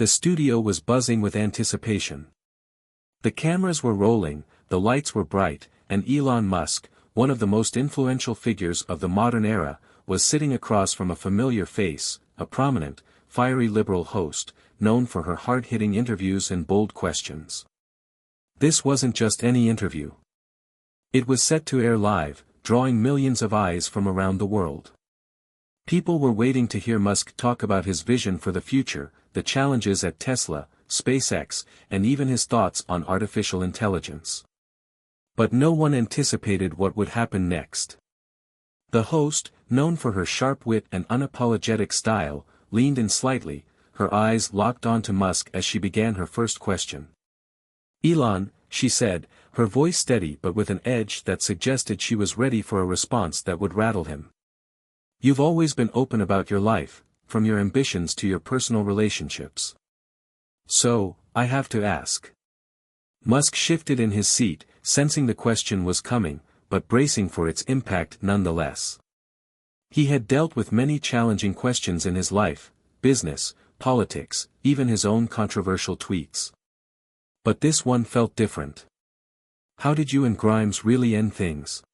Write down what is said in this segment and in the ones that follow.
The studio was buzzing with anticipation. The cameras were rolling, the lights were bright, and Elon Musk, one of the most influential figures of the modern era, was sitting across from a familiar face, a prominent, fiery liberal host, known for her hard-hitting interviews and bold questions. This wasn't just any interview. It was set to air live, drawing millions of eyes from around the world. People were waiting to hear Musk talk about his vision for the future, the challenges at Tesla, SpaceX, and even his thoughts on artificial intelligence. But no one anticipated what would happen next. The host, known for her sharp wit and unapologetic style, leaned in slightly, her eyes locked onto Musk as she began her first question. "Elon," she said, her voice steady but with an edge that suggested she was ready for a response that would rattle him. "You've always been open about your life, from your ambitions to your personal relationships. So, I have to ask." Musk shifted in his seat, sensing the question was coming, but bracing for its impact nonetheless. He had dealt with many challenging questions in his life, business, politics, even his own controversial tweets. But this one felt different. How did you and Grimes really end things?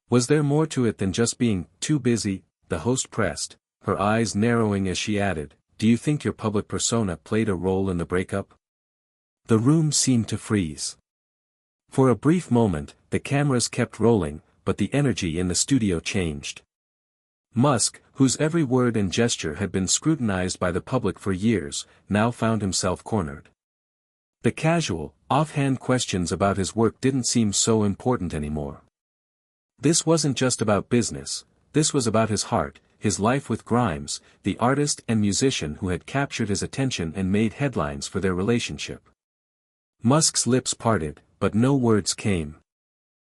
Was there more to it than just being too busy? The host pressed, her eyes narrowing as she added, "Do you think your public persona played a role in the breakup?" The room seemed to freeze. For a brief moment, the cameras kept rolling, but the energy in the studio changed. Musk, whose every word and gesture had been scrutinized by the public for years, now found himself cornered. The casual, offhand questions about his work didn't seem so important anymore. This wasn't just about business, this was about his heart, his life with Grimes, the artist and musician who had captured his attention and made headlines for their relationship. Musk's lips parted, but no words came.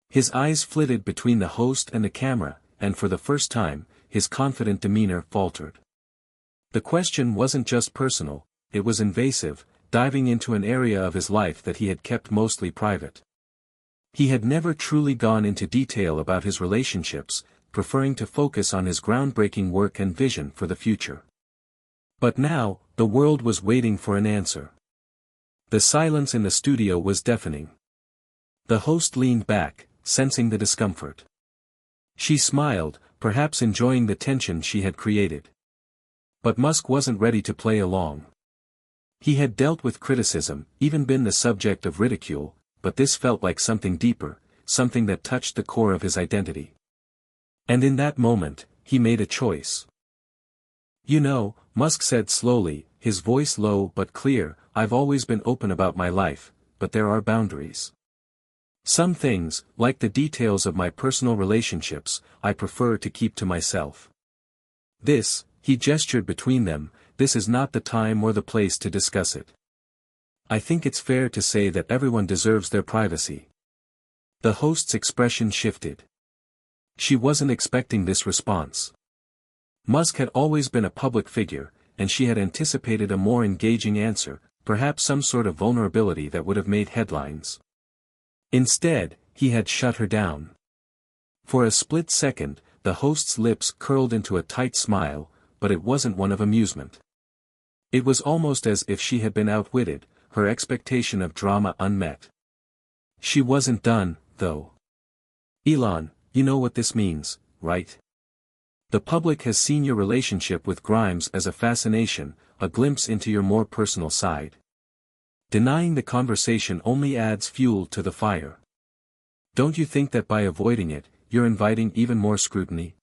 His eyes flitted between the host and the camera, and for the first time, his confident demeanor faltered. The question wasn't just personal, it was invasive, diving into an area of his life that he had kept mostly private. He had never truly gone into detail about his relationships, preferring to focus on his groundbreaking work and vision for the future. But now, the world was waiting for an answer. The silence in the studio was deafening. The host leaned back, sensing the discomfort. She smiled, perhaps enjoying the tension she had created. But Musk wasn't ready to play along. He had dealt with criticism, even been the subject of ridicule, but this felt like something deeper, something that touched the core of his identity. And in that moment, he made a choice. "You know," Musk said slowly, his voice low but clear, "I've always been open about my life, but there are boundaries. Some things, like the details of my personal relationships, I prefer to keep to myself. This," he gestured between them, "this is not the time or the place to discuss it. I think it's fair to say that everyone deserves their privacy." The host's expression shifted. She wasn't expecting this response. Musk had always been a public figure, and she had anticipated a more engaging answer, perhaps some sort of vulnerability that would have made headlines. Instead, he had shut her down. For a split second, the host's lips curled into a tight smile, but it wasn't one of amusement. It was almost as if she had been outwitted, her expectation of drama unmet. She wasn't done, though. "Elon, you know what this means, right? The public has seen your relationship with Grimes as a fascination, a glimpse into your more personal side. Denying the conversation only adds fuel to the fire. Don't you think that by avoiding it, you're inviting even more scrutiny?"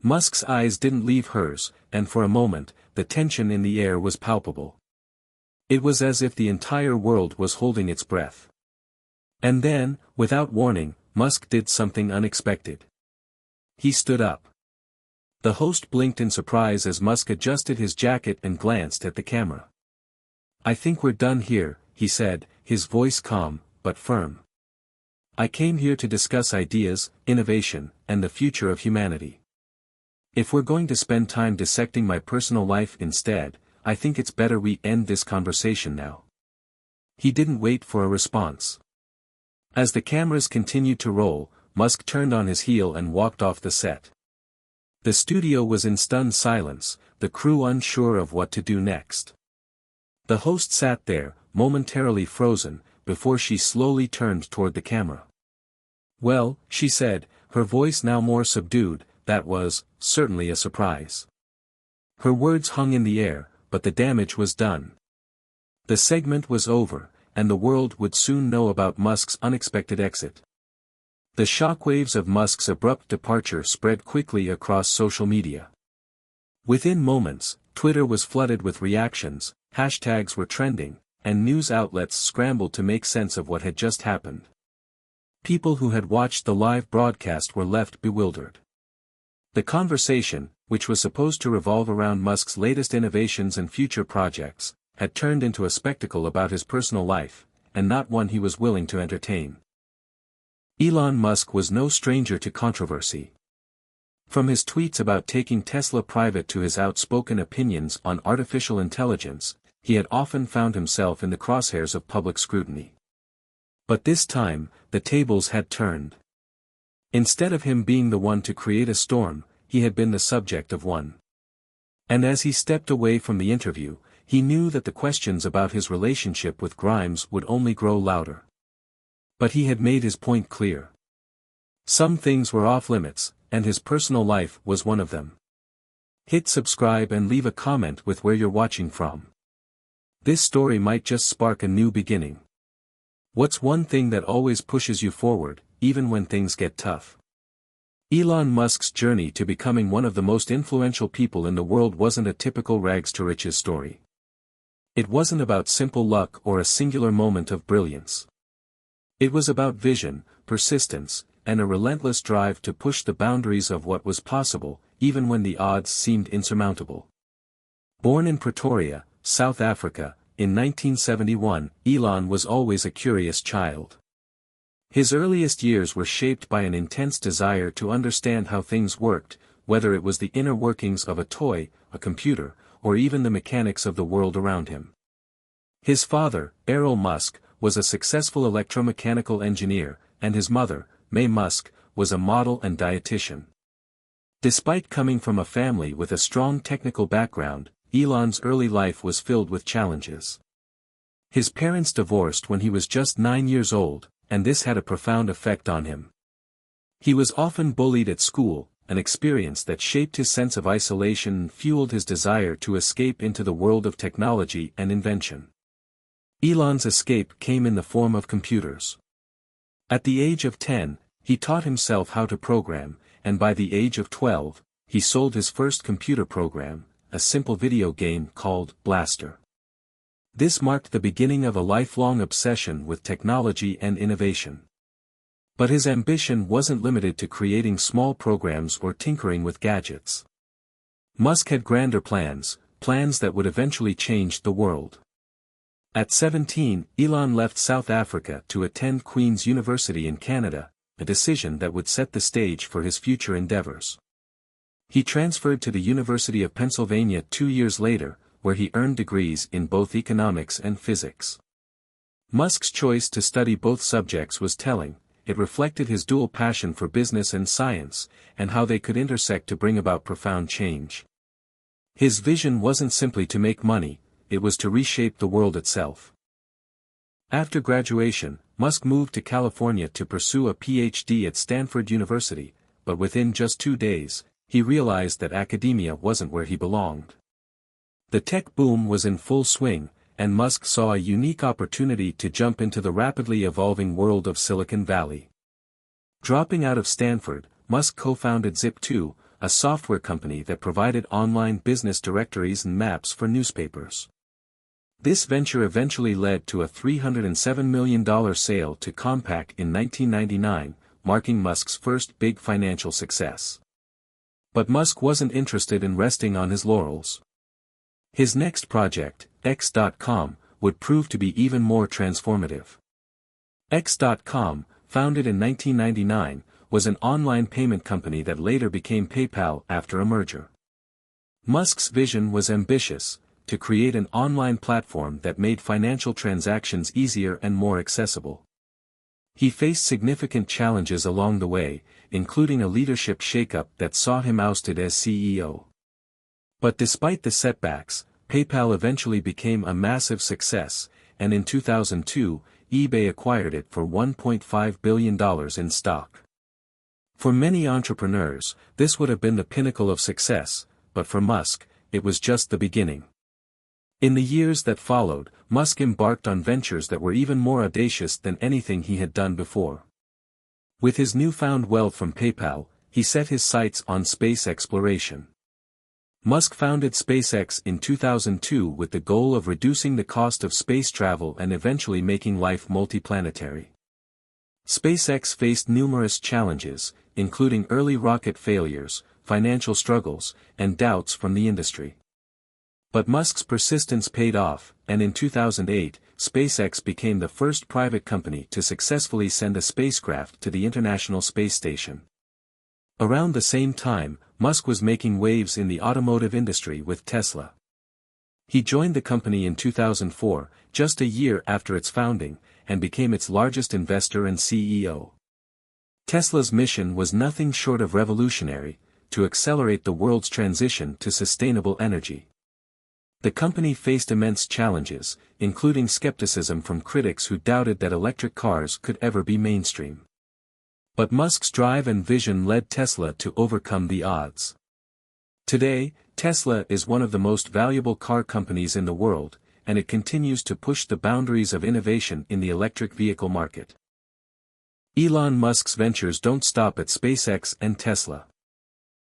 Musk's eyes didn't leave hers, and for a moment, the tension in the air was palpable. It was as if the entire world was holding its breath. And then, without warning, Musk did something unexpected. He stood up. The host blinked in surprise as Musk adjusted his jacket and glanced at the camera. "I think we're done here," he said, his voice calm, but firm. "I came here to discuss ideas, innovation, and the future of humanity. If we're going to spend time dissecting my personal life instead, I think it's better we end this conversation now." He didn't wait for a response. As the cameras continued to roll, Musk turned on his heel and walked off the set. The studio was in stunned silence, the crew unsure of what to do next. The host sat there, momentarily frozen, before she slowly turned toward the camera. "Well," she said, her voice now more subdued, "that was, certainly a surprise." Her words hung in the air, but the damage was done. The segment was over, and the world would soon know about Musk's unexpected exit. The shockwaves of Musk's abrupt departure spread quickly across social media. Within moments, Twitter was flooded with reactions, hashtags were trending, and news outlets scrambled to make sense of what had just happened. People who had watched the live broadcast were left bewildered. The conversation, which was supposed to revolve around Musk's latest innovations and future projects, had turned into a spectacle about his personal life, and not one he was willing to entertain. Elon Musk was no stranger to controversy. From his tweets about taking Tesla private to his outspoken opinions on artificial intelligence, he had often found himself in the crosshairs of public scrutiny. But this time, the tables had turned. Instead of him being the one to create a storm, he had been the subject of one. And as he stepped away from the interview, he knew that the questions about his relationship with Grimes would only grow louder. But he had made his point clear. Some things were off limits, and his personal life was one of them. Hit subscribe and leave a comment with where you're watching from. This story might just spark a new beginning. What's one thing that always pushes you forward, even when things get tough? Elon Musk's journey to becoming one of the most influential people in the world wasn't a typical rags to riches story. It wasn't about simple luck or a singular moment of brilliance. It was about vision, persistence, and a relentless drive to push the boundaries of what was possible, even when the odds seemed insurmountable. Born in Pretoria, South Africa, in 1971, Elon was always a curious child. His earliest years were shaped by an intense desire to understand how things worked, whether it was the inner workings of a toy, a computer, or even the mechanics of the world around him. His father, Elon Musk, was a successful electromechanical engineer, and his mother, May Musk, was a model and dietitian. Despite coming from a family with a strong technical background, Elon's early life was filled with challenges. His parents divorced when he was just 9 years old, and this had a profound effect on him. He was often bullied at school, an experience that shaped his sense of isolation and fueled his desire to escape into the world of technology and invention. Elon's escape came in the form of computers. At the age of 10, he taught himself how to program, and by the age of 12, he sold his first computer program, a simple video game called Blaster. This marked the beginning of a lifelong obsession with technology and innovation. But his ambition wasn't limited to creating small programs or tinkering with gadgets. Musk had grander plans, plans that would eventually change the world. At 17, Elon left South Africa to attend Queen's University in Canada, a decision that would set the stage for his future endeavors. He transferred to the University of Pennsylvania 2 years later, where he earned degrees in both economics and physics. Musk's choice to study both subjects was telling. It reflected his dual passion for business and science, and how they could intersect to bring about profound change. His vision wasn't simply to make money, it was to reshape the world itself. After graduation, Musk moved to California to pursue a PhD at Stanford University, but within just 2 days, he realized that academia wasn't where he belonged. The tech boom was in full swing, and Musk saw a unique opportunity to jump into the rapidly evolving world of Silicon Valley. Dropping out of Stanford, Musk co-founded Zip2, a software company that provided online business directories and maps for newspapers. This venture eventually led to a $307 million sale to Compaq in 1999, marking Musk's first big financial success. But Musk wasn't interested in resting on his laurels. His next project, X.com, would prove to be even more transformative. X.com, founded in 1999, was an online payment company that later became PayPal after a merger. Musk's vision was ambitious, to create an online platform that made financial transactions easier and more accessible. He faced significant challenges along the way, including a leadership shakeup that saw him ousted as CEO. But despite the setbacks, PayPal eventually became a massive success, and in 2002, eBay acquired it for $1.5 billion in stock. For many entrepreneurs, this would have been the pinnacle of success, but for Musk, it was just the beginning. In the years that followed, Musk embarked on ventures that were even more audacious than anything he had done before. With his newfound wealth from PayPal, he set his sights on space exploration. Musk founded SpaceX in 2002 with the goal of reducing the cost of space travel and eventually making life multiplanetary. SpaceX faced numerous challenges, including early rocket failures, financial struggles, and doubts from the industry. But Musk's persistence paid off, and in 2008, SpaceX became the first private company to successfully send a spacecraft to the International Space Station. Around the same time, Musk was making waves in the automotive industry with Tesla. He joined the company in 2004, just a year after its founding, and became its largest investor and CEO. Tesla's mission was nothing short of revolutionary: to accelerate the world's transition to sustainable energy. The company faced immense challenges, including skepticism from critics who doubted that electric cars could ever be mainstream. But Musk's drive and vision led Tesla to overcome the odds. Today, Tesla is one of the most valuable car companies in the world, and it continues to push the boundaries of innovation in the electric vehicle market. Elon Musk's ventures don't stop at SpaceX and Tesla.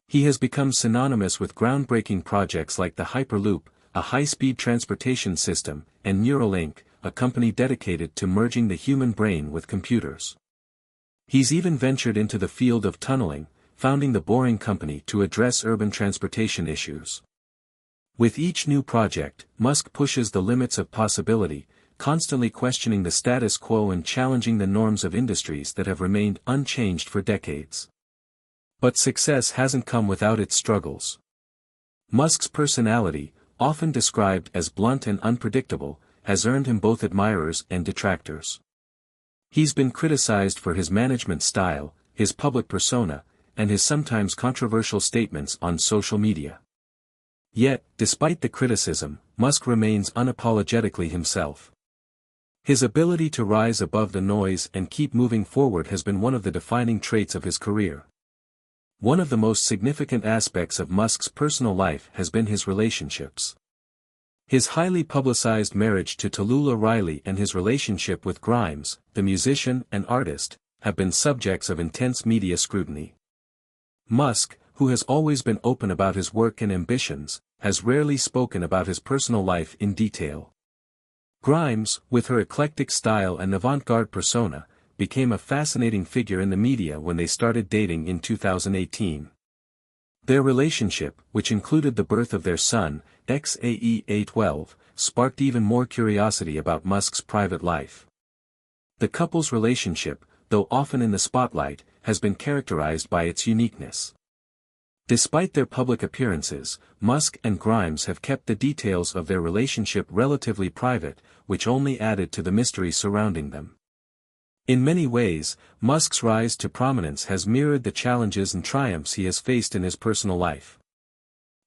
He has become synonymous with groundbreaking projects like the Hyperloop, a high-speed transportation system, and Neuralink, a company dedicated to merging the human brain with computers. He's even ventured into the field of tunneling, founding the Boring Company to address urban transportation issues. With each new project, Musk pushes the limits of possibility, constantly questioning the status quo and challenging the norms of industries that have remained unchanged for decades. But success hasn't come without its struggles. Musk's personality, often described as blunt and unpredictable, has earned him both admirers and detractors. He's been criticized for his management style, his public persona, and his sometimes controversial statements on social media. Yet, despite the criticism, Musk remains unapologetically himself. His ability to rise above the noise and keep moving forward has been one of the defining traits of his career. One of the most significant aspects of Musk's personal life has been his relationships. His highly publicized marriage to Tallulah Riley and his relationship with Grimes, the musician and artist, have been subjects of intense media scrutiny. Musk, who has always been open about his work and ambitions, has rarely spoken about his personal life in detail. Grimes, with her eclectic style and avant-garde persona, became a fascinating figure in the media when they started dating in 2018. Their relationship, which included the birth of their son, XAEA12, sparked even more curiosity about Musk's private life. The couple's relationship, though often in the spotlight, has been characterized by its uniqueness. Despite their public appearances, Musk and Grimes have kept the details of their relationship relatively private, which only added to the mystery surrounding them. In many ways, Musk's rise to prominence has mirrored the challenges and triumphs he has faced in his personal life.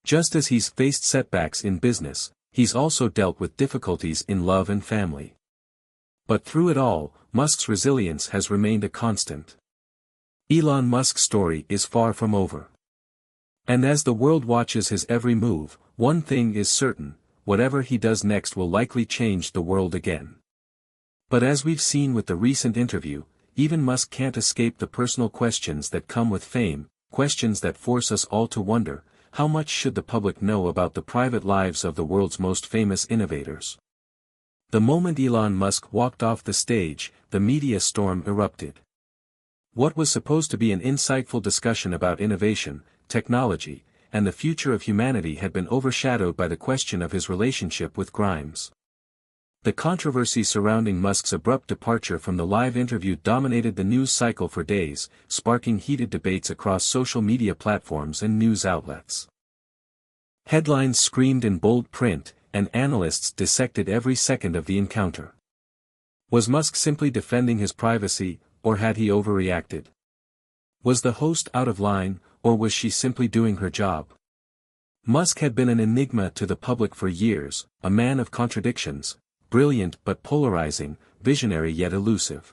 Just as he's faced setbacks in business, he's also dealt with difficulties in love and family. But through it all, Musk's resilience has remained a constant. Elon Musk's story is far from over. And as the world watches his every move, one thing is certain: whatever he does next will likely change the world again. But as we've seen with the recent interview, even Musk can't escape the personal questions that come with fame, questions that force us all to wonder: how much should the public know about the private lives of the world's most famous innovators? The moment Elon Musk walked off the stage, the media storm erupted. What was supposed to be an insightful discussion about innovation, technology, and the future of humanity had been overshadowed by the question of his relationship with Grimes. The controversy surrounding Musk's abrupt departure from the live interview dominated the news cycle for days, sparking heated debates across social media platforms and news outlets. Headlines screamed in bold print, and analysts dissected every second of the encounter. Was Musk simply defending his privacy, or had he overreacted? Was the host out of line, or was she simply doing her job? Musk had been an enigma to the public for years, a man of contradictions, brilliant but polarizing, visionary yet elusive.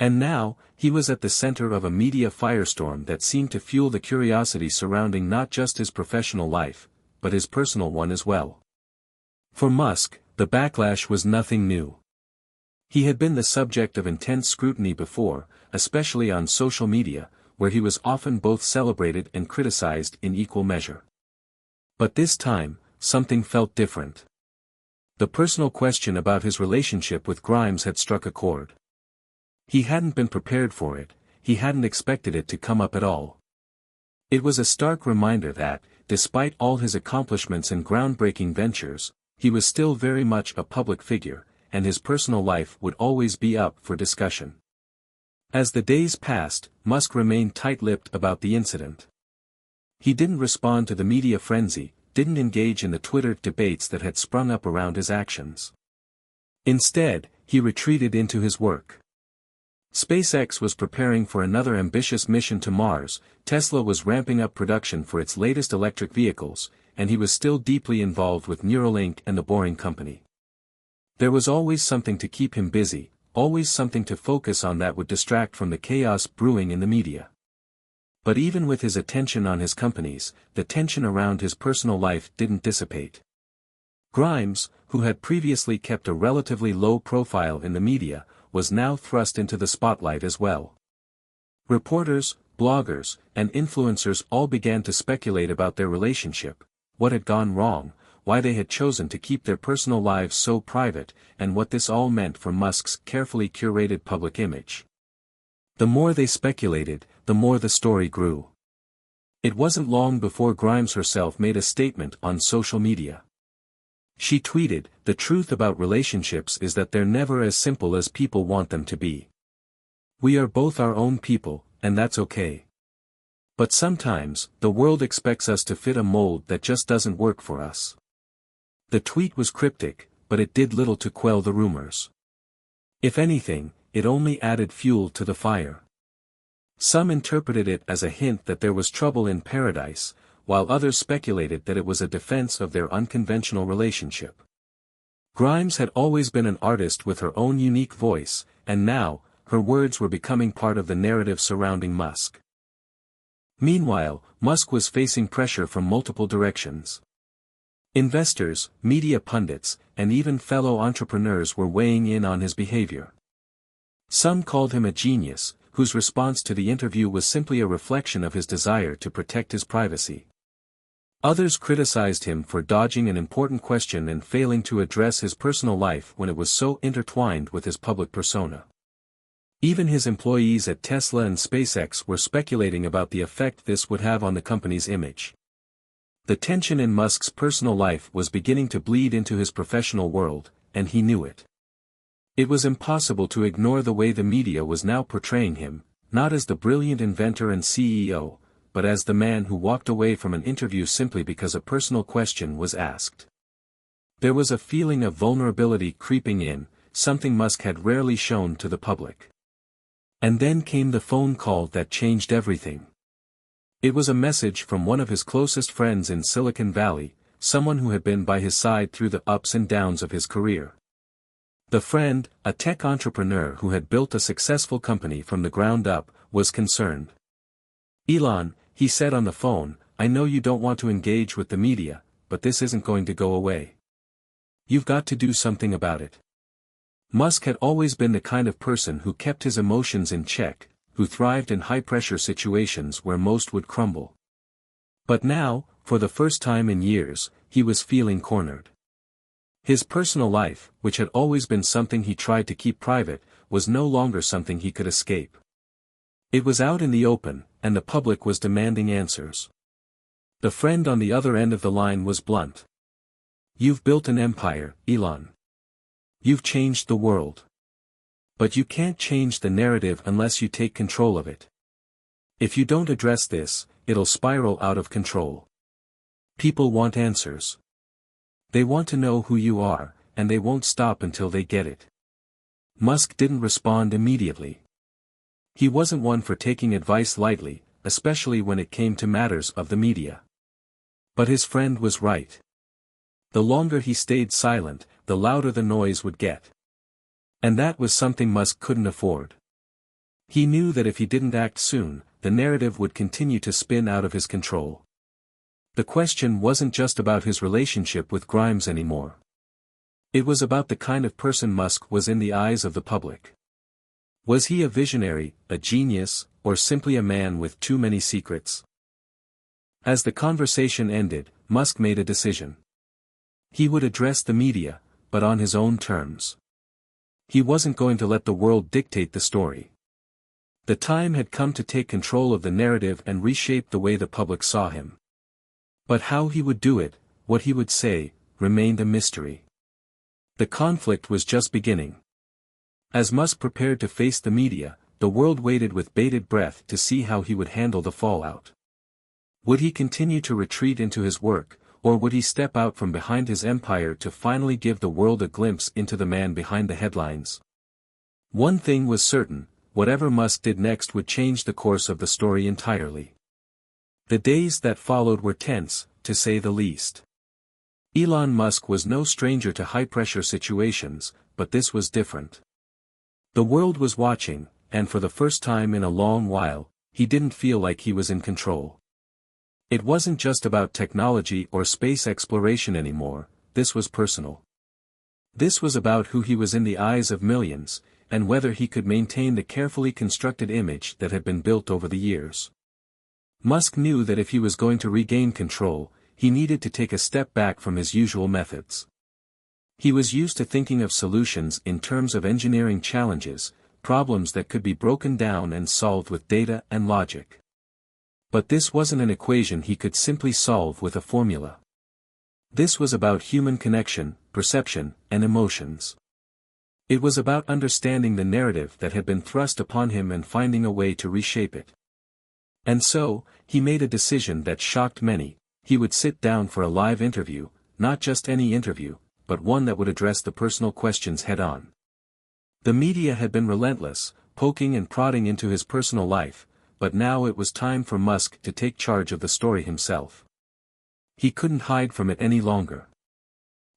And now, he was at the center of a media firestorm that seemed to fuel the curiosity surrounding not just his professional life, but his personal one as well. For Musk, the backlash was nothing new. He had been the subject of intense scrutiny before, especially on social media, where he was often both celebrated and criticized in equal measure. But this time, something felt different. The personal question about his relationship with Grimes had struck a chord. He hadn't been prepared for it, he hadn't expected it to come up at all. It was a stark reminder that, despite all his accomplishments and groundbreaking ventures, he was still very much a public figure, and his personal life would always be up for discussion. As the days passed, Musk remained tight-lipped about the incident. He didn't respond to the media frenzy, didn't engage in the Twitter debates that had sprung up around his actions. Instead, he retreated into his work. SpaceX was preparing for another ambitious mission to Mars, Tesla was ramping up production for its latest electric vehicles, and he was still deeply involved with Neuralink and the Boring Company. There was always something to keep him busy, always something to focus on that would distract from the chaos brewing in the media. But even with his attention on his companies, the tension around his personal life didn't dissipate. Grimes, who had previously kept a relatively low profile in the media, was now thrust into the spotlight as well. Reporters, bloggers, and influencers all began to speculate about their relationship, what had gone wrong, why they had chosen to keep their personal lives so private, and what this all meant for Musk's carefully curated public image. The more they speculated, the more the story grew. It wasn't long before Grimes herself made a statement on social media. She tweeted, "The truth about relationships is that they're never as simple as people want them to be. We are both our own people, and that's okay. But sometimes, the world expects us to fit a mold that just doesn't work for us." The tweet was cryptic, but it did little to quell the rumors. If anything, it only added fuel to the fire. Some interpreted it as a hint that there was trouble in paradise, while others speculated that it was a defense of their unconventional relationship. Grimes had always been an artist with her own unique voice, and now, her words were becoming part of the narrative surrounding Musk. Meanwhile, Musk was facing pressure from multiple directions. Investors, media pundits, and even fellow entrepreneurs were weighing in on his behavior. Some called him a genius, whose response to the interview was simply a reflection of his desire to protect his privacy. Others criticized him for dodging an important question and failing to address his personal life when it was so intertwined with his public persona. Even his employees at Tesla and SpaceX were speculating about the effect this would have on the company's image. The tension in Musk's personal life was beginning to bleed into his professional world, and he knew it. It was impossible to ignore the way the media was now portraying him, not as the brilliant inventor and CEO, but as the man who walked away from an interview simply because a personal question was asked. There was a feeling of vulnerability creeping in, something Musk had rarely shown to the public. And then came the phone call that changed everything. It was a message from one of his closest friends in Silicon Valley, someone who had been by his side through the ups and downs of his career. The friend, a tech entrepreneur who had built a successful company from the ground up, was concerned. "Elon," he said on the phone, "I know you don't want to engage with the media, but this isn't going to go away. You've got to do something about it." Musk had always been the kind of person who kept his emotions in check, who thrived in high-pressure situations where most would crumble. But now, for the first time in years, he was feeling cornered. His personal life, which had always been something he tried to keep private, was no longer something he could escape. It was out in the open, and the public was demanding answers. The friend on the other end of the line was blunt. "You've built an empire, Elon. You've changed the world. But you can't change the narrative unless you take control of it. If you don't address this, it'll spiral out of control. People want answers. They want to know who you are, and they won't stop until they get it." Musk didn't respond immediately. He wasn't one for taking advice lightly, especially when it came to matters of the media. But his friend was right. The longer he stayed silent, the louder the noise would get. And that was something Musk couldn't afford. He knew that if he didn't act soon, the narrative would continue to spin out of his control. The question wasn't just about his relationship with Grimes anymore. It was about the kind of person Musk was in the eyes of the public. Was he a visionary, a genius, or simply a man with too many secrets? As the conversation ended, Musk made a decision. He would address the media, but on his own terms. He wasn't going to let the world dictate the story. The time had come to take control of the narrative and reshape the way the public saw him. But how he would do it, what he would say, remained a mystery. The conflict was just beginning. As Musk prepared to face the media, the world waited with bated breath to see how he would handle the fallout. Would he continue to retreat into his work, or would he step out from behind his empire to finally give the world a glimpse into the man behind the headlines? One thing was certain, whatever Musk did next would change the course of the story entirely. The days that followed were tense, to say the least. Elon Musk was no stranger to high-pressure situations, but this was different. The world was watching, and for the first time in a long while, he didn't feel like he was in control. It wasn't just about technology or space exploration anymore, this was personal. This was about who he was in the eyes of millions, and whether he could maintain the carefully constructed image that had been built over the years. Musk knew that if he was going to regain control, he needed to take a step back from his usual methods. He was used to thinking of solutions in terms of engineering challenges, problems that could be broken down and solved with data and logic. But this wasn't an equation he could simply solve with a formula. This was about human connection, perception, and emotions. It was about understanding the narrative that had been thrust upon him and finding a way to reshape it. And so, he made a decision that shocked many. He would sit down for a live interview, not just any interview, but one that would address the personal questions head-on. The media had been relentless, poking and prodding into his personal life, but now it was time for Musk to take charge of the story himself. He couldn't hide from it any longer.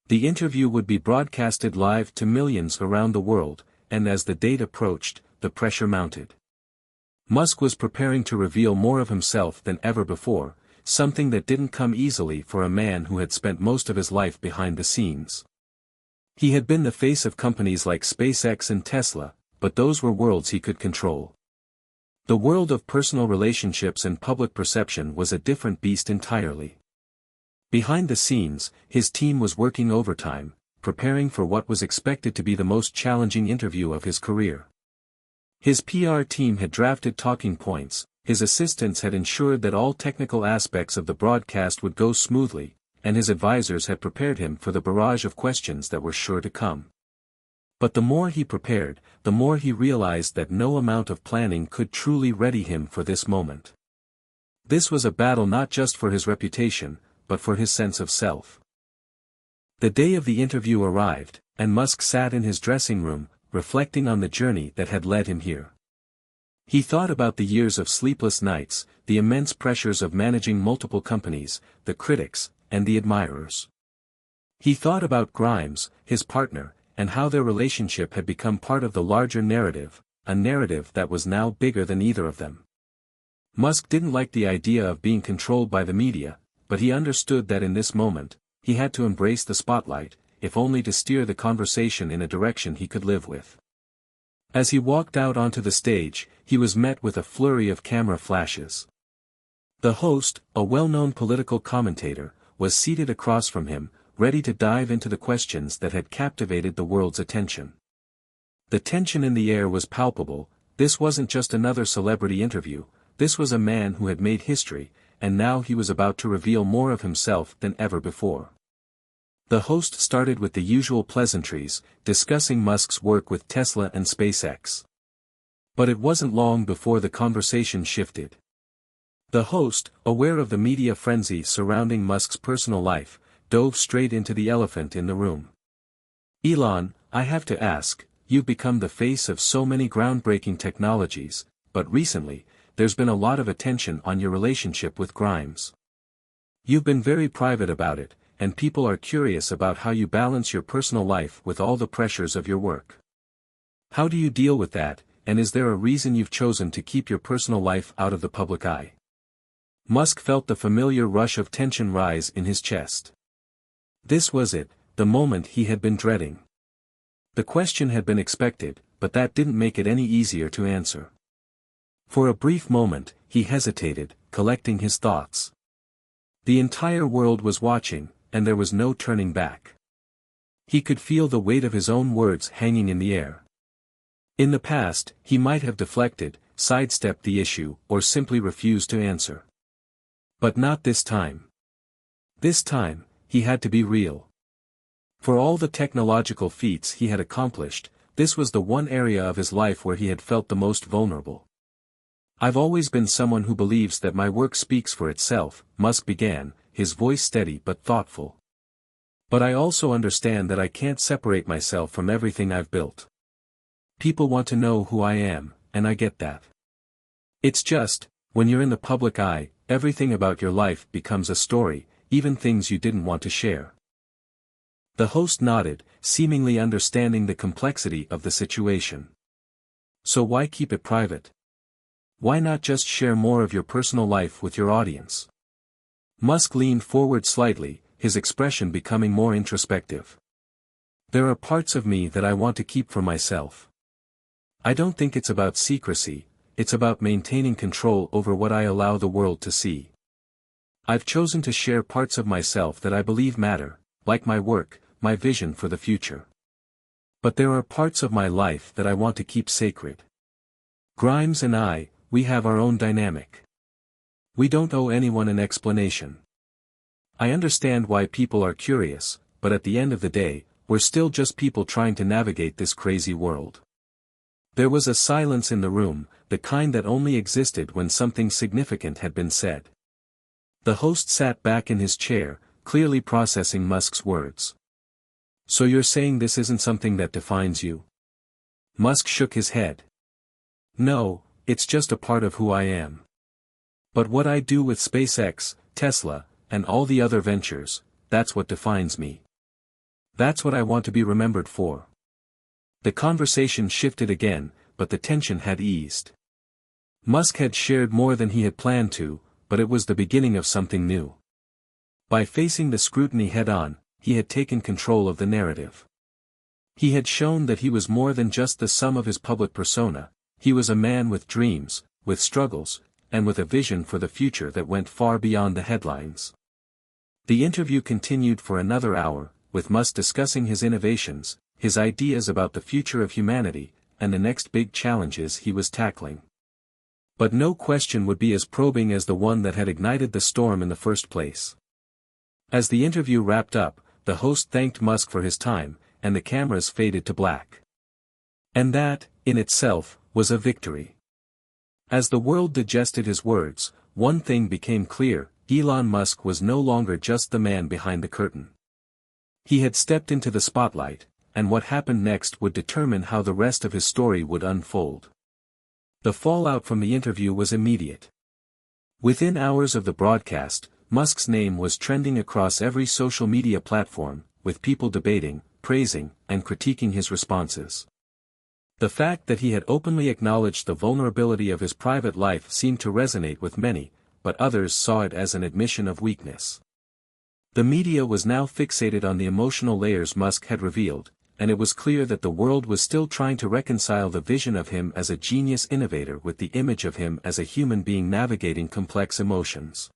The interview would be broadcasted live to millions around the world, and as the date approached, the pressure mounted. Musk was preparing to reveal more of himself than ever before, something that didn't come easily for a man who had spent most of his life behind the scenes. He had been the face of companies like SpaceX and Tesla, but those were worlds he could control. The world of personal relationships and public perception was a different beast entirely. Behind the scenes, his team was working overtime, preparing for what was expected to be the most challenging interview of his career. His PR team had drafted talking points, his assistants had ensured that all technical aspects of the broadcast would go smoothly, and his advisors had prepared him for the barrage of questions that were sure to come. But the more he prepared, the more he realized that no amount of planning could truly ready him for this moment. This was a battle not just for his reputation, but for his sense of self. The day of the interview arrived, and Musk sat in his dressing room, reflecting on the journey that had led him here. He thought about the years of sleepless nights, the immense pressures of managing multiple companies, the critics, and the admirers. He thought about Grimes, his partner, and how their relationship had become part of the larger narrative, a narrative that was now bigger than either of them. Musk didn't like the idea of being controlled by the media, but he understood that in this moment, he had to embrace the spotlight, if only to steer the conversation in a direction he could live with. As he walked out onto the stage, he was met with a flurry of camera flashes. The host, a well-known political commentator, was seated across from him, ready to dive into the questions that had captivated the world's attention. The tension in the air was palpable. This wasn't just another celebrity interview, this was a man who had made history, and now he was about to reveal more of himself than ever before. The host started with the usual pleasantries, discussing Musk's work with Tesla and SpaceX. But it wasn't long before the conversation shifted. The host, aware of the media frenzy surrounding Musk's personal life, dove straight into the elephant in the room. Elon, I have to ask, you've become the face of so many groundbreaking technologies, but recently, there's been a lot of attention on your relationship with Grimes. You've been very private about it, and people are curious about how you balance your personal life with all the pressures of your work. How do you deal with that, and is there a reason you've chosen to keep your personal life out of the public eye? Musk felt the familiar rush of tension rise in his chest. This was it, the moment he had been dreading. The question had been expected, but that didn't make it any easier to answer. For a brief moment, he hesitated, collecting his thoughts. The entire world was watching, and there was no turning back. He could feel the weight of his own words hanging in the air. In the past, he might have deflected, sidestepped the issue, or simply refused to answer. But not this time. This time, he had to be real. For all the technological feats he had accomplished, this was the one area of his life where he had felt the most vulnerable. I've always been someone who believes that my work speaks for itself, Musk began, his voice steady but thoughtful. But I also understand that I can't separate myself from everything I've built. People want to know who I am, and I get that. It's just, when you're in the public eye, everything about your life becomes a story, even things you didn't want to share. The host nodded, seemingly understanding the complexity of the situation. So why keep it private? Why not just share more of your personal life with your audience? Musk leaned forward slightly, his expression becoming more introspective. There are parts of me that I want to keep for myself. I don't think it's about secrecy, it's about maintaining control over what I allow the world to see. I've chosen to share parts of myself that I believe matter, like my work, my vision for the future. But there are parts of my life that I want to keep sacred. Grimes and I, we have our own dynamic. We don't owe anyone an explanation. I understand why people are curious, but at the end of the day, we're still just people trying to navigate this crazy world. There was a silence in the room, the kind that only existed when something significant had been said. The host sat back in his chair, clearly processing Musk's words. So you're saying this isn't something that defines you? Musk shook his head. No, it's just a part of who I am. But what I do with SpaceX, Tesla, and all the other ventures, that's what defines me. That's what I want to be remembered for. The conversation shifted again, but the tension had eased. Musk had shared more than he had planned to, but it was the beginning of something new. By facing the scrutiny head-on, he had taken control of the narrative. He had shown that he was more than just the sum of his public persona, he was a man with dreams, with struggles, and with a vision for the future that went far beyond the headlines. The interview continued for another hour, with Musk discussing his innovations, his ideas about the future of humanity, and the next big challenges he was tackling. But no question would be as probing as the one that had ignited the storm in the first place. As the interview wrapped up, the host thanked Musk for his time, and the cameras faded to black. And that, in itself, was a victory. As the world digested his words, one thing became clear: Elon Musk was no longer just the man behind the curtain. He had stepped into the spotlight, and what happened next would determine how the rest of his story would unfold. The fallout from the interview was immediate. Within hours of the broadcast, Musk's name was trending across every social media platform, with people debating, praising, and critiquing his responses. The fact that he had openly acknowledged the vulnerability of his private life seemed to resonate with many, but others saw it as an admission of weakness. The media was now fixated on the emotional layers Musk had revealed, and it was clear that the world was still trying to reconcile the vision of him as a genius innovator with the image of him as a human being navigating complex emotions.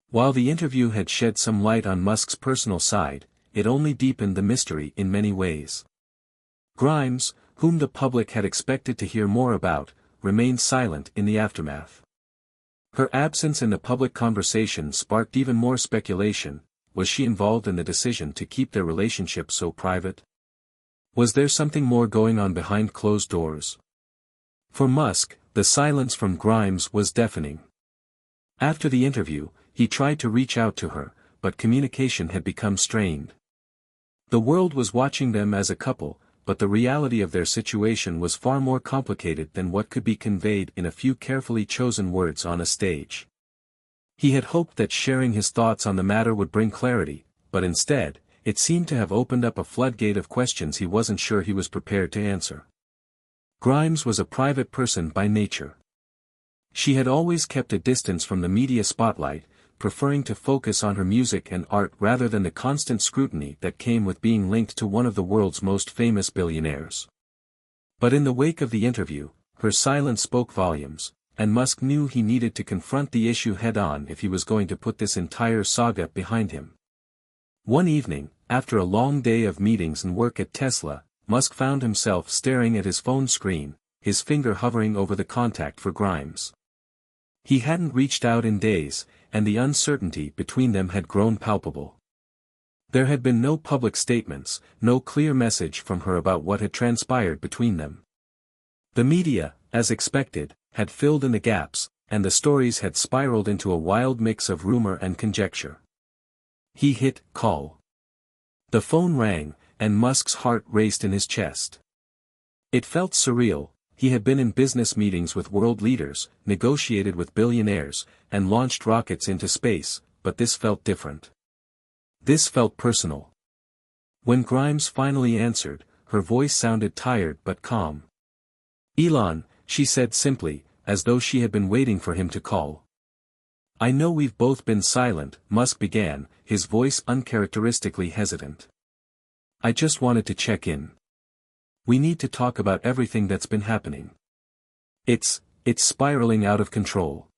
While the interview had shed some light on Musk's personal side, it only deepened the mystery in many ways. Grimes, whom the public had expected to hear more about, remained silent in the aftermath. Her absence in the public conversation sparked even more speculation. Was she involved in the decision to keep their relationship so private? Was there something more going on behind closed doors? For Musk, the silence from Grimes was deafening. After the interview, he tried to reach out to her, but communication had become strained. The world was watching them as a couple, but the reality of their situation was far more complicated than what could be conveyed in a few carefully chosen words on a stage. He had hoped that sharing his thoughts on the matter would bring clarity, but instead, it seemed to have opened up a floodgate of questions he wasn't sure he was prepared to answer. Grimes was a private person by nature. She had always kept a distance from the media spotlight, preferring to focus on her music and art rather than the constant scrutiny that came with being linked to one of the world's most famous billionaires. But in the wake of the interview, her silence spoke volumes, and Musk knew he needed to confront the issue head-on if he was going to put this entire saga behind him. One evening, after a long day of meetings and work at Tesla, Musk found himself staring at his phone screen, his finger hovering over the contact for Grimes. He hadn't reached out in days, and the uncertainty between them had grown palpable. There had been no public statements, no clear message from her about what had transpired between them. The media, as expected, had filled in the gaps, and the stories had spiraled into a wild mix of rumor and conjecture. He hit call. The phone rang, and Musk's heart raced in his chest. It felt surreal. He had been in business meetings with world leaders, negotiated with billionaires, and launched rockets into space, but this felt different. This felt personal. When Grimes finally answered, her voice sounded tired but calm. "Elon," she said simply, as though she had been waiting for him to call. "I know we've both been silent," Musk began, his voice uncharacteristically hesitant. "I just wanted to check in. We need to talk about everything that's been happening. It's spiraling out of control."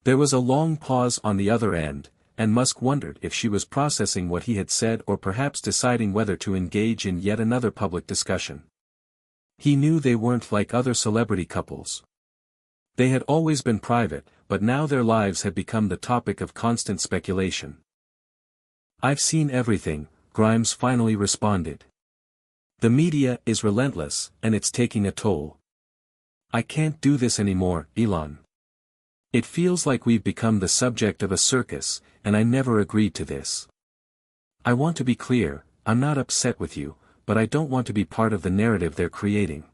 There was a long pause on the other end, and Musk wondered if she was processing what he had said or perhaps deciding whether to engage in yet another public discussion. He knew they weren't like other celebrity couples. They had always been private, but now their lives had become the topic of constant speculation. "I've seen everything," Grimes finally responded. "The media is relentless, and it's taking a toll. I can't do this anymore, Elon. It feels like we've become the subject of a circus, and I never agreed to this. I want to be clear, I'm not upset with you, but I don't want to be part of the narrative they're creating."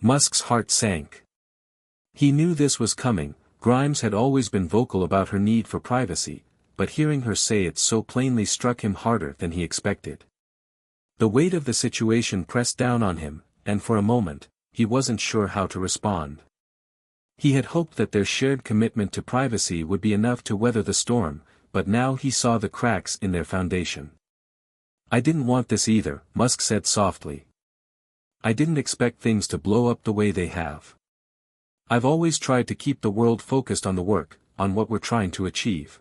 Musk's heart sank. He knew this was coming. Grimes had always been vocal about her need for privacy, but hearing her say it so plainly struck him harder than he expected. The weight of the situation pressed down on him, and for a moment, he wasn't sure how to respond. He had hoped that their shared commitment to privacy would be enough to weather the storm, but now he saw the cracks in their foundation. "I didn't want this either," Musk said softly. "I didn't expect things to blow up the way they have. I've always tried to keep the world focused on the work, on what we're trying to achieve.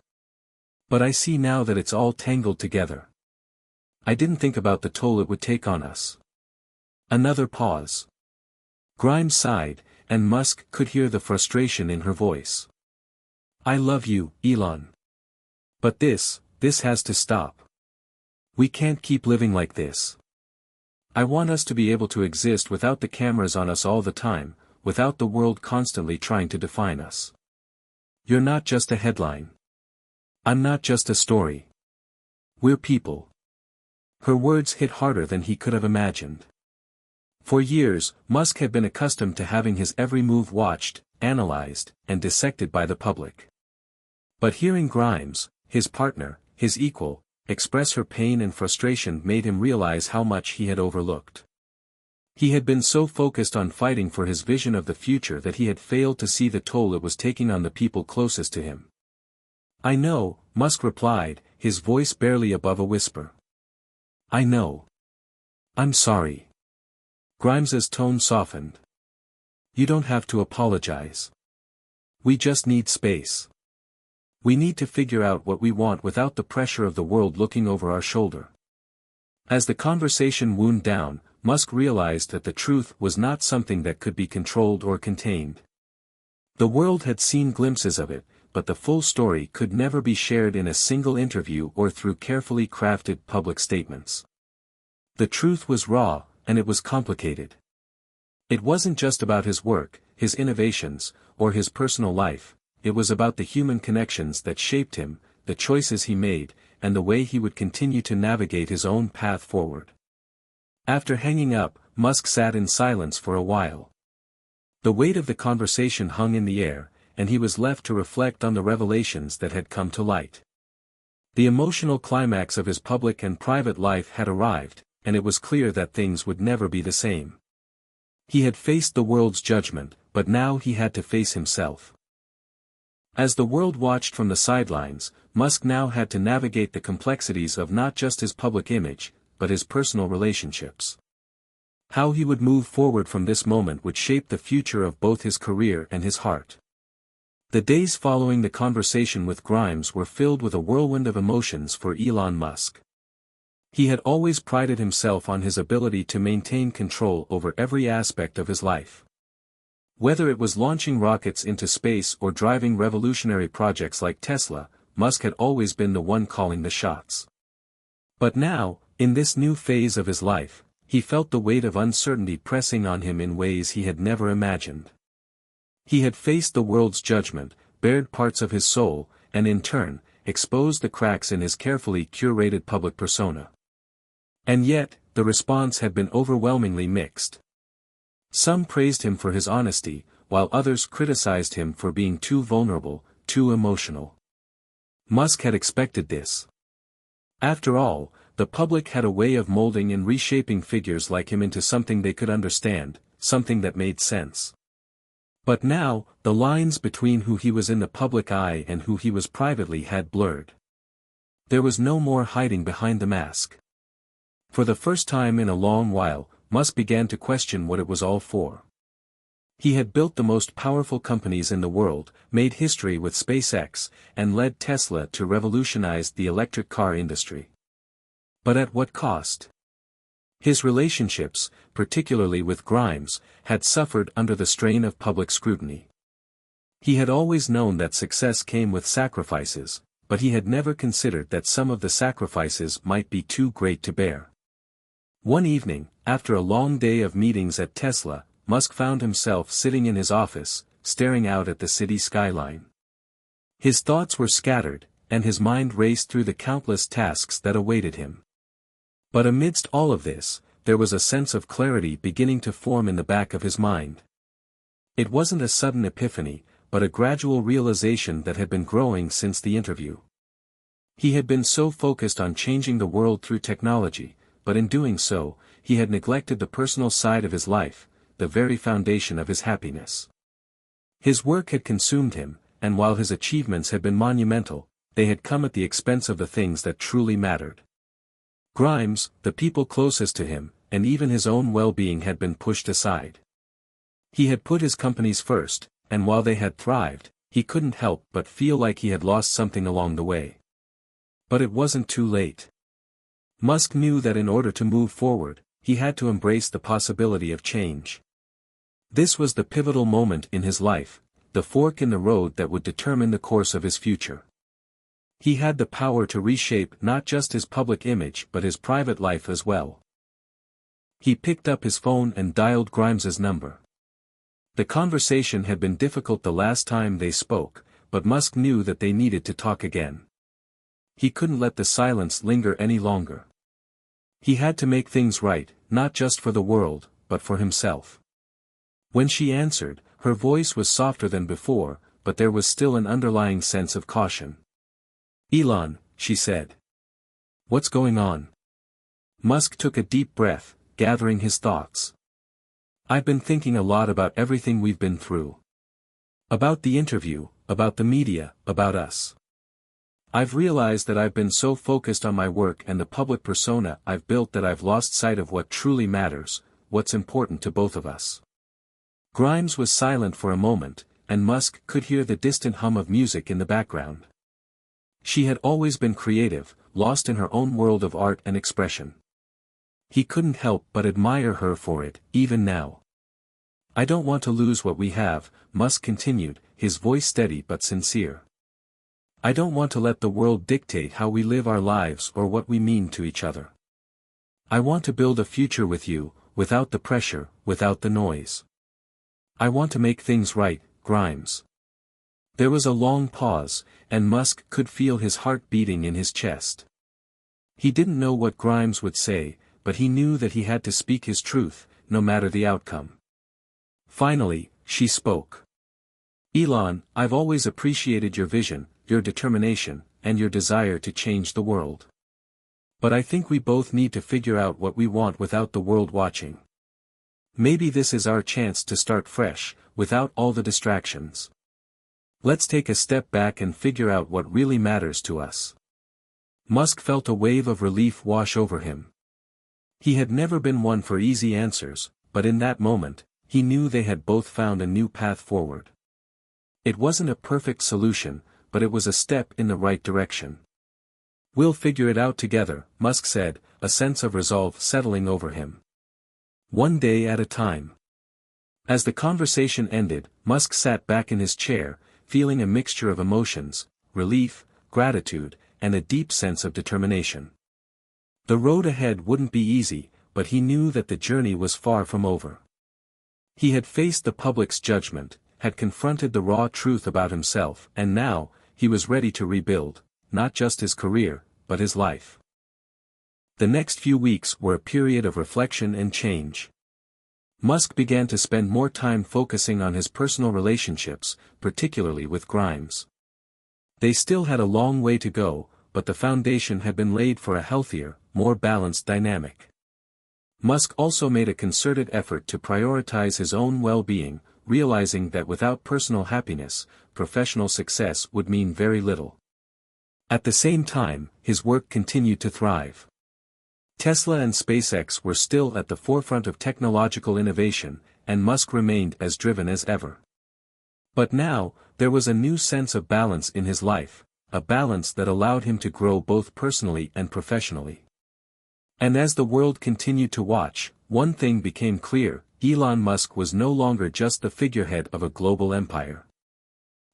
But I see now that it's all tangled together. I didn't think about the toll it would take on us." Another pause. Grimes sighed, and Musk could hear the frustration in her voice. "I love you, Elon. But this has to stop. We can't keep living like this. I want us to be able to exist without the cameras on us all the time, without the world constantly trying to define us. You're not just a headline. I'm not just a story. We're people." Her words hit harder than he could have imagined. For years, Musk had been accustomed to having his every move watched, analyzed, and dissected by the public. But hearing Grimes, his partner, his equal, express her pain and frustration made him realize how much he had overlooked. He had been so focused on fighting for his vision of the future that he had failed to see the toll it was taking on the people closest to him. "I know," Musk replied, his voice barely above a whisper. "I know. I'm sorry." Grimes's tone softened. "You don't have to apologize. We just need space. We need to figure out what we want without the pressure of the world looking over our shoulder." As the conversation wound down, Musk realized that the truth was not something that could be controlled or contained. The world had seen glimpses of it, but the full story could never be shared in a single interview or through carefully crafted public statements. The truth was raw, and it was complicated. It wasn't just about his work, his innovations, or his personal life, it was about the human connections that shaped him, the choices he made, and the way he would continue to navigate his own path forward. After hanging up, Musk sat in silence for a while. The weight of the conversation hung in the air, and he was left to reflect on the revelations that had come to light. The emotional climax of his public and private life had arrived, and it was clear that things would never be the same. He had faced the world's judgment, but now he had to face himself. As the world watched from the sidelines, Musk now had to navigate the complexities of not just his public image, but his personal relationships. How he would move forward from this moment would shape the future of both his career and his heart. The days following the conversation with Grimes were filled with a whirlwind of emotions for Elon Musk. He had always prided himself on his ability to maintain control over every aspect of his life. Whether it was launching rockets into space or driving revolutionary projects like Tesla, Musk had always been the one calling the shots. But now, in this new phase of his life, he felt the weight of uncertainty pressing on him in ways he had never imagined. He had faced the world's judgment, bared parts of his soul, and in turn, exposed the cracks in his carefully curated public persona. And yet, the response had been overwhelmingly mixed. Some praised him for his honesty, while others criticized him for being too vulnerable, too emotional. Musk had expected this. After all, the public had a way of molding and reshaping figures like him into something they could understand, something that made sense. But now, the lines between who he was in the public eye and who he was privately had blurred. There was no more hiding behind the mask. For the first time in a long while, Musk began to question what it was all for. He had built the most powerful companies in the world, made history with SpaceX, and led Tesla to revolutionize the electric car industry. But at what cost? His relationships, particularly with Grimes, had suffered under the strain of public scrutiny. He had always known that success came with sacrifices, but he had never considered that some of the sacrifices might be too great to bear. One evening, after a long day of meetings at Tesla, Musk found himself sitting in his office, staring out at the city skyline. His thoughts were scattered, and his mind raced through the countless tasks that awaited him. But amidst all of this, there was a sense of clarity beginning to form in the back of his mind. It wasn't a sudden epiphany, but a gradual realization that had been growing since the interview. He had been so focused on changing the world through technology, but in doing so, he had neglected the personal side of his life, the very foundation of his happiness. His work had consumed him, and while his achievements had been monumental, they had come at the expense of the things that truly mattered. Grimes, the people closest to him, and even his own well-being had been pushed aside. He had put his companies first, and while they had thrived, he couldn't help but feel like he had lost something along the way. But it wasn't too late. Musk knew that in order to move forward, he had to embrace the possibility of change. This was the pivotal moment in his life, the fork in the road that would determine the course of his future. He had the power to reshape not just his public image but his private life as well. He picked up his phone and dialed Grimes's number. The conversation had been difficult the last time they spoke, but Musk knew that they needed to talk again. He couldn't let the silence linger any longer. He had to make things right, not just for the world, but for himself. When she answered, her voice was softer than before, but there was still an underlying sense of caution. "Elon," she said. "What's going on?" Musk took a deep breath, gathering his thoughts. "I've been thinking a lot about everything we've been through. About the interview, about the media, about us. I've realized that I've been so focused on my work and the public persona I've built that I've lost sight of what truly matters, what's important to both of us." Grimes was silent for a moment, and Musk could hear the distant hum of music in the background. She had always been creative, lost in her own world of art and expression. He couldn't help but admire her for it, even now. "I don't want to lose what we have," Musk continued, his voice steady but sincere. "I don't want to let the world dictate how we live our lives or what we mean to each other. I want to build a future with you, without the pressure, without the noise. I want to make things right, Grimes." There was a long pause, and Musk could feel his heart beating in his chest. He didn't know what Grimes would say, but he knew that he had to speak his truth, no matter the outcome. Finally, she spoke. Elon, I've always appreciated your vision, your determination, and your desire to change the world. But I think we both need to figure out what we want without the world watching. Maybe this is our chance to start fresh, without all the distractions. Let's take a step back and figure out what really matters to us. Musk felt a wave of relief wash over him. He had never been one for easy answers, but in that moment, he knew they had both found a new path forward. It wasn't a perfect solution, but it was a step in the right direction. We'll figure it out together, Musk said, a sense of resolve settling over him. One day at a time. As the conversation ended, Musk sat back in his chair, feeling a mixture of emotions, relief, gratitude, and a deep sense of determination. The road ahead wouldn't be easy, but he knew that the journey was far from over. He had faced the public's judgment, had confronted the raw truth about himself, and now, he was ready to rebuild, not just his career, but his life. The next few weeks were a period of reflection and change. Musk began to spend more time focusing on his personal relationships, particularly with Grimes. They still had a long way to go, but the foundation had been laid for a healthier, more balanced dynamic. Musk also made a concerted effort to prioritize his own well-being, realizing that without personal happiness, professional success would mean very little. At the same time, his work continued to thrive. Tesla and SpaceX were still at the forefront of technological innovation, and Musk remained as driven as ever. But now, there was a new sense of balance in his life, a balance that allowed him to grow both personally and professionally. And as the world continued to watch, one thing became clear: Elon Musk was no longer just the figurehead of a global empire.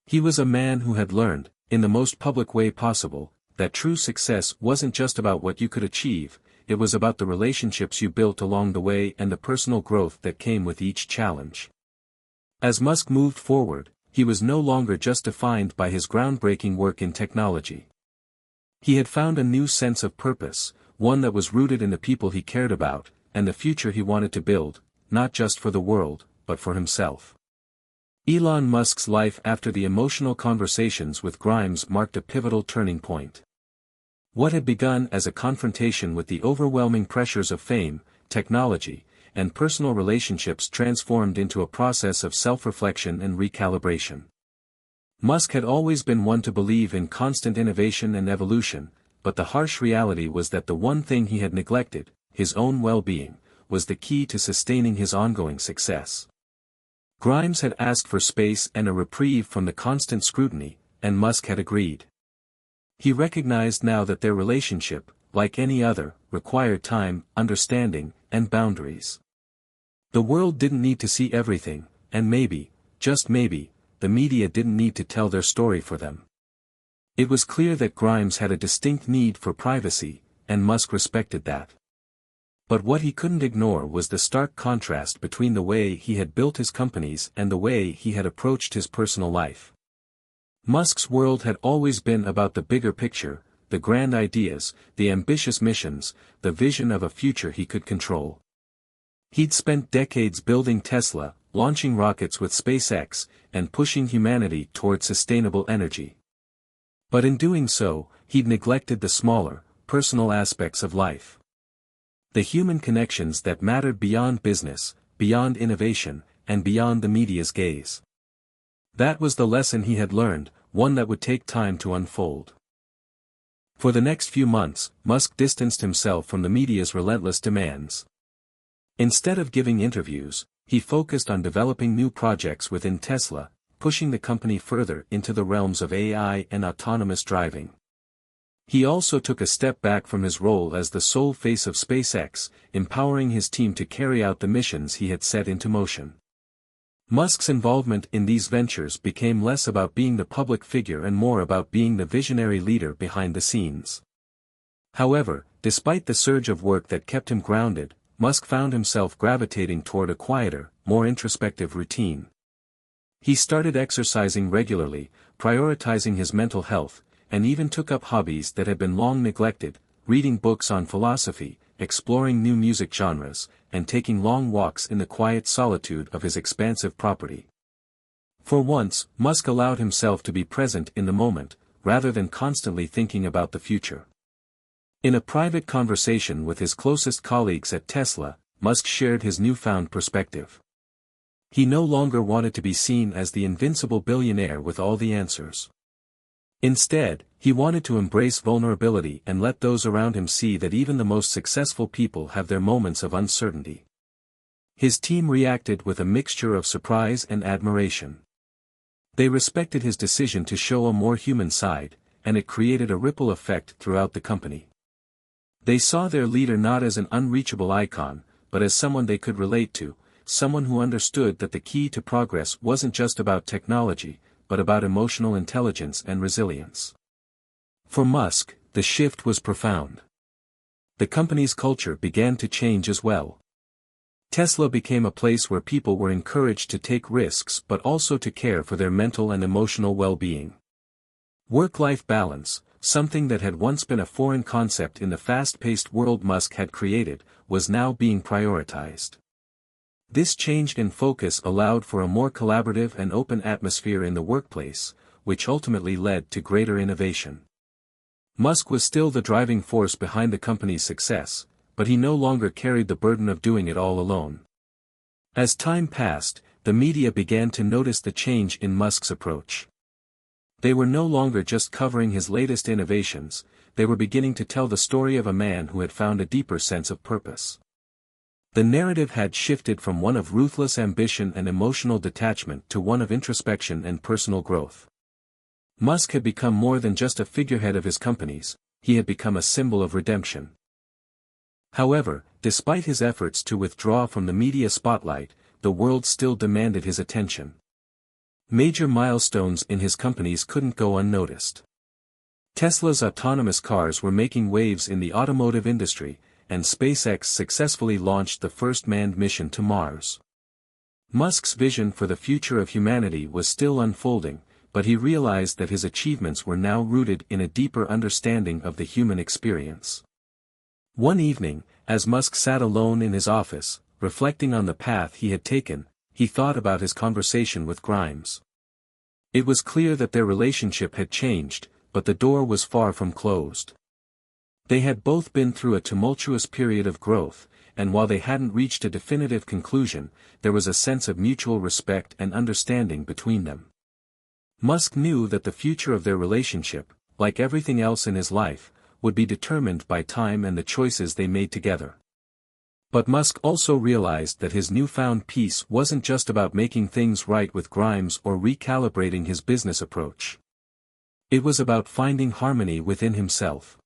He was a man who had learned, in the most public way possible, that true success wasn't just about what you could achieve, it was about the relationships you built along the way and the personal growth that came with each challenge. As Musk moved forward, he was no longer just defined by his groundbreaking work in technology. He had found a new sense of purpose, one that was rooted in the people he cared about, and the future he wanted to build, not just for the world, but for himself. Elon Musk's life after the emotional conversations with Grimes marked a pivotal turning point. What had begun as a confrontation with the overwhelming pressures of fame, technology, and personal relationships transformed into a process of self-reflection and recalibration. Musk had always been one to believe in constant innovation and evolution, but the harsh reality was that the one thing he had neglected, his own well-being, was the key to sustaining his ongoing success. Grimes had asked for space and a reprieve from the constant scrutiny, and Musk had agreed. He recognized now that their relationship, like any other, required time, understanding, and boundaries. The world didn't need to see everything, and maybe, just maybe, the media didn't need to tell their story for them. It was clear that Grimes had a distinct need for privacy, and Musk respected that. But what he couldn't ignore was the stark contrast between the way he had built his companies and the way he had approached his personal life. Musk's world had always been about the bigger picture, the grand ideas, the ambitious missions, the vision of a future he could control. He'd spent decades building Tesla, launching rockets with SpaceX, and pushing humanity toward sustainable energy. But in doing so, he'd neglected the smaller, personal aspects of life. The human connections that mattered beyond business, beyond innovation, and beyond the media's gaze. That was the lesson he had learned, one that would take time to unfold. For the next few months, Musk distanced himself from the media's relentless demands. Instead of giving interviews, he focused on developing new projects within Tesla, pushing the company further into the realms of AI and autonomous driving. He also took a step back from his role as the sole face of SpaceX, empowering his team to carry out the missions he had set into motion. Musk's involvement in these ventures became less about being the public figure and more about being the visionary leader behind the scenes. However, despite the surge of work that kept him grounded, Musk found himself gravitating toward a quieter, more introspective routine. He started exercising regularly, prioritizing his mental health, and even took up hobbies that had been long neglected, reading books on philosophy, exploring new music genres, and taking long walks in the quiet solitude of his expansive property. For once, Musk allowed himself to be present in the moment, rather than constantly thinking about the future. In a private conversation with his closest colleagues at Tesla, Musk shared his newfound perspective. He no longer wanted to be seen as the invincible billionaire with all the answers. Instead, he wanted to embrace vulnerability and let those around him see that even the most successful people have their moments of uncertainty. His team reacted with a mixture of surprise and admiration. They respected his decision to show a more human side, and it created a ripple effect throughout the company. They saw their leader not as an unreachable icon, but as someone they could relate to, someone who understood that the key to progress wasn't just about technology, but about emotional intelligence and resilience. For Musk, the shift was profound. The company's culture began to change as well. Tesla became a place where people were encouraged to take risks but also to care for their mental and emotional well-being. Work-life balance, something that had once been a foreign concept in the fast-paced world Musk had created, was now being prioritized. This change in focus allowed for a more collaborative and open atmosphere in the workplace, which ultimately led to greater innovation. Musk was still the driving force behind the company's success, but he no longer carried the burden of doing it all alone. As time passed, the media began to notice the change in Musk's approach. They were no longer just covering his latest innovations, they were beginning to tell the story of a man who had found a deeper sense of purpose. The narrative had shifted from one of ruthless ambition and emotional detachment to one of introspection and personal growth. Musk had become more than just a figurehead of his companies, he had become a symbol of redemption. However, despite his efforts to withdraw from the media spotlight, the world still demanded his attention. Major milestones in his companies couldn't go unnoticed. Tesla's autonomous cars were making waves in the automotive industry, and SpaceX successfully launched the first manned mission to Mars. Musk's vision for the future of humanity was still unfolding, but he realized that his achievements were now rooted in a deeper understanding of the human experience. One evening, as Musk sat alone in his office, reflecting on the path he had taken, he thought about his conversation with Grimes. It was clear that their relationship had changed, but the door was far from closed. They had both been through a tumultuous period of growth, and while they hadn't reached a definitive conclusion, there was a sense of mutual respect and understanding between them. Musk knew that the future of their relationship, like everything else in his life, would be determined by time and the choices they made together. But Musk also realized that his newfound peace wasn't just about making things right with Grimes or recalibrating his business approach. It was about finding harmony within himself.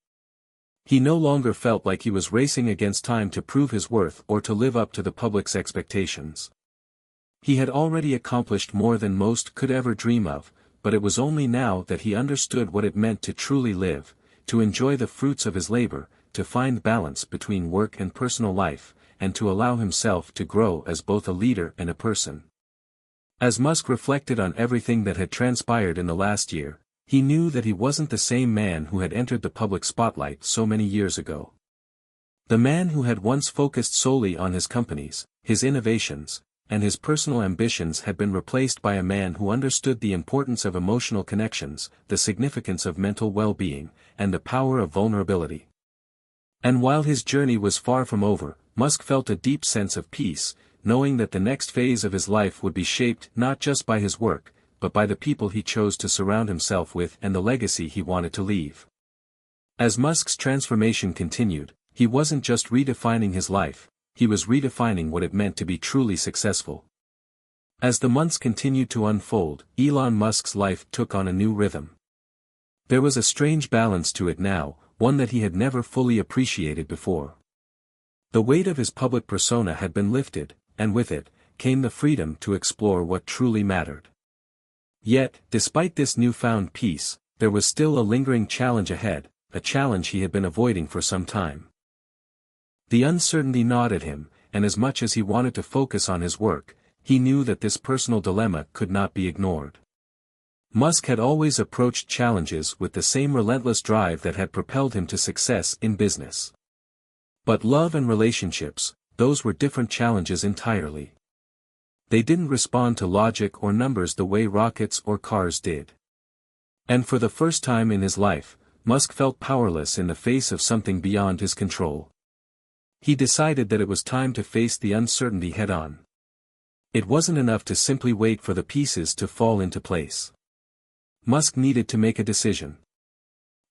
He no longer felt like he was racing against time to prove his worth or to live up to the public's expectations. He had already accomplished more than most could ever dream of, but it was only now that he understood what it meant to truly live, to enjoy the fruits of his labor, to find balance between work and personal life, and to allow himself to grow as both a leader and a person. As Musk reflected on everything that had transpired in the last year, he knew that he wasn't the same man who had entered the public spotlight so many years ago. The man who had once focused solely on his companies, his innovations, and his personal ambitions had been replaced by a man who understood the importance of emotional connections, the significance of mental well-being, and the power of vulnerability. And while his journey was far from over, Musk felt a deep sense of peace, knowing that the next phase of his life would be shaped not just by his work, but by the people he chose to surround himself with and the legacy he wanted to leave. As Musk's transformation continued, he wasn't just redefining his life, he was redefining what it meant to be truly successful. As the months continued to unfold, Elon Musk's life took on a new rhythm. There was a strange balance to it now, one that he had never fully appreciated before. The weight of his public persona had been lifted, and with it, came the freedom to explore what truly mattered. Yet, despite this newfound peace, there was still a lingering challenge ahead, a challenge he had been avoiding for some time. The uncertainty gnawed at him, and as much as he wanted to focus on his work, he knew that this personal dilemma could not be ignored. Musk had always approached challenges with the same relentless drive that had propelled him to success in business. But love and relationships, those were different challenges entirely. They didn't respond to logic or numbers the way rockets or cars did. And for the first time in his life, Musk felt powerless in the face of something beyond his control. He decided that it was time to face the uncertainty head-on. It wasn't enough to simply wait for the pieces to fall into place. Musk needed to make a decision.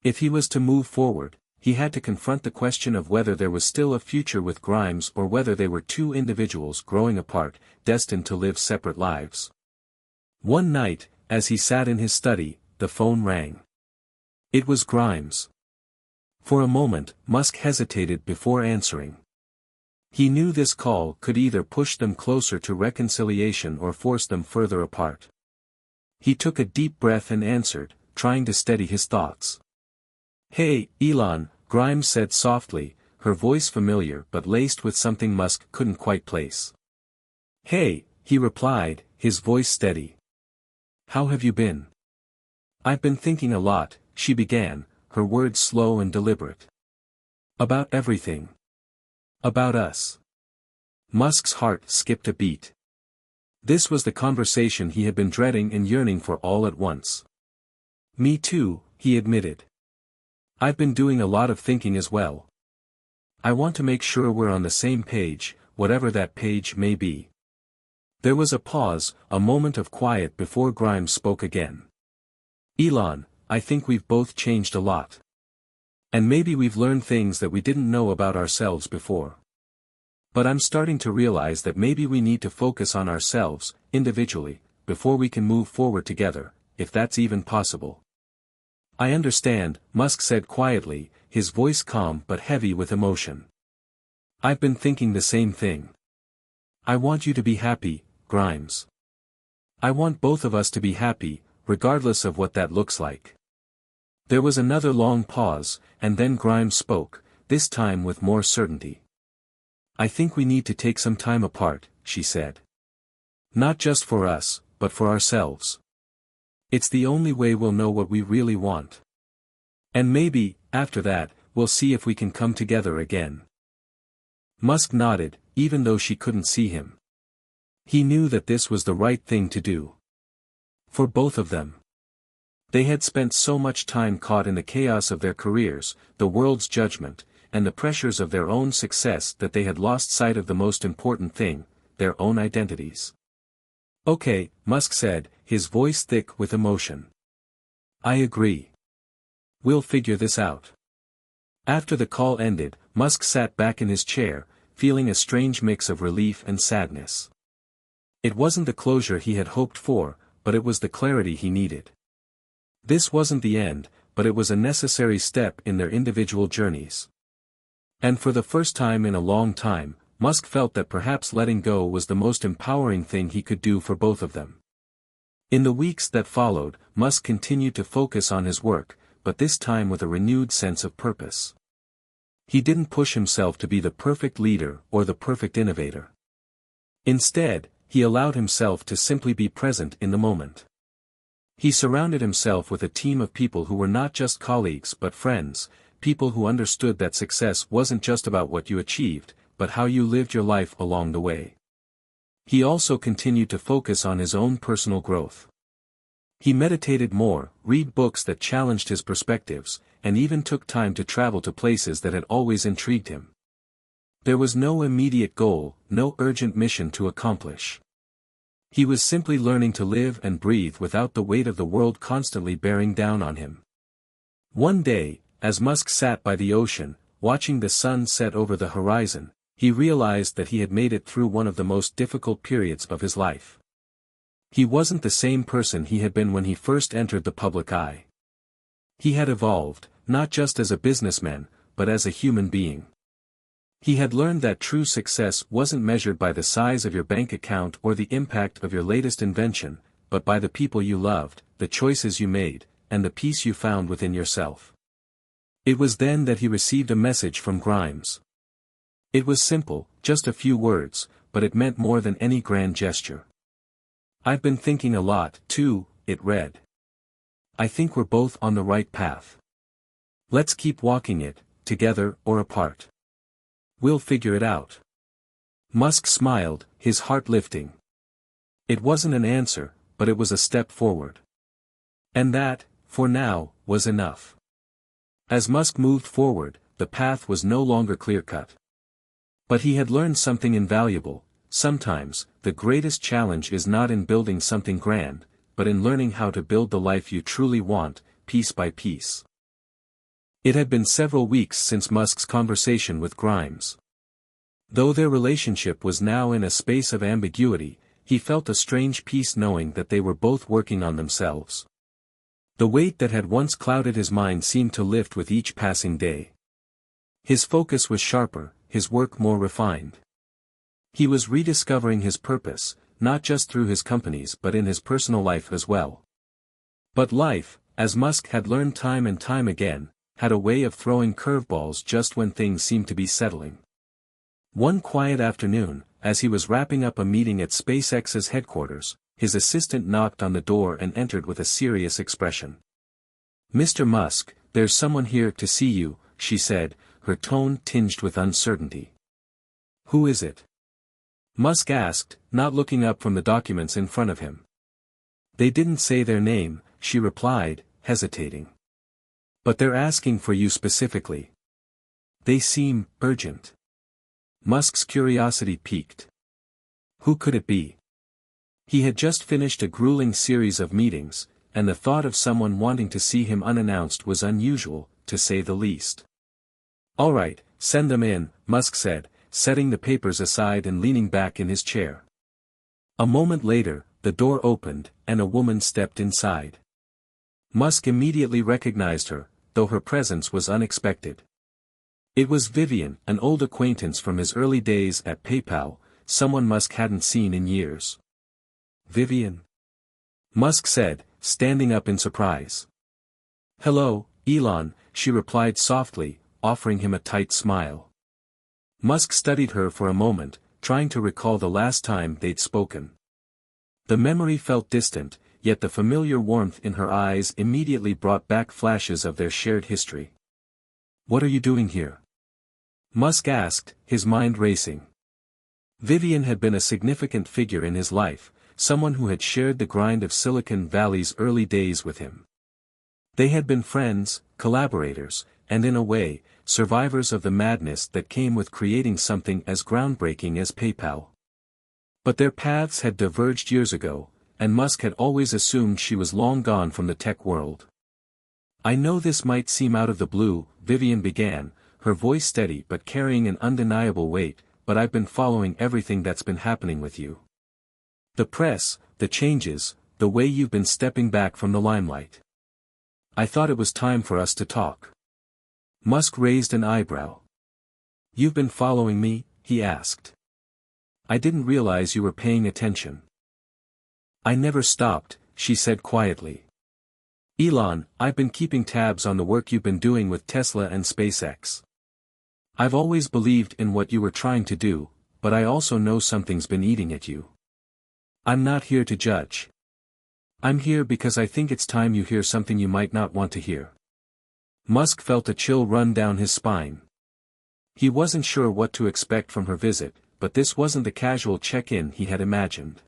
If he was to move forward, he had to confront the question of whether there was still a future with Grimes or whether they were two individuals growing apart, destined to live separate lives. One night, as he sat in his study, the phone rang. It was Grimes. For a moment, Musk hesitated before answering. He knew this call could either push them closer to reconciliation or force them further apart. He took a deep breath and answered, trying to steady his thoughts. "Hey, Elon," Grimes said softly, her voice familiar but laced with something Musk couldn't quite place. "Hey," he replied, his voice steady. "How have you been?" "I've been thinking a lot," she began, her words slow and deliberate. "About everything. About us." Musk's heart skipped a beat. This was the conversation he had been dreading and yearning for all at once. "Me too," he admitted. "I've been doing a lot of thinking as well. I want to make sure we're on the same page, whatever that page may be." There was a pause, a moment of quiet before Grimes spoke again. "Elon, I think we've both changed a lot. And maybe we've learned things that we didn't know about ourselves before. But I'm starting to realize that maybe we need to focus on ourselves, individually, before we can move forward together, if that's even possible." "I understand," Musk said quietly, his voice calm but heavy with emotion. "I've been thinking the same thing. I want you to be happy, Grimes. I want both of us to be happy, regardless of what that looks like." There was another long pause, and then Grimes spoke, this time with more certainty. "I think we need to take some time apart," she said. "Not just for us, but for ourselves. It's the only way we'll know what we really want. And maybe, after that, we'll see if we can come together again." Musk nodded, even though she couldn't see him. He knew that this was the right thing to do. For both of them. They had spent so much time caught in the chaos of their careers, the world's judgment, and the pressures of their own success that they had lost sight of the most important thing, their own identities. "Okay," Musk said, his voice thick with emotion. "I agree. We'll figure this out." After the call ended, Musk sat back in his chair, feeling a strange mix of relief and sadness. It wasn't the closure he had hoped for, but it was the clarity he needed. This wasn't the end, but it was a necessary step in their individual journeys. And for the first time in a long time, Musk felt that perhaps letting go was the most empowering thing he could do for both of them. In the weeks that followed, Musk continued to focus on his work, but this time with a renewed sense of purpose. He didn't push himself to be the perfect leader or the perfect innovator. Instead, he allowed himself to simply be present in the moment. He surrounded himself with a team of people who were not just colleagues but friends, people who understood that success wasn't just about what you achieved, but how you lived your life along the way. He also continued to focus on his own personal growth. He meditated more, read books that challenged his perspectives, and even took time to travel to places that had always intrigued him. There was no immediate goal, no urgent mission to accomplish. He was simply learning to live and breathe without the weight of the world constantly bearing down on him. One day, as Musk sat by the ocean, watching the sun set over the horizon, he realized that he had made it through one of the most difficult periods of his life. He wasn't the same person he had been when he first entered the public eye. He had evolved, not just as a businessman, but as a human being. He had learned that true success wasn't measured by the size of your bank account or the impact of your latest invention, but by the people you loved, the choices you made, and the peace you found within yourself. It was then that he received a message from Grimes. It was simple, just a few words, but it meant more than any grand gesture. "I've been thinking a lot, too," it read. "I think we're both on the right path. Let's keep walking it, together or apart. We'll figure it out." Musk smiled, his heart lifting. It wasn't an answer, but it was a step forward. And that, for now, was enough. As Musk moved forward, the path was no longer clear-cut. But he had learned something invaluable. Sometimes, the greatest challenge is not in building something grand, but in learning how to build the life you truly want, piece by piece. It had been several weeks since Musk's conversation with Grimes. Though their relationship was now in a space of ambiguity, he felt a strange peace knowing that they were both working on themselves. The weight that had once clouded his mind seemed to lift with each passing day. His focus was sharper, his work more refined. He was rediscovering his purpose, not just through his companies but in his personal life as well. But life, as Musk had learned time and time again, had a way of throwing curveballs just when things seemed to be settling. One quiet afternoon, as he was wrapping up a meeting at SpaceX's headquarters, his assistant knocked on the door and entered with a serious expression. "Mr. Musk, there's someone here to see you," she said, her tone tinged with uncertainty. "Who is it?" Musk asked, not looking up from the documents in front of him. "They didn't say their name," she replied, hesitating. "But they're asking for you specifically. They seem urgent." Musk's curiosity piqued. Who could it be? He had just finished a grueling series of meetings, and the thought of someone wanting to see him unannounced was unusual, to say the least. "All right, send them in," Musk said, setting the papers aside and leaning back in his chair. A moment later, the door opened, and a woman stepped inside. Musk immediately recognized her, though her presence was unexpected. It was Vivian, an old acquaintance from his early days at PayPal, someone Musk hadn't seen in years. "Vivian?" Musk said, standing up in surprise. "Hello, Elon," she replied softly, offering him a tight smile. Musk studied her for a moment, trying to recall the last time they'd spoken. The memory felt distant, yet the familiar warmth in her eyes immediately brought back flashes of their shared history. "What are you doing here?" Musk asked, his mind racing. Vivian had been a significant figure in his life, someone who had shared the grind of Silicon Valley's early days with him. They had been friends, collaborators, and in a way, survivors of the madness that came with creating something as groundbreaking as PayPal. But their paths had diverged years ago, and Musk had always assumed she was long gone from the tech world. "I know this might seem out of the blue," Vivian began, her voice steady but carrying an undeniable weight, "but I've been following everything that's been happening with you. The press, the changes, the way you've been stepping back from the limelight. I thought it was time for us to talk." Musk raised an eyebrow. "You've been following me?" he asked. "I didn't realize you were paying attention." "I never stopped," she said quietly. "Elon, I've been keeping tabs on the work you've been doing with Tesla and SpaceX. I've always believed in what you were trying to do, but I also know something's been eating at you. I'm not here to judge. I'm here because I think it's time you hear something you might not want to hear." Musk felt a chill run down his spine. He wasn't sure what to expect from her visit, but this wasn't the casual check-in he had imagined.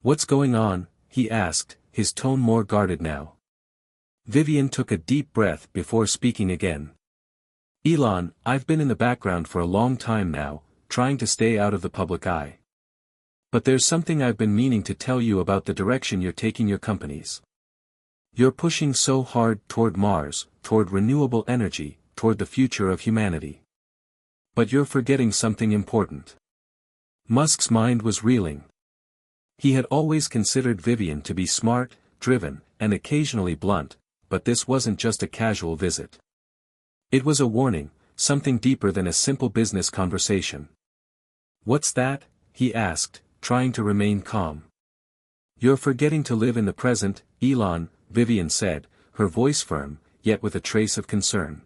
"What's going on?" he asked, his tone more guarded now. Vivian took a deep breath before speaking again. "Elon, I've been in the background for a long time now, trying to stay out of the public eye. But there's something I've been meaning to tell you about the direction you're taking your companies. You're pushing so hard toward Mars, toward renewable energy, toward the future of humanity. But you're forgetting something important." Musk's mind was reeling. He had always considered Vivian to be smart, driven, and occasionally blunt, but this wasn't just a casual visit. It was a warning, something deeper than a simple business conversation. "What's that?" he asked, trying to remain calm. "You're forgetting to live in the present, Elon," Vivian said, her voice firm, yet with a trace of concern.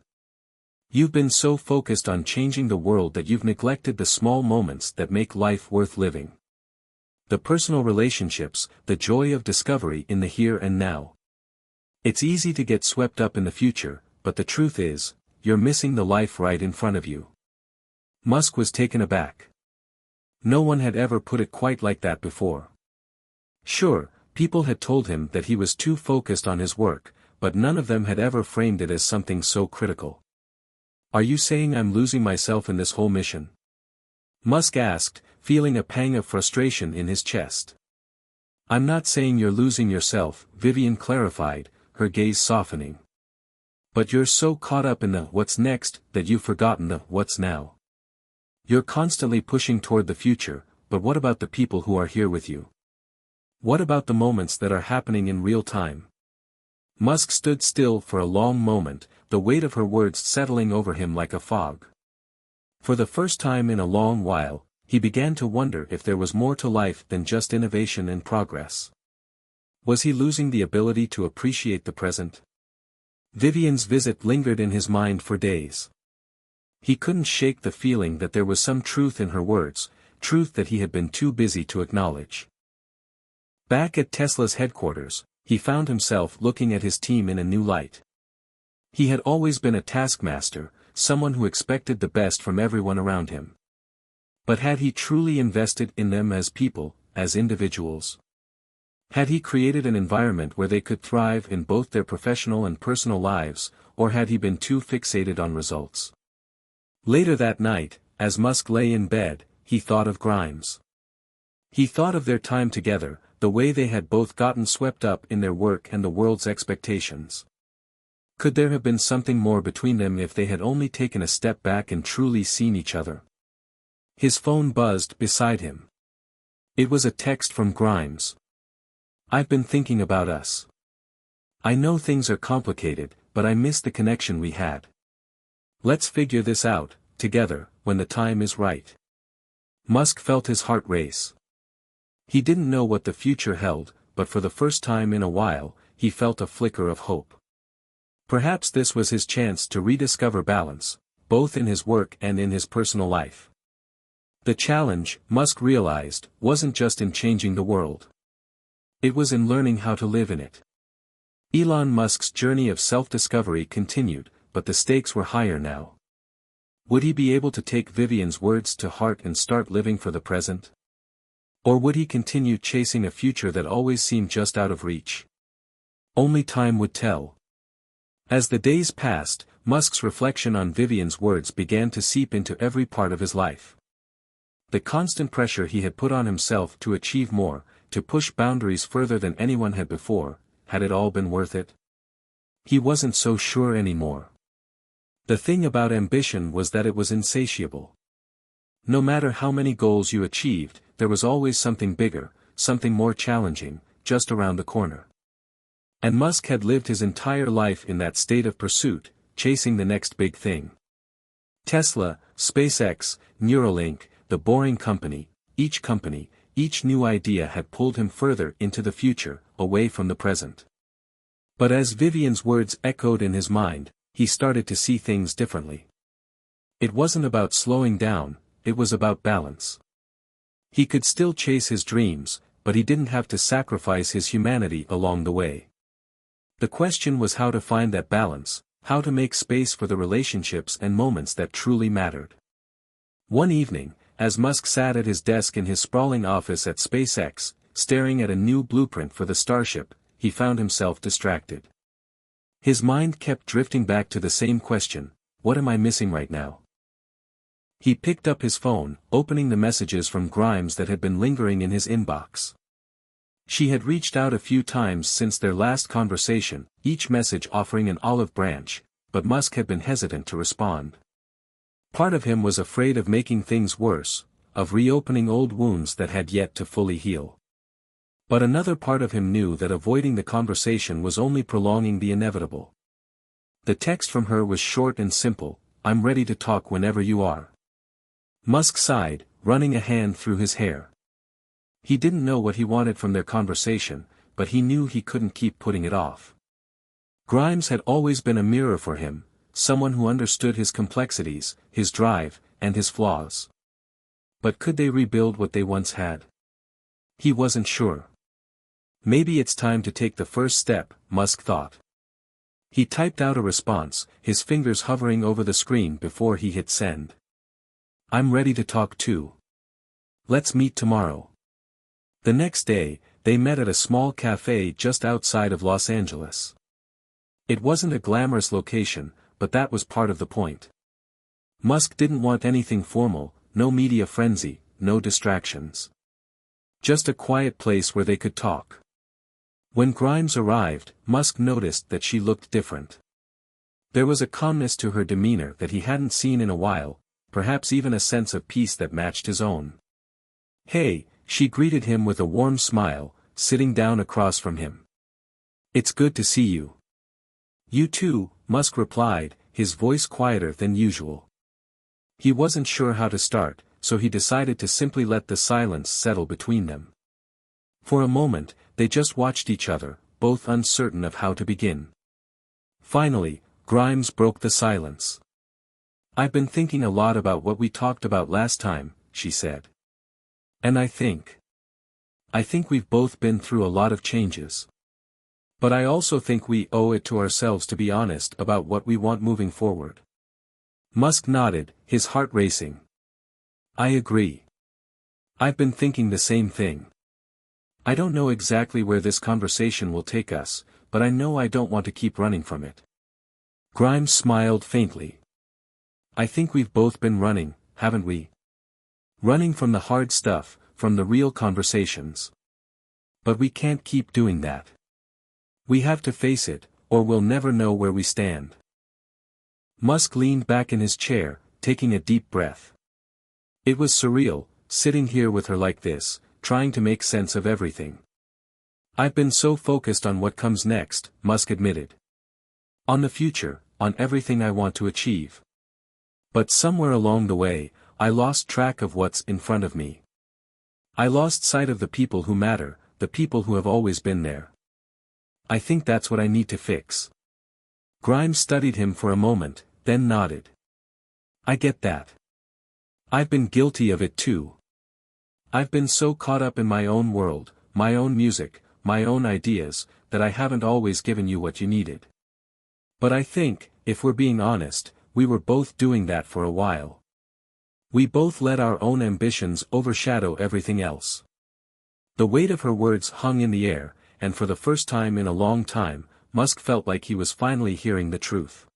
"You've been so focused on changing the world that you've neglected the small moments that make life worth living. The personal relationships, the joy of discovery in the here and now. It's easy to get swept up in the future, but the truth is, you're missing the life right in front of you." Musk was taken aback. No one had ever put it quite like that before. Sure, people had told him that he was too focused on his work, but none of them had ever framed it as something so critical. Are you saying I'm losing myself in this whole mission? Musk asked, feeling a pang of frustration in his chest. I'm not saying you're losing yourself, Vivian clarified, her gaze softening. But you're so caught up in the what's next that you've forgotten the what's now. You're constantly pushing toward the future, but what about the people who are here with you? What about the moments that are happening in real time? Musk stood still for a long moment, the weight of her words settling over him like a fog. For the first time in a long while, he began to wonder if there was more to life than just innovation and progress. Was he losing the ability to appreciate the present? Vivian's visit lingered in his mind for days. He couldn't shake the feeling that there was some truth in her words, truth that he had been too busy to acknowledge. Back at Tesla's headquarters, he found himself looking at his team in a new light. He had always been a taskmaster, someone who expected the best from everyone around him. But had he truly invested in them as people, as individuals? Had he created an environment where they could thrive in both their professional and personal lives, or had he been too fixated on results? Later that night, as Musk lay in bed, he thought of Grimes. He thought of their time together, the way they had both gotten swept up in their work and the world's expectations. Could there have been something more between them if they had only taken a step back and truly seen each other? His phone buzzed beside him. It was a text from Grimes. I've been thinking about us. I know things are complicated, but I miss the connection we had. Let's figure this out, together, when the time is right. Musk felt his heart race. He didn't know what the future held, but for the first time in a while, he felt a flicker of hope. Perhaps this was his chance to rediscover balance, both in his work and in his personal life. The challenge, Musk realized, wasn't just in changing the world. It was in learning how to live in it. Elon Musk's journey of self-discovery continued, but the stakes were higher now. Would he be able to take Vivian's words to heart and start living for the present? Or would he continue chasing a future that always seemed just out of reach? Only time would tell. As the days passed, Musk's reflection on Vivian's words began to seep into every part of his life. The constant pressure he had put on himself to achieve more, to push boundaries further than anyone had before, had it all been worth it? He wasn't so sure anymore. The thing about ambition was that it was insatiable. No matter how many goals you achieved, there was always something bigger, something more challenging, just around the corner. And Musk had lived his entire life in that state of pursuit, chasing the next big thing. Tesla, SpaceX, Neuralink, the Boring Company, each new idea had pulled him further into the future, away from the present. But as Vivian's words echoed in his mind, he started to see things differently. It wasn't about slowing down, it was about balance. He could still chase his dreams, but he didn't have to sacrifice his humanity along the way. The question was how to find that balance, how to make space for the relationships and moments that truly mattered. One evening, as Musk sat at his desk in his sprawling office at SpaceX, staring at a new blueprint for the Starship, he found himself distracted. His mind kept drifting back to the same question: what am I missing right now? He picked up his phone, opening the messages from Grimes that had been lingering in his inbox. She had reached out a few times since their last conversation, each message offering an olive branch, but Musk had been hesitant to respond. Part of him was afraid of making things worse, of reopening old wounds that had yet to fully heal. But another part of him knew that avoiding the conversation was only prolonging the inevitable. The text from her was short and simple: I'm ready to talk whenever you are. Musk sighed, running a hand through his hair. He didn't know what he wanted from their conversation, but he knew he couldn't keep putting it off. Grimes had always been a mirror for him, someone who understood his complexities, his drive, and his flaws. But could they rebuild what they once had? He wasn't sure. Maybe it's time to take the first step, Musk thought. He typed out a response, his fingers hovering over the screen before he hit send. I'm ready to talk too. Let's meet tomorrow. The next day, They met at a small cafe just outside of Los Angeles. It wasn't a glamorous location, but that was part of the point. Musk didn't want anything formal, no media frenzy, no distractions. Just a quiet place where they could talk. When Grimes arrived, Musk noticed that she looked different. There was a calmness to her demeanor that he hadn't seen in a while, perhaps even a sense of peace that matched his own. "Hey," she greeted him with a warm smile, sitting down across from him. "It's good to see you." "You too," Musk replied, his voice quieter than usual. He wasn't sure how to start, so he decided to simply let the silence settle between them. For a moment, they just watched each other, both uncertain of how to begin. Finally, Grimes broke the silence. "I've been thinking a lot about what we talked about last time," she said. "And I think we've both been through a lot of changes. But I also think we owe it to ourselves to be honest about what we want moving forward." Musk nodded, his heart racing. "I agree. I've been thinking the same thing. I don't know exactly where this conversation will take us, but I know I don't want to keep running from it." Grimes smiled faintly. "I think we've both been running, haven't we? Running from the hard stuff, from the real conversations. But we can't keep doing that. We have to face it, or we'll never know where we stand." Musk leaned back in his chair, taking a deep breath. It was surreal, sitting here with her like this, trying to make sense of everything. "I've been so focused on what comes next," Musk admitted. "On the future, on everything I want to achieve. But somewhere along the way, I lost track of what's in front of me. I lost sight of the people who matter, the people who have always been there. I think that's what I need to fix." Grimes studied him for a moment, then nodded. "I get that. I've been guilty of it too. I've been so caught up in my own world, my own music, my own ideas, that I haven't always given you what you needed. But I think, if we're being honest, we were both doing that for a while. We both let our own ambitions overshadow everything else." The weight of her words hung in the air, and for the first time in a long time, Musk felt like he was finally hearing the truth.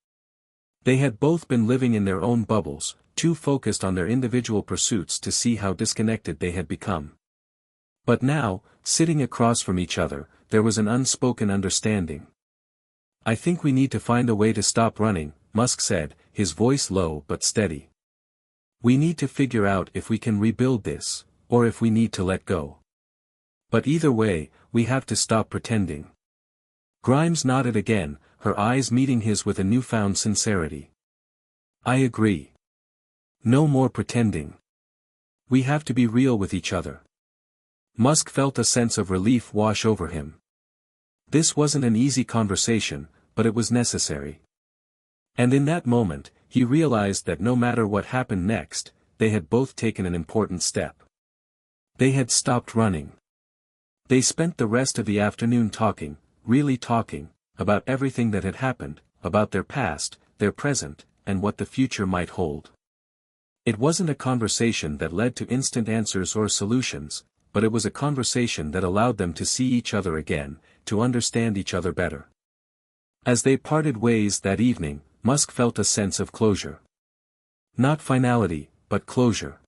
They had both been living in their own bubbles, too focused on their individual pursuits to see how disconnected they had become. But now, sitting across from each other, there was an unspoken understanding. "I think we need to find a way to stop running," Musk said, his voice low but steady. "We need to figure out if we can rebuild this, or if we need to let go. But either way, we have to stop pretending." Grimes nodded again, her eyes meeting his with a newfound sincerity. "I agree. No more pretending. We have to be real with each other." Musk felt a sense of relief wash over him. This wasn't an easy conversation, but it was necessary. And in that moment, he realized that no matter what happened next, they had both taken an important step. They had stopped running. They spent the rest of the afternoon talking, really talking, about everything that had happened, about their past, their present, and what the future might hold. It wasn't a conversation that led to instant answers or solutions, but it was a conversation that allowed them to see each other again, to understand each other better. As they parted ways that evening, Musk felt a sense of closure. Not finality, but closure.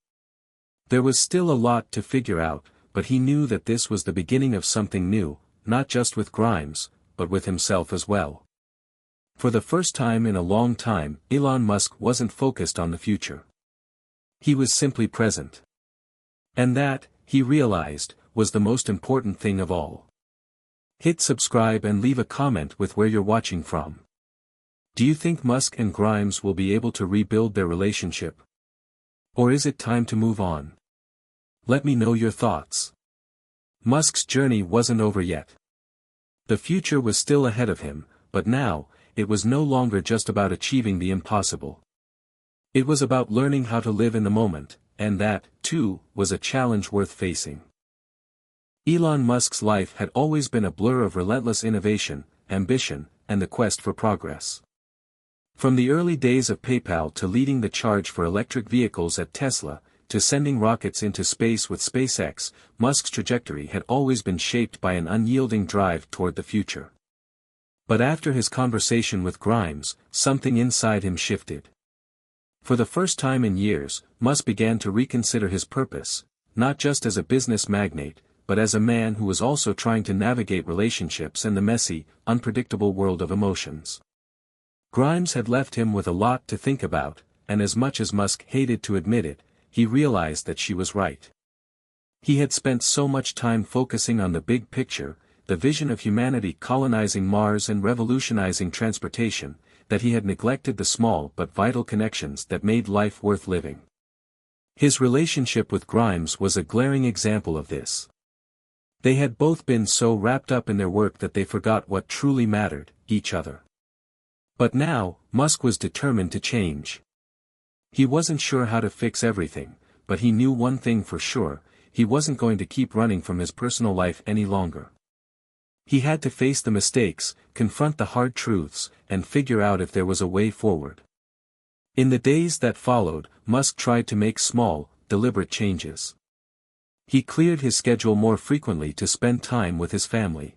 There was still a lot to figure out, but he knew that this was the beginning of something new, not just with Grimes, but with himself as well. For the first time in a long time, Elon Musk wasn't focused on the future. He was simply present. And that, he realized, was the most important thing of all. Hit subscribe and leave a comment with where you're watching from. Do you think Musk and Grimes will be able to rebuild their relationship? Or is it time to move on? Let me know your thoughts. Musk's journey wasn't over yet. The future was still ahead of him, but now, it was no longer just about achieving the impossible. It was about learning how to live in the moment, and that, too, was a challenge worth facing. Elon Musk's life had always been a blur of relentless innovation, ambition, and the quest for progress. From the early days of PayPal to leading the charge for electric vehicles at Tesla, to sending rockets into space with SpaceX, Musk's trajectory had always been shaped by an unyielding drive toward the future. But after his conversation with Grimes, something inside him shifted. For the first time in years, Musk began to reconsider his purpose, not just as a business magnate, but as a man who was also trying to navigate relationships and the messy, unpredictable world of emotions. Grimes had left him with a lot to think about, and as much as Musk hated to admit it, he realized that she was right. He had spent so much time focusing on the big picture, the vision of humanity colonizing Mars and revolutionizing transportation, that he had neglected the small but vital connections that made life worth living. His relationship with Grimes was a glaring example of this. They had both been so wrapped up in their work that they forgot what truly mattered, each other. But now, Musk was determined to change. He wasn't sure how to fix everything, but he knew one thing for sure: he wasn't going to keep running from his personal life any longer. He had to face the mistakes, confront the hard truths, and figure out if there was a way forward. In the days that followed, Musk tried to make small, deliberate changes. He cleared his schedule more frequently to spend time with his family.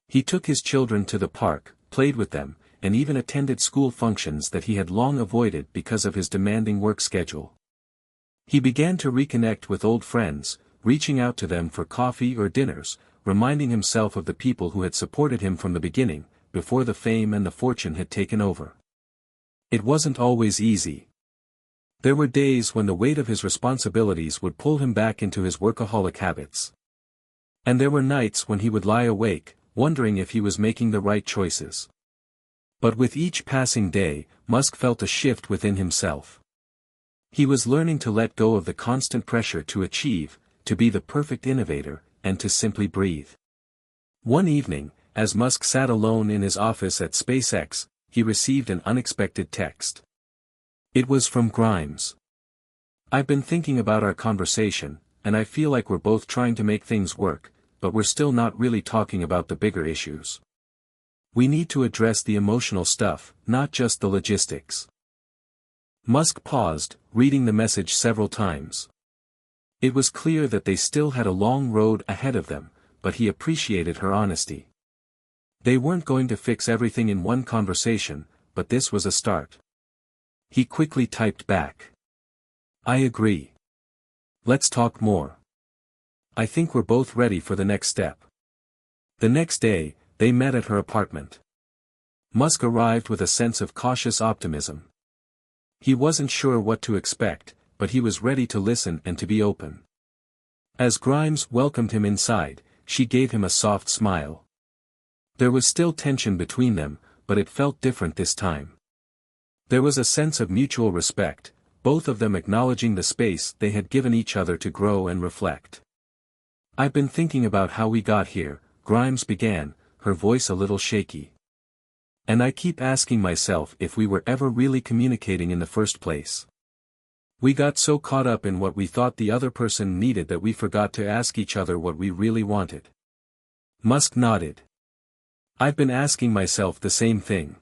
He took his children to the park, played with them, and even attended school functions that he had long avoided because of his demanding work schedule. He began to reconnect with old friends, reaching out to them for coffee or dinners, reminding himself of the people who had supported him from the beginning, before the fame and the fortune had taken over. It wasn't always easy. There were days when the weight of his responsibilities would pull him back into his workaholic habits. And there were nights when he would lie awake, wondering if he was making the right choices. But with each passing day, Musk felt a shift within himself. He was learning to let go of the constant pressure to achieve, to be the perfect innovator, and to simply breathe. One evening, as Musk sat alone in his office at SpaceX, he received an unexpected text. It was from Grimes. "I've been thinking about our conversation, and I feel like we're both trying to make things work, but we're still not really talking about the bigger issues. We need to address the emotional stuff, not just the logistics." Musk paused, reading the message several times. It was clear that they still had a long road ahead of them, but he appreciated her honesty. They weren't going to fix everything in one conversation, but this was a start. He quickly typed back. "I agree. Let's talk more. I think we're both ready for the next step." The next day, they met at her apartment. Musk arrived with a sense of cautious optimism. He wasn't sure what to expect, but he was ready to listen and to be open. As Grimes welcomed him inside, she gave him a soft smile. There was still tension between them, but it felt different this time. There was a sense of mutual respect, both of them acknowledging the space they had given each other to grow and reflect. "I've been thinking about how we got here," Grimes began, her voice a little shaky. "And I keep asking myself if we were ever really communicating in the first place. We got so caught up in what we thought the other person needed that we forgot to ask each other what we really wanted." Musk nodded. "I've been asking myself the same thing.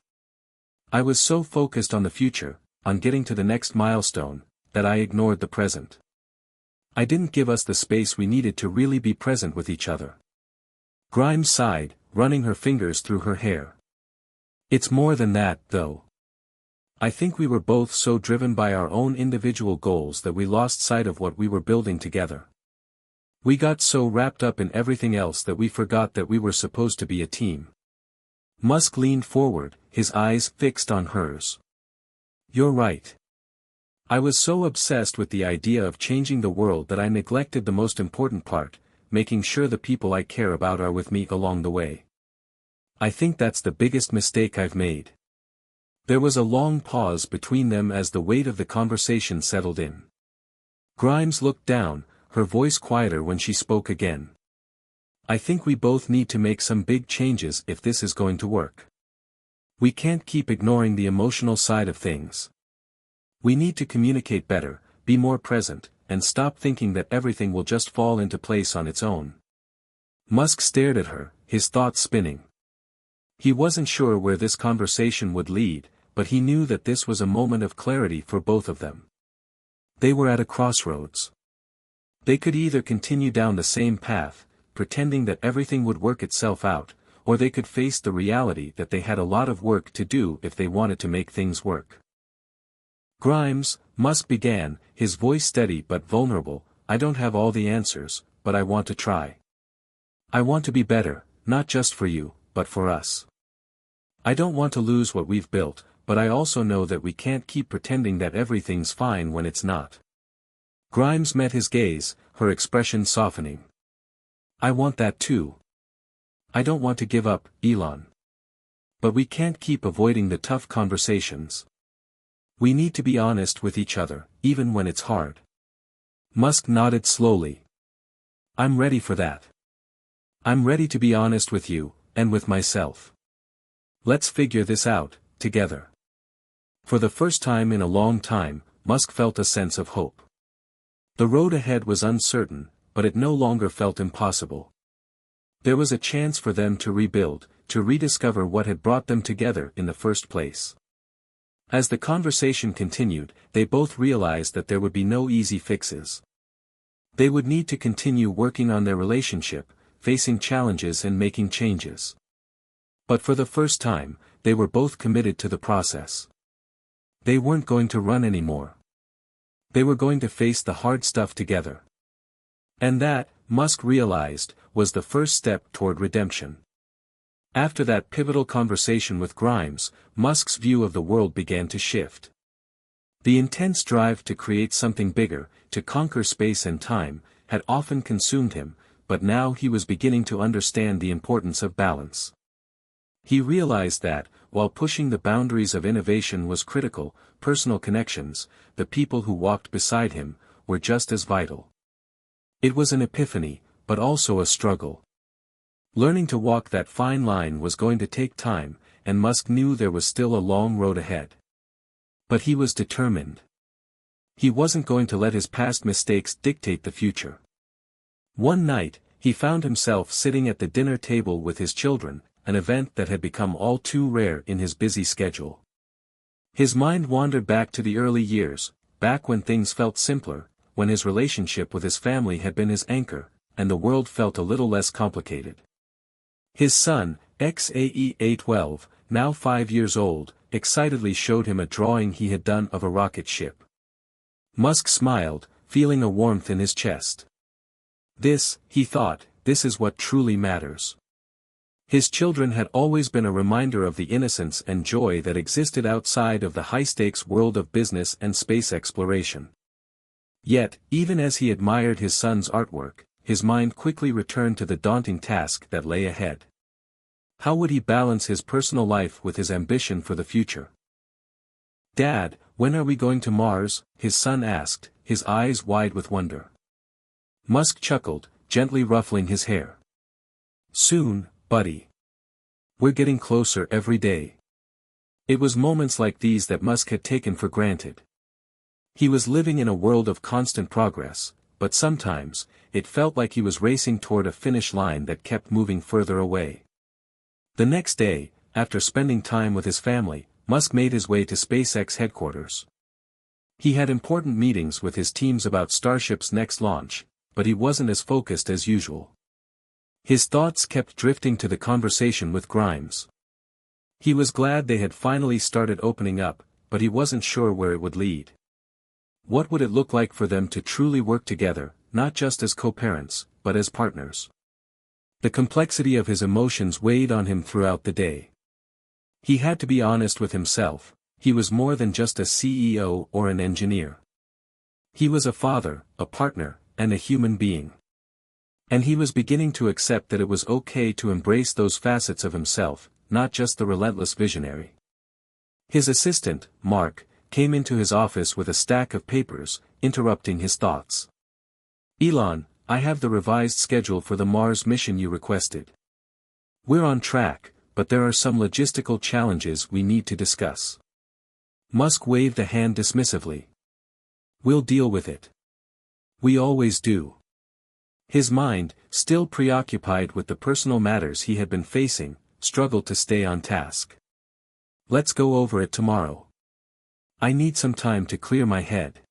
I was so focused on the future, on getting to the next milestone, that I ignored the present. I didn't give us the space we needed to really be present with each other." Grimes sighed, running her fingers through her hair. "It's more than that, though. I think we were both so driven by our own individual goals that we lost sight of what we were building together. We got so wrapped up in everything else that we forgot that we were supposed to be a team." Musk leaned forward, his eyes fixed on hers. "You're right. I was so obsessed with the idea of changing the world that I neglected the most important part, making sure the people I care about are with me along the way. I think that's the biggest mistake I've made." There was a long pause between them as the weight of the conversation settled in. Grimes looked down, her voice quieter when she spoke again. "I think we both need to make some big changes if this is going to work. We can't keep ignoring the emotional side of things. We need to communicate better, be more present, and stop thinking that everything will just fall into place on its own." Musk stared at her, his thoughts spinning. He wasn't sure where this conversation would lead, but he knew that this was a moment of clarity for both of them. They were at a crossroads. They could either continue down the same path, pretending that everything would work itself out, or they could face the reality that they had a lot of work to do if they wanted to make things work. "Grimes," Musk began, his voice steady but vulnerable, "I don't have all the answers, but I want to try. I want to be better, not just for you, but for us. I don't want to lose what we've built, but I also know that we can't keep pretending that everything's fine when it's not." Grimes met his gaze, her expression softening. "I want that too. I don't want to give up, Elon. But we can't keep avoiding the tough conversations. We need to be honest with each other, even when it's hard." Musk nodded slowly. "I'm ready for that. I'm ready to be honest with you, and with myself. Let's figure this out, together." For the first time in a long time, Musk felt a sense of hope. The road ahead was uncertain, but it no longer felt impossible. There was a chance for them to rebuild, to rediscover what had brought them together in the first place. As the conversation continued, they both realized that there would be no easy fixes. They would need to continue working on their relationship, facing challenges and making changes. But for the first time, they were both committed to the process. They weren't going to run anymore. They were going to face the hard stuff together. And that, Musk realized, was the first step toward redemption. After that pivotal conversation with Grimes, Musk's view of the world began to shift. The intense drive to create something bigger, to conquer space and time, had often consumed him, but now he was beginning to understand the importance of balance. He realized that, while pushing the boundaries of innovation was critical, personal connections, the people who walked beside him, were just as vital. It was an epiphany, but also a struggle. Learning to walk that fine line was going to take time, and Musk knew there was still a long road ahead. But he was determined. He wasn't going to let his past mistakes dictate the future. One night, he found himself sitting at the dinner table with his children, an event that had become all too rare in his busy schedule. His mind wandered back to the early years, back when things felt simpler, when his relationship with his family had been his anchor, and the world felt a little less complicated. His son, XAE-A12, now 5 years old, excitedly showed him a drawing he had done of a rocket ship. Musk smiled, feeling a warmth in his chest. This, he thought, this is what truly matters. His children had always been a reminder of the innocence and joy that existed outside of the high-stakes world of business and space exploration. Yet, even as he admired his son's artwork, his mind quickly returned to the daunting task that lay ahead. How would he balance his personal life with his ambition for the future? "Dad, when are we going to Mars?" his son asked, his eyes wide with wonder. Musk chuckled, gently ruffling his hair. "Soon, buddy. We're getting closer every day." It was moments like these that Musk had taken for granted. He was living in a world of constant progress, but sometimes, it felt like he was racing toward a finish line that kept moving further away. The next day, after spending time with his family, Musk made his way to SpaceX headquarters. He had important meetings with his teams about Starship's next launch, but he wasn't as focused as usual. His thoughts kept drifting to the conversation with Grimes. He was glad they had finally started opening up, but he wasn't sure where it would lead. What would it look like for them to truly work together, not just as co-parents, but as partners? The complexity of his emotions weighed on him throughout the day. He had to be honest with himself, he was more than just a CEO or an engineer. He was a father, a partner, and a human being. And he was beginning to accept that it was okay to embrace those facets of himself, not just the relentless visionary. His assistant, Mark, came into his office with a stack of papers, interrupting his thoughts. "Elon, I have the revised schedule for the Mars mission you requested. We're on track, but there are some logistical challenges we need to discuss." Musk waved a hand dismissively. "We'll deal with it. We always do." His mind, still preoccupied with the personal matters he had been facing, struggled to stay on task. "Let's go over it tomorrow. I need some time to clear my head."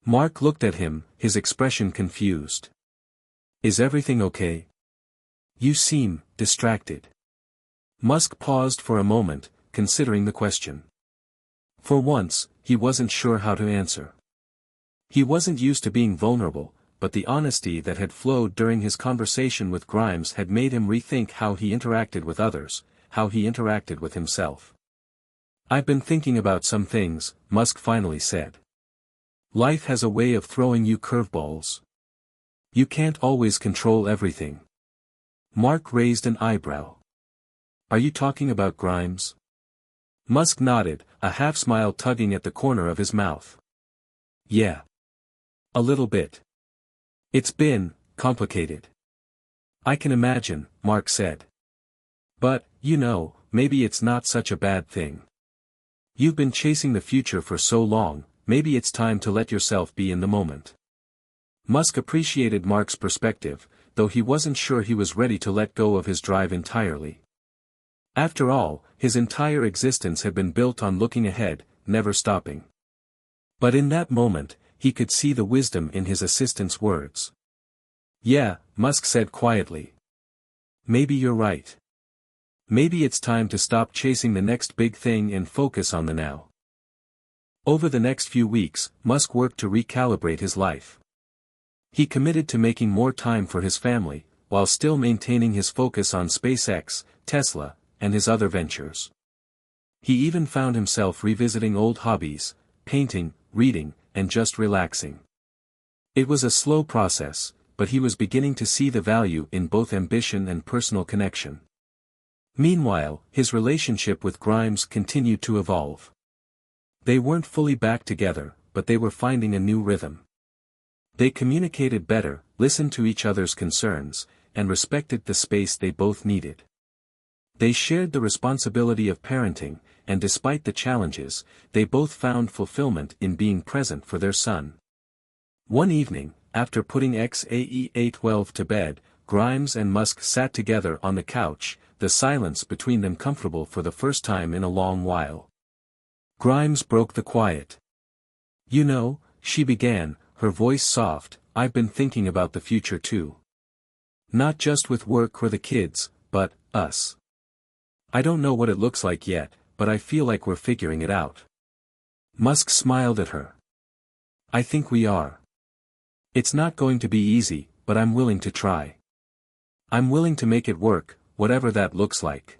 Mark looked at him, his expression confused. Is everything okay? You seem distracted. Musk paused for a moment, considering the question. For once, he wasn't sure how to answer. He wasn't used to being vulnerable, but the honesty that had flowed during his conversation with Grimes had made him rethink how he interacted with others, how he interacted with himself. I've been thinking about some things, Musk finally said. Life has a way of throwing you curveballs. You can't always control everything. Mark raised an eyebrow. Are you talking about Grimes? Musk nodded, a half-smile tugging at the corner of his mouth. Yeah. A little bit. It's been complicated. I can imagine, Mark said. But, maybe it's not such a bad thing. You've been chasing the future for so long, maybe it's time to let yourself be in the moment. Musk appreciated Mark's perspective, though he wasn't sure he was ready to let go of his drive entirely. After all, his entire existence had been built on looking ahead, never stopping. But in that moment, he could see the wisdom in his assistant's words. Yeah, Musk said quietly. Maybe you're right. Maybe it's time to stop chasing the next big thing and focus on the now. Over the next few weeks, Musk worked to recalibrate his life. He committed to making more time for his family, while still maintaining his focus on SpaceX, Tesla, and his other ventures. He even found himself revisiting old hobbies, painting, reading, and just relaxing. It was a slow process, but he was beginning to see the value in both ambition and personal connection. Meanwhile, his relationship with Grimes continued to evolve. They weren't fully back together, but they were finding a new rhythm. They communicated better, listened to each other's concerns, and respected the space they both needed. They shared the responsibility of parenting, and despite the challenges, they both found fulfillment in being present for their son. One evening, after putting XAE-A12 to bed, Grimes and Musk sat together on the couch, the silence between them comfortable for the first time in a long while. Grimes broke the quiet. She began, her voice soft, I've been thinking about the future too. Not just with work or the kids, but us. I don't know what it looks like yet, but I feel like we're figuring it out. Musk smiled at her. I think we are. It's not going to be easy, but I'm willing to try. I'm willing to make it work, whatever that looks like.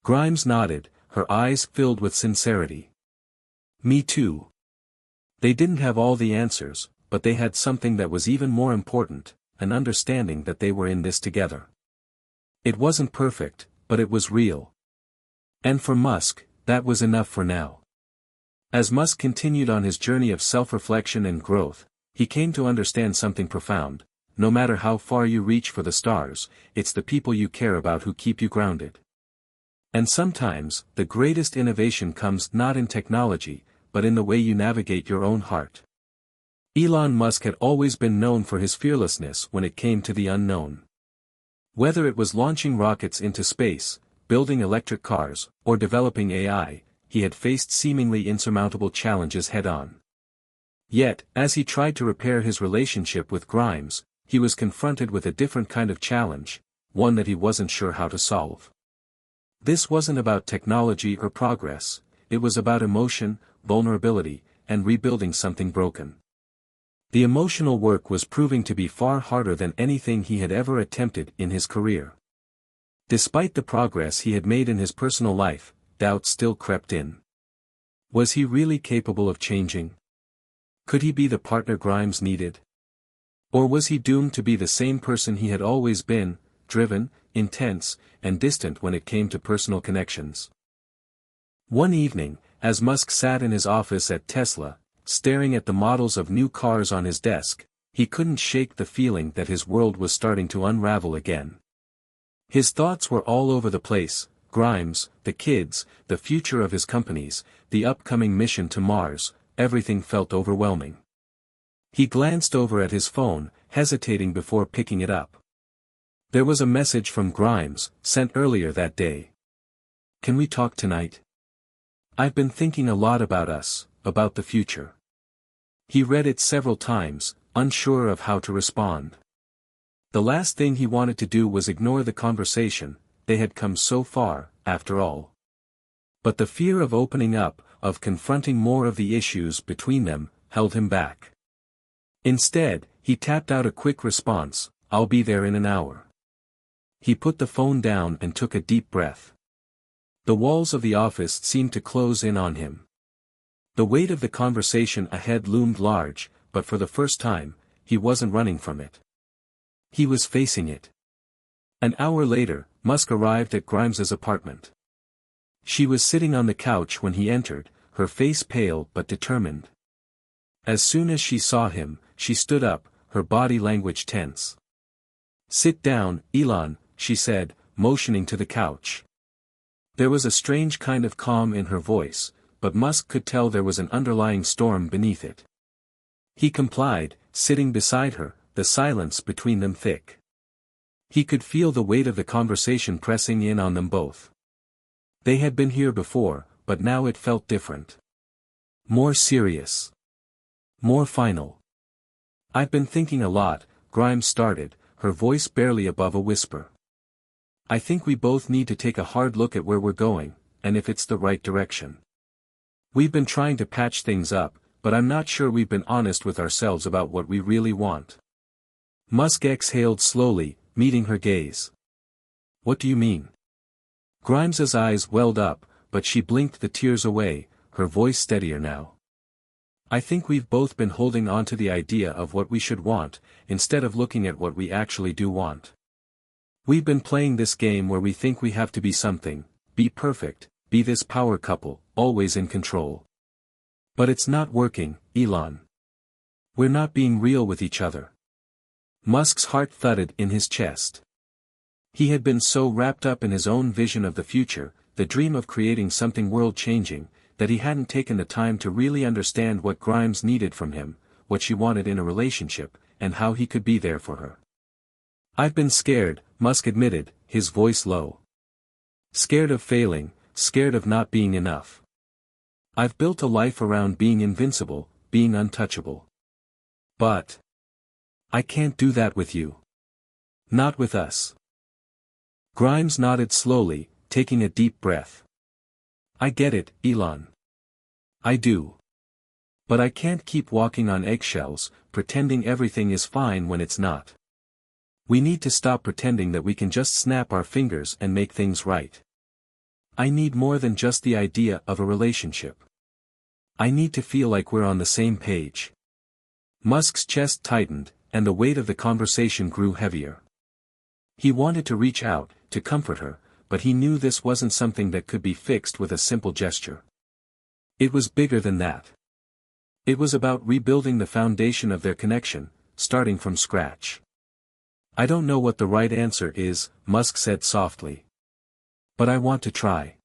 Grimes nodded, her eyes filled with sincerity. Me too. They didn't have all the answers, but they had something that was even more important, an understanding that they were in this together. It wasn't perfect, but it was real. And for Musk, that was enough for now. As Musk continued on his journey of self-reflection and growth, he came to understand something profound. No matter how far you reach for the stars, it's the people you care about who keep you grounded. And sometimes, the greatest innovation comes not in technology, but in the way you navigate your own heart. Elon Musk had always been known for his fearlessness when it came to the unknown. Whether it was launching rockets into space, building electric cars, or developing AI, he had faced seemingly insurmountable challenges head-on. Yet, as he tried to repair his relationship with Grimes, he was confronted with a different kind of challenge, one that he wasn't sure how to solve. This wasn't about technology or progress, it was about emotion, vulnerability, and rebuilding something broken. The emotional work was proving to be far harder than anything he had ever attempted in his career. Despite the progress he had made in his personal life, doubt still crept in. Was he really capable of changing? Could he be the partner Grimes needed? Or was he doomed to be the same person he had always been, driven, intense, and distant when it came to personal connections? One evening, as Musk sat in his office at Tesla, staring at the models of new cars on his desk, he couldn't shake the feeling that his world was starting to unravel again. His thoughts were all over the place: Grimes, the kids, the future of his companies, the upcoming mission to Mars. Everything felt overwhelming. He glanced over at his phone, hesitating before picking it up. There was a message from Grimes, sent earlier that day. Can we talk tonight? I've been thinking a lot about us, about the future. He read it several times, unsure of how to respond. The last thing he wanted to do was ignore the conversation. They had come so far, after all. But the fear of opening up, of confronting more of the issues between them, held him back. Instead, he tapped out a quick response, "I'll be there in an hour." He put the phone down and took a deep breath. The walls of the office seemed to close in on him. The weight of the conversation ahead loomed large, but for the first time, he wasn't running from it. He was facing it. An hour later, Musk arrived at Grimes's apartment. She was sitting on the couch when he entered, her face pale but determined. As soon as she saw him, she stood up, her body language tense. "Sit down, Elon," she said, motioning to the couch. There was a strange kind of calm in her voice, but Musk could tell there was an underlying storm beneath it. He complied, sitting beside her, the silence between them thick. He could feel the weight of the conversation pressing in on them both. They had been here before, but now it felt different. More serious. More final. "I've been thinking a lot," Grimes started, her voice barely above a whisper. "I think we both need to take a hard look at where we're going, and if it's the right direction. We've been trying to patch things up, but I'm not sure we've been honest with ourselves about what we really want." Musk exhaled slowly, meeting her gaze. "What do you mean?" Grimes's eyes welled up, but she blinked the tears away, her voice steadier now. "I think we've both been holding on to the idea of what we should want, instead of looking at what we actually do want. We've been playing this game where we think we have to be something, be perfect, be this power couple, always in control. But it's not working, Elon. We're not being real with each other." Musk's heart thudded in his chest. He had been so wrapped up in his own vision of the future, the dream of creating something world-changing, that he hadn't taken the time to really understand what Grimes needed from him, what she wanted in a relationship, and how he could be there for her. "I've been scared," Musk admitted, his voice low. "Scared of failing, scared of not being enough. I've built a life around being invincible, being untouchable. But I can't do that with you. Not with us." Grimes nodded slowly, taking a deep breath. "I get it, Elon. I do. But I can't keep walking on eggshells, pretending everything is fine when it's not. We need to stop pretending that we can just snap our fingers and make things right. I need more than just the idea of a relationship. I need to feel like we're on the same page." Musk's chest tightened, and the weight of the conversation grew heavier. He wanted to reach out, to comfort her, but he knew this wasn't something that could be fixed with a simple gesture. It was bigger than that. It was about rebuilding the foundation of their connection, starting from scratch. "I don't know what the right answer is," Musk said softly. "But I want to try.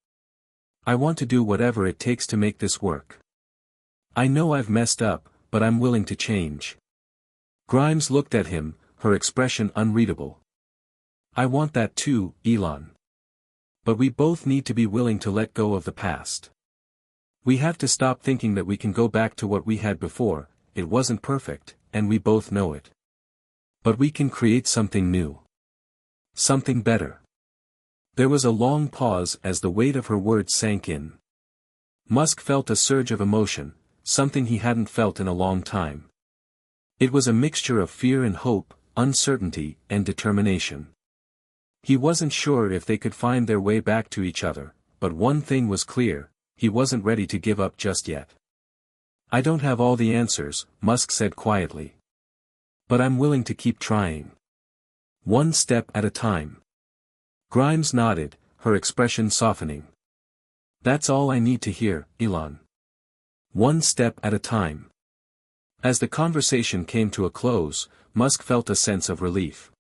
I want to do whatever it takes to make this work. I know I've messed up, but I'm willing to change." Grimes looked at him, her expression unreadable. "I want that too, Elon. But we both need to be willing to let go of the past. We have to stop thinking that we can go back to what we had before. It wasn't perfect, and we both know it. But we can create something new. Something better." There was a long pause as the weight of her words sank in. Musk felt a surge of emotion, something he hadn't felt in a long time. It was a mixture of fear and hope, uncertainty and determination. He wasn't sure if they could find their way back to each other, but one thing was clear, he wasn't ready to give up just yet. "I don't have all the answers," Musk said quietly. "But I'm willing to keep trying. One step at a time." Grimes nodded, her expression softening. "That's all I need to hear, Elon. One step at a time." As the conversation came to a close, Musk felt a sense of relief.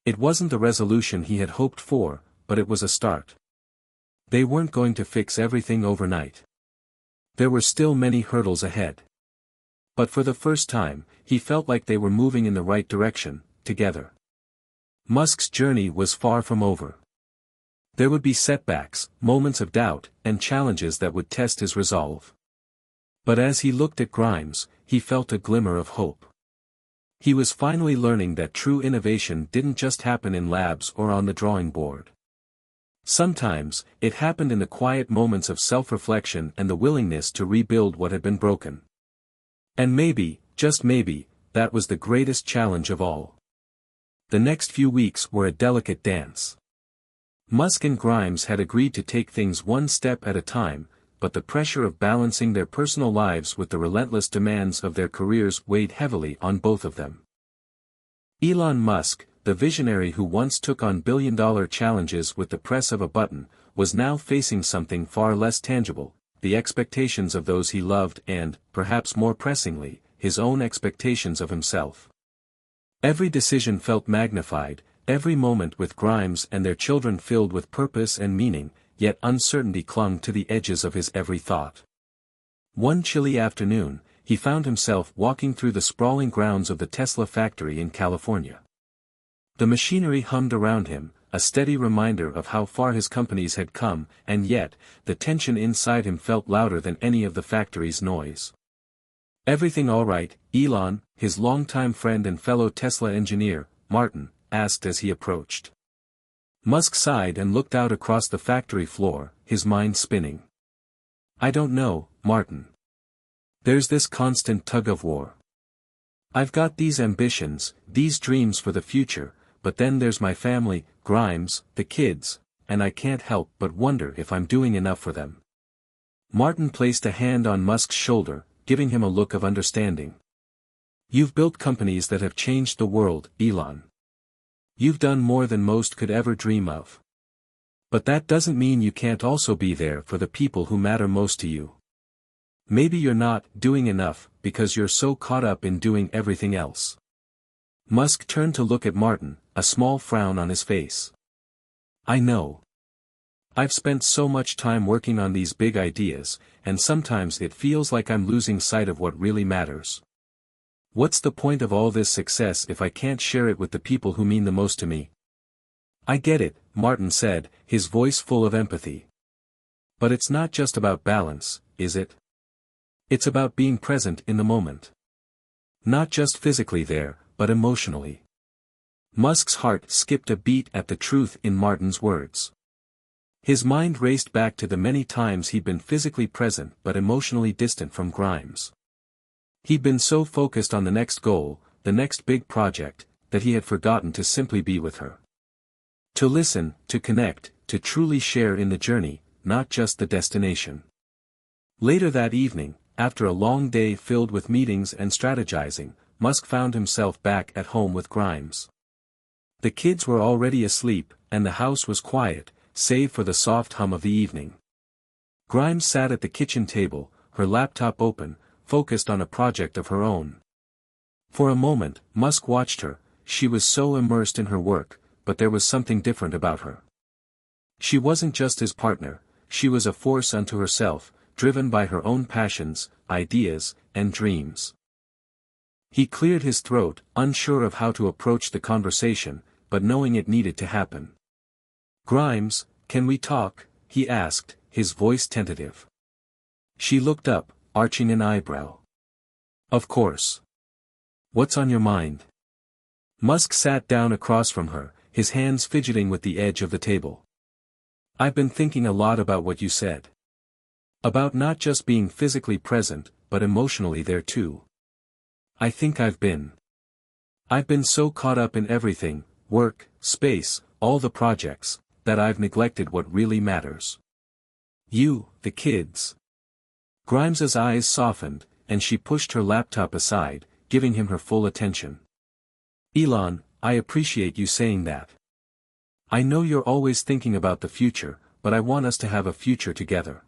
It wasn't the resolution he had hoped for, but it was a start. They weren't going to fix everything overnight. There were still many hurdles ahead. But for the first time, he felt like they were moving in the right direction, together. Musk's journey was far from over. There would be setbacks, moments of doubt, and challenges that would test his resolve. But as he looked at Grimes, he felt a glimmer of hope. He was finally learning that true innovation didn't just happen in labs or on the drawing board. Sometimes, it happened in the quiet moments of self-reflection and the willingness to rebuild what had been broken. And maybe, just maybe, that was the greatest challenge of all. The next few weeks were a delicate dance. Musk and Grimes had agreed to take things one step at a time, but the pressure of balancing their personal lives with the relentless demands of their careers weighed heavily on both of them. Elon Musk, the visionary who once took on billion-dollar challenges with the press of a button, was now facing something far less tangible, the expectations of those he loved and, perhaps more pressingly, his own expectations of himself. Every decision felt magnified, every moment with Grimes and their children filled with purpose and meaning, yet uncertainty clung to the edges of his every thought. One chilly afternoon, he found himself walking through the sprawling grounds of the Tesla factory in California. The machinery hummed around him, a steady reminder of how far his companies had come, and yet, the tension inside him felt louder than any of the factory's noise. "Everything all right, Elon?" his longtime friend and fellow Tesla engineer, Martin, asked as he approached. Musk sighed and looked out across the factory floor, his mind spinning. "I don't know, Martin. There's this constant tug-of-war. I've got these ambitions, these dreams for the future, but then there's my family, Grimes, the kids, and I can't help but wonder if I'm doing enough for them." Martin placed a hand on Musk's shoulder, giving him a look of understanding. "You've built companies that have changed the world, Elon. You've done more than most could ever dream of. But that doesn't mean you can't also be there for the people who matter most to you. Maybe you're not doing enough because you're so caught up in doing everything else." Musk turned to look at Martin, a small frown on his face. "I know. I've spent so much time working on these big ideas, and sometimes it feels like I'm losing sight of what really matters. What's the point of all this success if I can't share it with the people who mean the most to me?" "I get it," Martin said, his voice full of empathy. "But it's not just about balance, is it? It's about being present in the moment. Not just physically there, but emotionally." Musk's heart skipped a beat at the truth in Martin's words. His mind raced back to the many times he'd been physically present but emotionally distant from Grimes. He'd been so focused on the next goal, the next big project, that he had forgotten to simply be with her. To listen, to connect, to truly share in the journey, not just the destination. Later that evening, after a long day filled with meetings and strategizing, Musk found himself back at home with Grimes. The kids were already asleep, and the house was quiet, save for the soft hum of the evening. Grimes sat at the kitchen table, her laptop open, focused on a project of her own. For a moment, Musk watched her. She was so immersed in her work, but there was something different about her. She wasn't just his partner, she was a force unto herself, driven by her own passions, ideas, and dreams. He cleared his throat, unsure of how to approach the conversation, but knowing it needed to happen. "Grimes, can we talk?" he asked, his voice tentative. She looked up, arching an eyebrow. "Of course. What's on your mind?" Musk sat down across from her, his hands fidgeting with the edge of the table. "I've been thinking a lot about what you said. About not just being physically present, but emotionally there too. I think I've been so caught up in everything, work, space, all the projects, that I've neglected what really matters. You, the kids." Grimes's eyes softened, and she pushed her laptop aside, giving him her full attention. "Elon, I appreciate you saying that. I know you're always thinking about the future, but I want us to have a future together.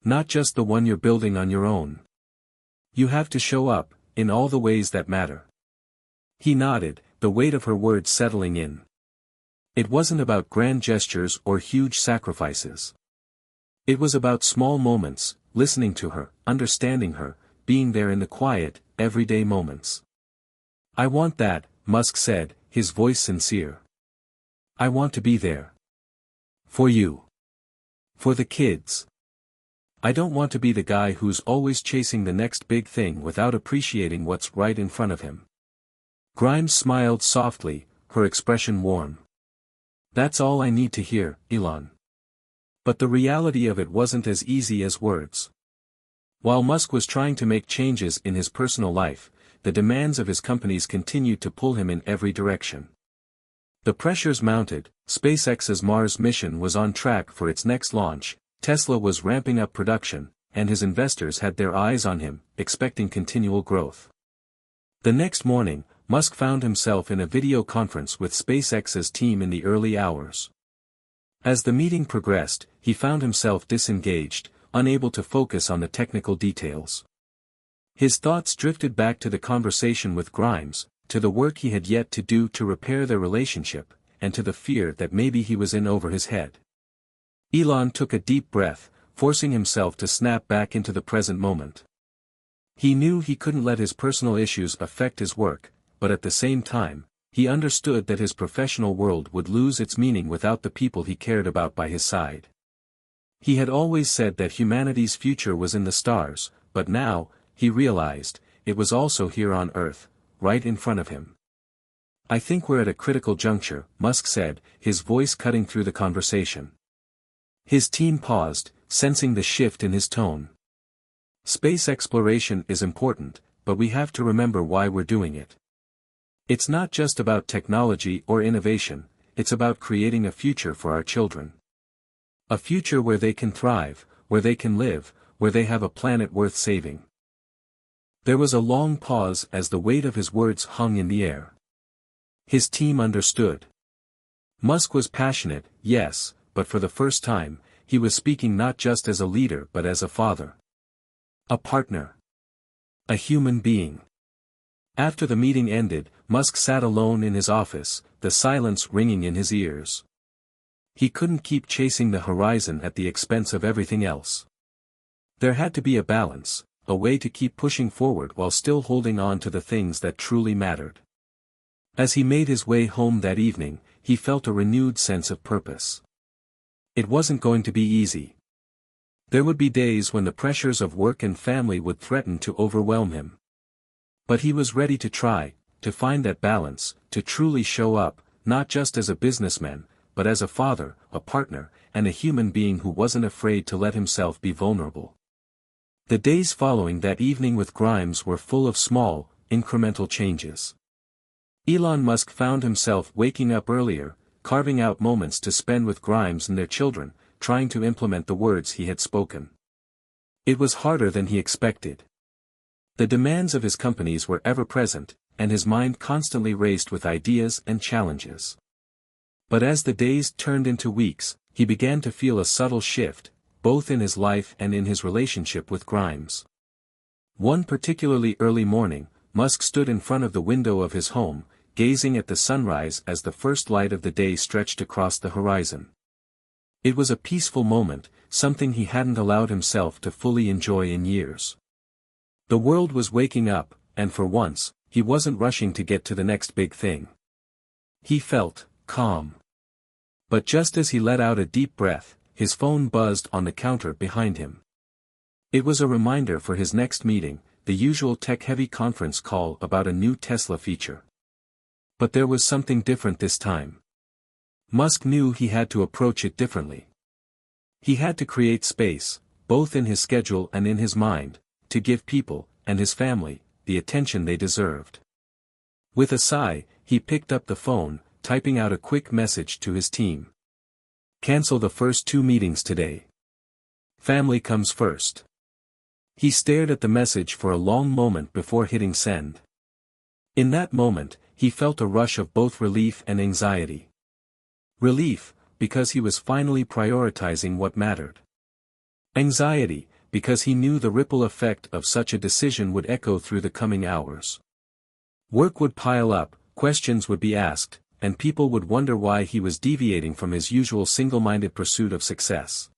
Not just the one you're building on your own. You have to show up, in all the ways that matter." He nodded, the weight of her words settling in. It wasn't about grand gestures or huge sacrifices. It was about small moments, listening to her, understanding her, being there in the quiet, everyday moments. "I want that," Musk said, his voice sincere. "I want to be there. For you. For the kids. I don't want to be the guy who's always chasing the next big thing without appreciating what's right in front of him. Grimes smiled softly, her expression warm. That's all I need to hear, Elon. But the reality of it wasn't as easy as words. While Musk was trying to make changes in his personal life, the demands of his companies continued to pull him in every direction. The pressures mounted, SpaceX's Mars mission was on track for its next launch, Tesla was ramping up production, and his investors had their eyes on him, expecting continual growth. The next morning, Musk found himself in a video conference with SpaceX's team in the early hours. As the meeting progressed, he found himself disengaged, unable to focus on the technical details. His thoughts drifted back to the conversation with Grimes, to the work he had yet to do to repair their relationship, and to the fear that maybe he was in over his head. Elon took a deep breath, forcing himself to snap back into the present moment. He knew he couldn't let his personal issues affect his work, but at the same time, he understood that his professional world would lose its meaning without the people he cared about by his side. He had always said that humanity's future was in the stars, but now, he realized, it was also here on Earth, right in front of him. I think we're at a critical juncture, Musk said, his voice cutting through the conversation. His team paused, sensing the shift in his tone. Space exploration is important, but we have to remember why we're doing it. It's not just about technology or innovation, it's about creating a future for our children. A future where they can thrive, where they can live, where they have a planet worth saving. There was a long pause as the weight of his words hung in the air. His team understood. Musk was passionate, yes, but for the first time, he was speaking not just as a leader but as a father. A partner. A human being. After the meeting ended, Musk sat alone in his office, the silence ringing in his ears. He couldn't keep chasing the horizon at the expense of everything else. There had to be a balance, a way to keep pushing forward while still holding on to the things that truly mattered. As he made his way home that evening, he felt a renewed sense of purpose. It wasn't going to be easy. There would be days when the pressures of work and family would threaten to overwhelm him. But he was ready to try, to find that balance, to truly show up, not just as a businessman, but as a father, a partner, and a human being who wasn't afraid to let himself be vulnerable. The days following that evening with Grimes were full of small, incremental changes. Elon Musk found himself waking up earlier, carving out moments to spend with Grimes and their children, trying to implement the words he had spoken. It was harder than he expected. The demands of his companies were ever present, and his mind constantly raced with ideas and challenges. But as the days turned into weeks, he began to feel a subtle shift, both in his life and in his relationship with Grimes. One particularly early morning, Musk stood in front of the window of his home, gazing at the sunrise as the first light of the day stretched across the horizon. It was a peaceful moment, something he hadn't allowed himself to fully enjoy in years. The world was waking up, and for once, he wasn't rushing to get to the next big thing. He felt calm. But just as he let out a deep breath, his phone buzzed on the counter behind him. It was a reminder for his next meeting, the usual tech-heavy conference call about a new Tesla feature. But there was something different this time. Musk knew he had to approach it differently. He had to create space, both in his schedule and in his mind, to give people, and his family, the attention they deserved. With a sigh, he picked up the phone, typing out a quick message to his team. Cancel the first 2 meetings today. Family comes first. He stared at the message for a long moment before hitting send. In that moment, he felt a rush of both relief and anxiety. Relief, because he was finally prioritizing what mattered. Anxiety, because he knew the ripple effect of such a decision would echo through the coming hours. Work would pile up, questions would be asked, and people would wonder why he was deviating from his usual single-minded pursuit of success.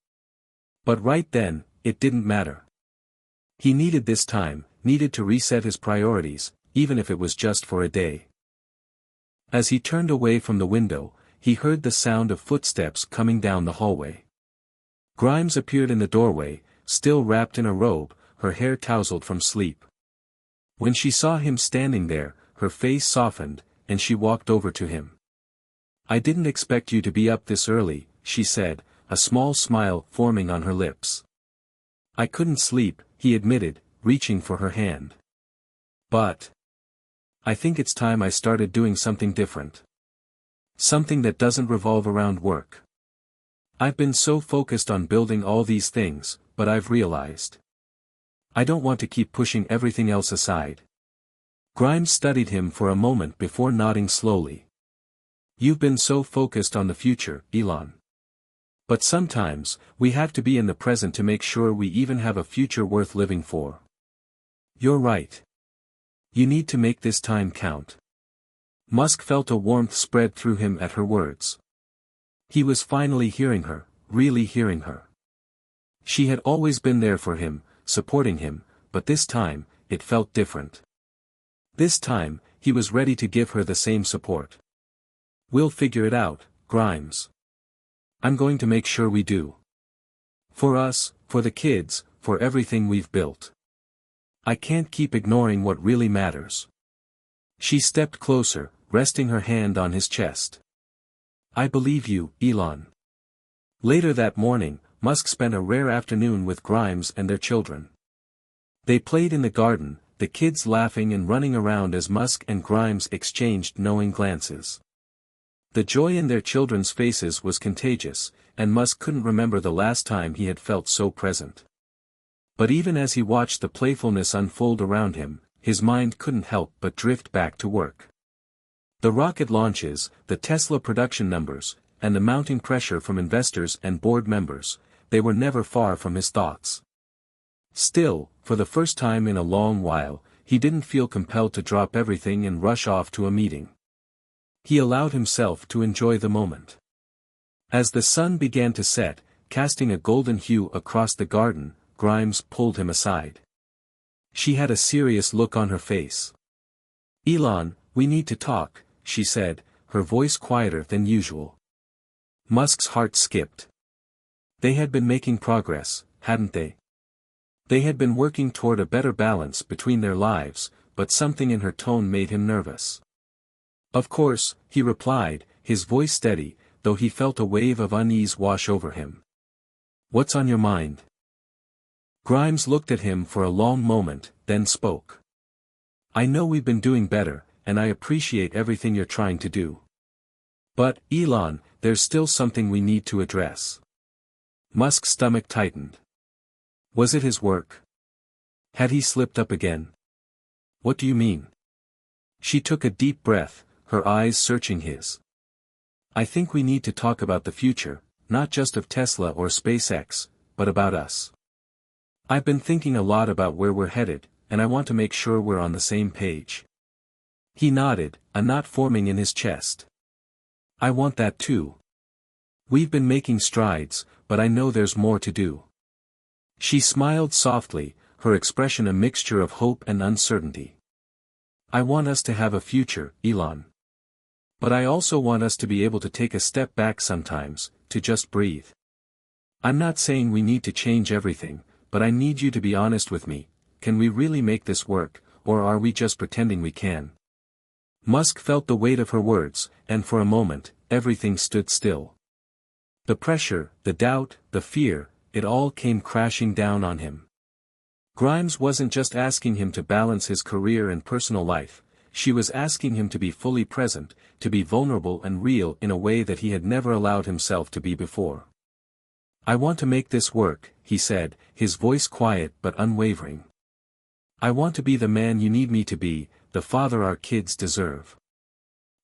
But right then, it didn't matter. He needed this time, needed to reset his priorities, even if it was just for a day. As he turned away from the window, he heard the sound of footsteps coming down the hallway. Grimes appeared in the doorway, still wrapped in a robe, her hair tousled from sleep. When she saw him standing there, her face softened, and she walked over to him. "I didn't expect you to be up this early," she said, a small smile forming on her lips. "I couldn't sleep," he admitted, reaching for her hand. "But I think it's time I started doing something different. Something that doesn't revolve around work. I've been so focused on building all these things, but I've realized I don't want to keep pushing everything else aside." Grimes studied him for a moment before nodding slowly. "You've been so focused on the future, Elon. But sometimes, we have to be in the present to make sure we even have a future worth living for. You're right. You need to make this time count." Musk felt a warmth spread through him at her words. He was finally hearing her, really hearing her. She had always been there for him, supporting him, but this time, it felt different. This time, he was ready to give her the same support. "We'll figure it out, Grimes. I'm going to make sure we do. For us, for the kids, for everything we've built. I can't keep ignoring what really matters." She stepped closer, resting her hand on his chest. "I believe you, Elon." Later that morning, Musk spent a rare afternoon with Grimes and their children. They played in the garden, the kids laughing and running around as Musk and Grimes exchanged knowing glances. The joy in their children's faces was contagious, and Musk couldn't remember the last time he had felt so present. But even as he watched the playfulness unfold around him, his mind couldn't help but drift back to work. The rocket launches, the Tesla production numbers, and the mounting pressure from investors and board members, they were never far from his thoughts. Still, for the first time in a long while, he didn't feel compelled to drop everything and rush off to a meeting. He allowed himself to enjoy the moment. As the sun began to set, casting a golden hue across the garden, Grimes pulled him aside. She had a serious look on her face. "Elon, we need to talk," she said, her voice quieter than usual. Musk's heart skipped. They had been making progress, hadn't they? They had been working toward a better balance between their lives, but something in her tone made him nervous. "Of course," he replied, his voice steady, though he felt a wave of unease wash over him. "What's on your mind?" Grimes looked at him for a long moment, then spoke. "I know we've been doing better, and I appreciate everything you're trying to do. But, Elon, there's still something we need to address." Musk's stomach tightened. Was it his work? Had he slipped up again? "What do you mean?" She took a deep breath, her eyes searching his. "I think we need to talk about the future, not just of Tesla or SpaceX, but about us. I've been thinking a lot about where we're headed, and I want to make sure we're on the same page." He nodded, a knot forming in his chest. "I want that too. We've been making strides, but I know there's more to do." She smiled softly, her expression a mixture of hope and uncertainty. "I want us to have a future, Elon. But I also want us to be able to take a step back sometimes, to just breathe. I'm not saying we need to change everything, but I need you to be honest with me. Can we really make this work, or are we just pretending we can?" Musk felt the weight of her words, and for a moment, everything stood still. The pressure, the doubt, the fear, it all came crashing down on him. Grimes wasn't just asking him to balance his career and personal life, she was asking him to be fully present, to be vulnerable and real in a way that he had never allowed himself to be before. "I want to make this work," he said, his voice quiet but unwavering. "I want to be the man you need me to be, the father our kids deserve.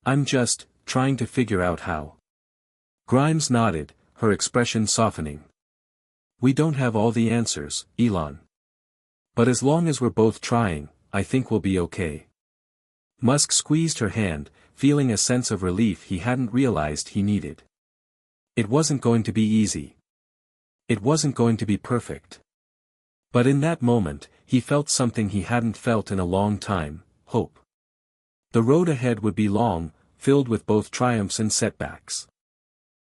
I'm just trying to figure out how." Grimes nodded, her expression softening. "We don't have all the answers, Elon. But as long as we're both trying, I think we'll be okay." Musk squeezed her hand, feeling a sense of relief he hadn't realized he needed. It wasn't going to be easy. It wasn't going to be perfect. But in that moment, he felt something he hadn't felt in a long time, hope. The road ahead would be long, filled with both triumphs and setbacks.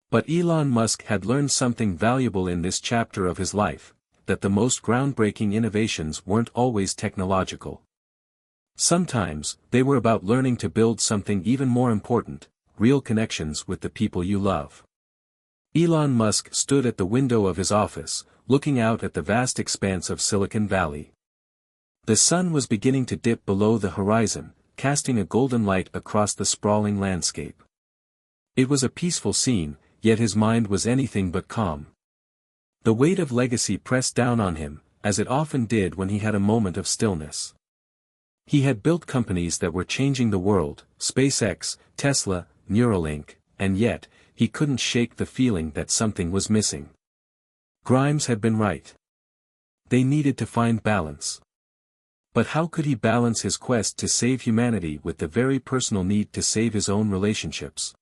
But Elon Musk had learned something valuable in this chapter of his life. that the most groundbreaking innovations weren't always technological. Sometimes, they were about learning to build something even more important, real connections with the people you love. Elon Musk stood at the window of his office, looking out at the vast expanse of Silicon Valley. The sun was beginning to dip below the horizon, casting a golden light across the sprawling landscape. It was a peaceful scene, yet his mind was anything but calm. The weight of legacy pressed down on him, as it often did when he had a moment of stillness. He had built companies that were changing the world, SpaceX, Tesla, Neuralink, and yet, he couldn't shake the feeling that something was missing. Grimes had been right. They needed to find balance. But how could he balance his quest to save humanity with the very personal need to save his own relationships?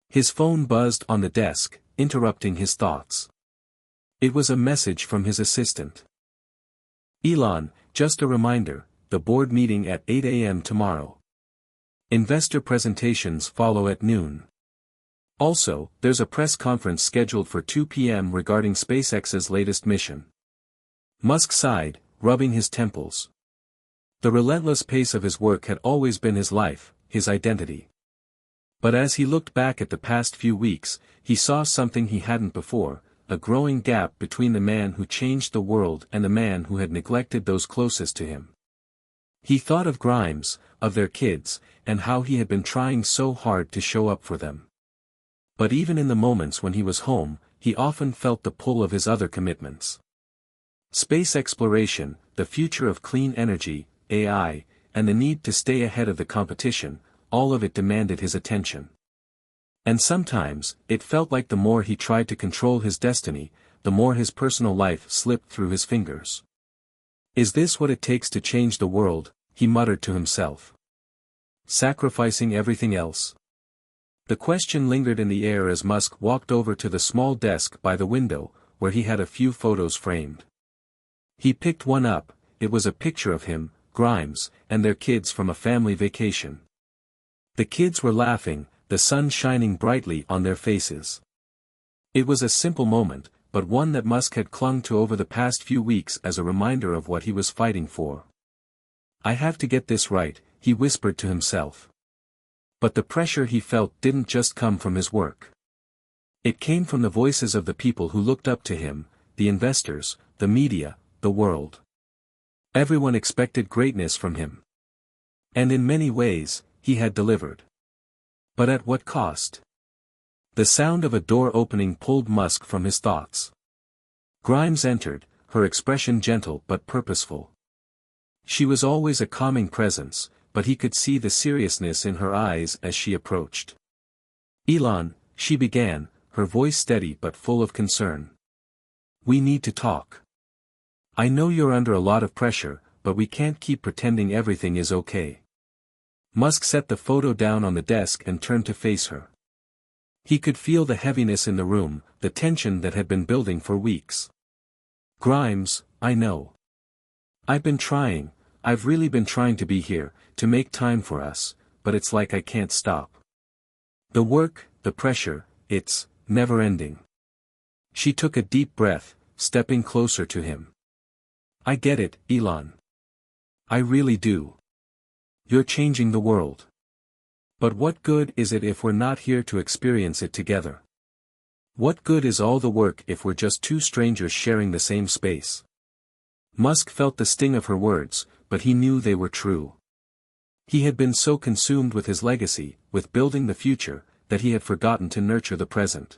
His phone buzzed on the desk, interrupting his thoughts. It was a message from his assistant. Elon, just a reminder, the board meeting at 8 a.m. tomorrow. Investor presentations follow at noon. Also, there's a press conference scheduled for 2 p.m. regarding SpaceX's latest mission. Musk sighed, rubbing his temples. The relentless pace of his work had always been his life, his identity. But as he looked back at the past few weeks, he saw something he hadn't before, a growing gap between the man who changed the world and the man who had neglected those closest to him. He thought of Grimes, of their kids, and how he had been trying so hard to show up for them. But even in the moments when he was home, he often felt the pull of his other commitments. Space exploration, the future of clean energy, AI, and the need to stay ahead of the competition, all of it demanded his attention. And sometimes, it felt like the more he tried to control his destiny, the more his personal life slipped through his fingers. Is this what it takes to change the world? He muttered to himself. Sacrificing everything else? The question lingered in the air as Musk walked over to the small desk by the window, where he had a few photos framed. He picked one up. It was a picture of him, Grimes, and their kids from a family vacation. The kids were laughing, the sun shining brightly on their faces. It was a simple moment, but one that Musk had clung to over the past few weeks as a reminder of what he was fighting for. I have to get this right, he whispered to himself. But the pressure he felt didn't just come from his work. It came from the voices of the people who looked up to him, the investors, the media, the world. Everyone expected greatness from him. And in many ways, he had delivered. But at what cost? The sound of a door opening pulled Musk from his thoughts. Grimes entered, her expression gentle but purposeful. She was always a calming presence, but he could see the seriousness in her eyes as she approached. Elon, she began, her voice steady but full of concern. We need to talk. I know you're under a lot of pressure, but we can't keep pretending everything is okay. Musk set the photo down on the desk and turned to face her. He could feel the heaviness in the room, the tension that had been building for weeks. Grimes, I know. I've really been trying to be here, to make time for us, but it's like I can't stop. The work, the pressure, it's never ending. She took a deep breath, stepping closer to him. I get it, Elon. I really do. You're changing the world. But what good is it if we're not here to experience it together? What good is all the work if we're just two strangers sharing the same space? Musk felt the sting of her words, but he knew they were true. He had been so consumed with his legacy, with building the future, that he had forgotten to nurture the present.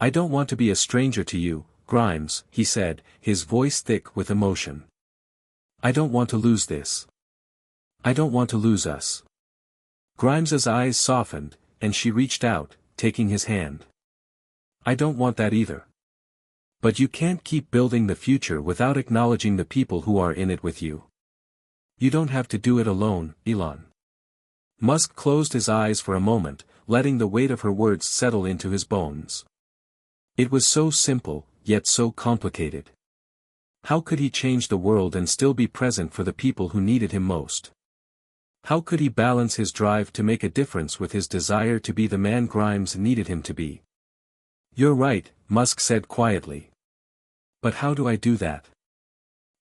I don't want to be a stranger to you, Grimes, he said, his voice thick with emotion. I don't want to lose this. I don't want to lose us. Grimes's eyes softened, and she reached out, taking his hand. I don't want that either. But you can't keep building the future without acknowledging the people who are in it with you. You don't have to do it alone, Elon. Musk closed his eyes for a moment, letting the weight of her words settle into his bones. It was so simple, yet so complicated. How could he change the world and still be present for the people who needed him most? How could he balance his drive to make a difference with his desire to be the man Grimes needed him to be? You're right, Musk said quietly. But how do I do that?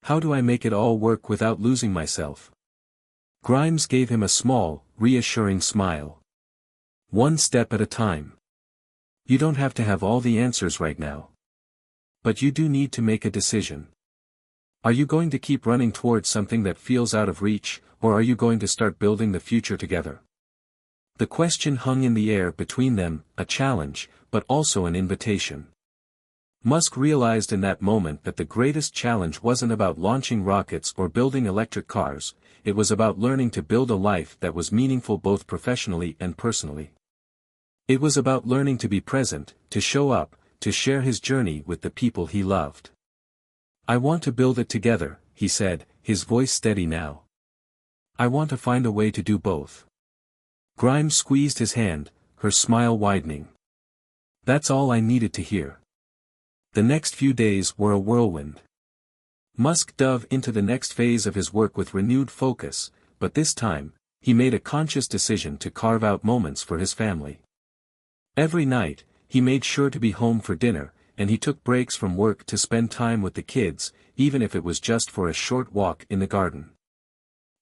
How do I make it all work without losing myself? Grimes gave him a small, reassuring smile. One step at a time. You don't have to have all the answers right now. But you do need to make a decision. Are you going to keep running towards something that feels out of reach, or are you going to start building the future together? The question hung in the air between them, a challenge, but also an invitation. Musk realized in that moment that the greatest challenge wasn't about launching rockets or building electric cars, it was about learning to build a life that was meaningful both professionally and personally. It was about learning to be present, to show up, to share his journey with the people he loved. I want to build it together, he said, his voice steady now. I want to find a way to do both. Grimes squeezed his hand, her smile widening. That's all I needed to hear. The next few days were a whirlwind. Musk dove into the next phase of his work with renewed focus, but this time, he made a conscious decision to carve out moments for his family. Every night, he made sure to be home for dinner, and he took breaks from work to spend time with the kids, even if it was just for a short walk in the garden.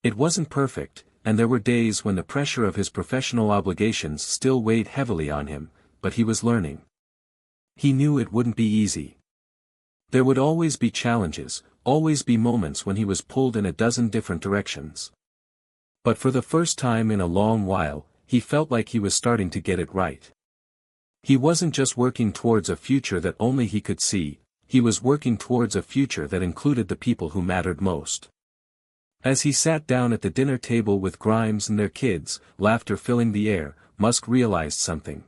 It wasn't perfect, and there were days when the pressure of his professional obligations still weighed heavily on him, but he was learning. He knew it wouldn't be easy. There would always be challenges, always be moments when he was pulled in a dozen different directions. But for the first time in a long while, he felt like he was starting to get it right. He wasn't just working towards a future that only he could see, he was working towards a future that included the people who mattered most. As he sat down at the dinner table with Grimes and their kids, laughter filling the air, Musk realized something.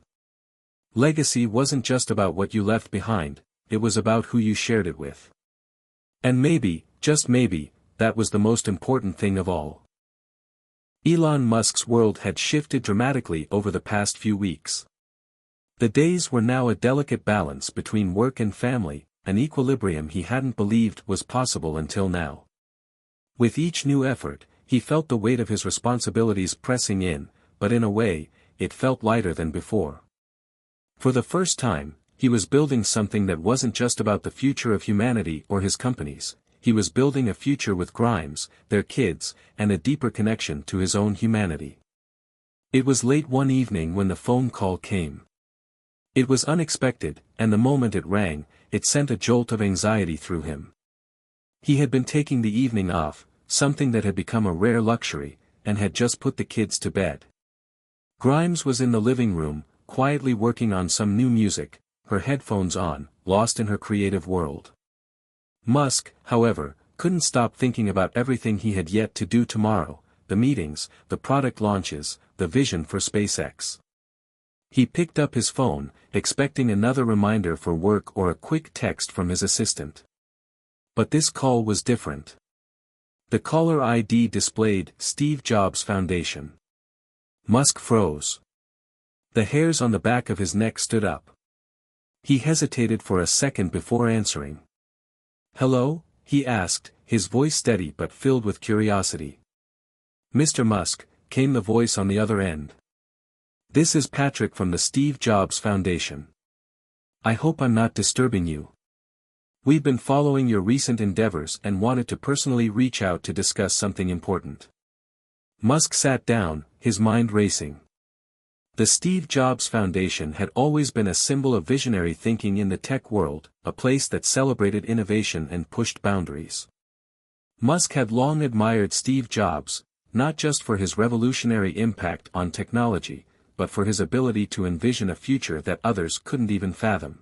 Legacy wasn't just about what you left behind, it was about who you shared it with. And maybe, just maybe, that was the most important thing of all. Elon Musk's world had shifted dramatically over the past few weeks. The days were now a delicate balance between work and family, an equilibrium he hadn't believed was possible until now. With each new effort, he felt the weight of his responsibilities pressing in, but in a way, it felt lighter than before. For the first time, he was building something that wasn't just about the future of humanity or his companies, he was building a future with Grimes, their kids, and a deeper connection to his own humanity. It was late one evening when the phone call came. It was unexpected, and the moment it rang, it sent a jolt of anxiety through him. He had been taking the evening off, something that had become a rare luxury, and had just put the kids to bed. Grimes was in the living room, quietly working on some new music, her headphones on, lost in her creative world. Musk, however, couldn't stop thinking about everything he had yet to do tomorrow, the meetings, the product launches, the vision for SpaceX. He picked up his phone, expecting another reminder for work or a quick text from his assistant. But this call was different. The caller ID displayed Steve Jobs Foundation. Musk froze. The hairs on the back of his neck stood up. He hesitated for a second before answering. "Hello?" he asked, his voice steady but filled with curiosity. "Mr. Musk," came the voice on the other end. "This is Patrick from the Steve Jobs Foundation. I hope I'm not disturbing you. We've been following your recent endeavors and wanted to personally reach out to discuss something important." Musk sat down, his mind racing. The Steve Jobs Foundation had always been a symbol of visionary thinking in the tech world, a place that celebrated innovation and pushed boundaries. Musk had long admired Steve Jobs, not just for his revolutionary impact on technology, but for his ability to envision a future that others couldn't even fathom.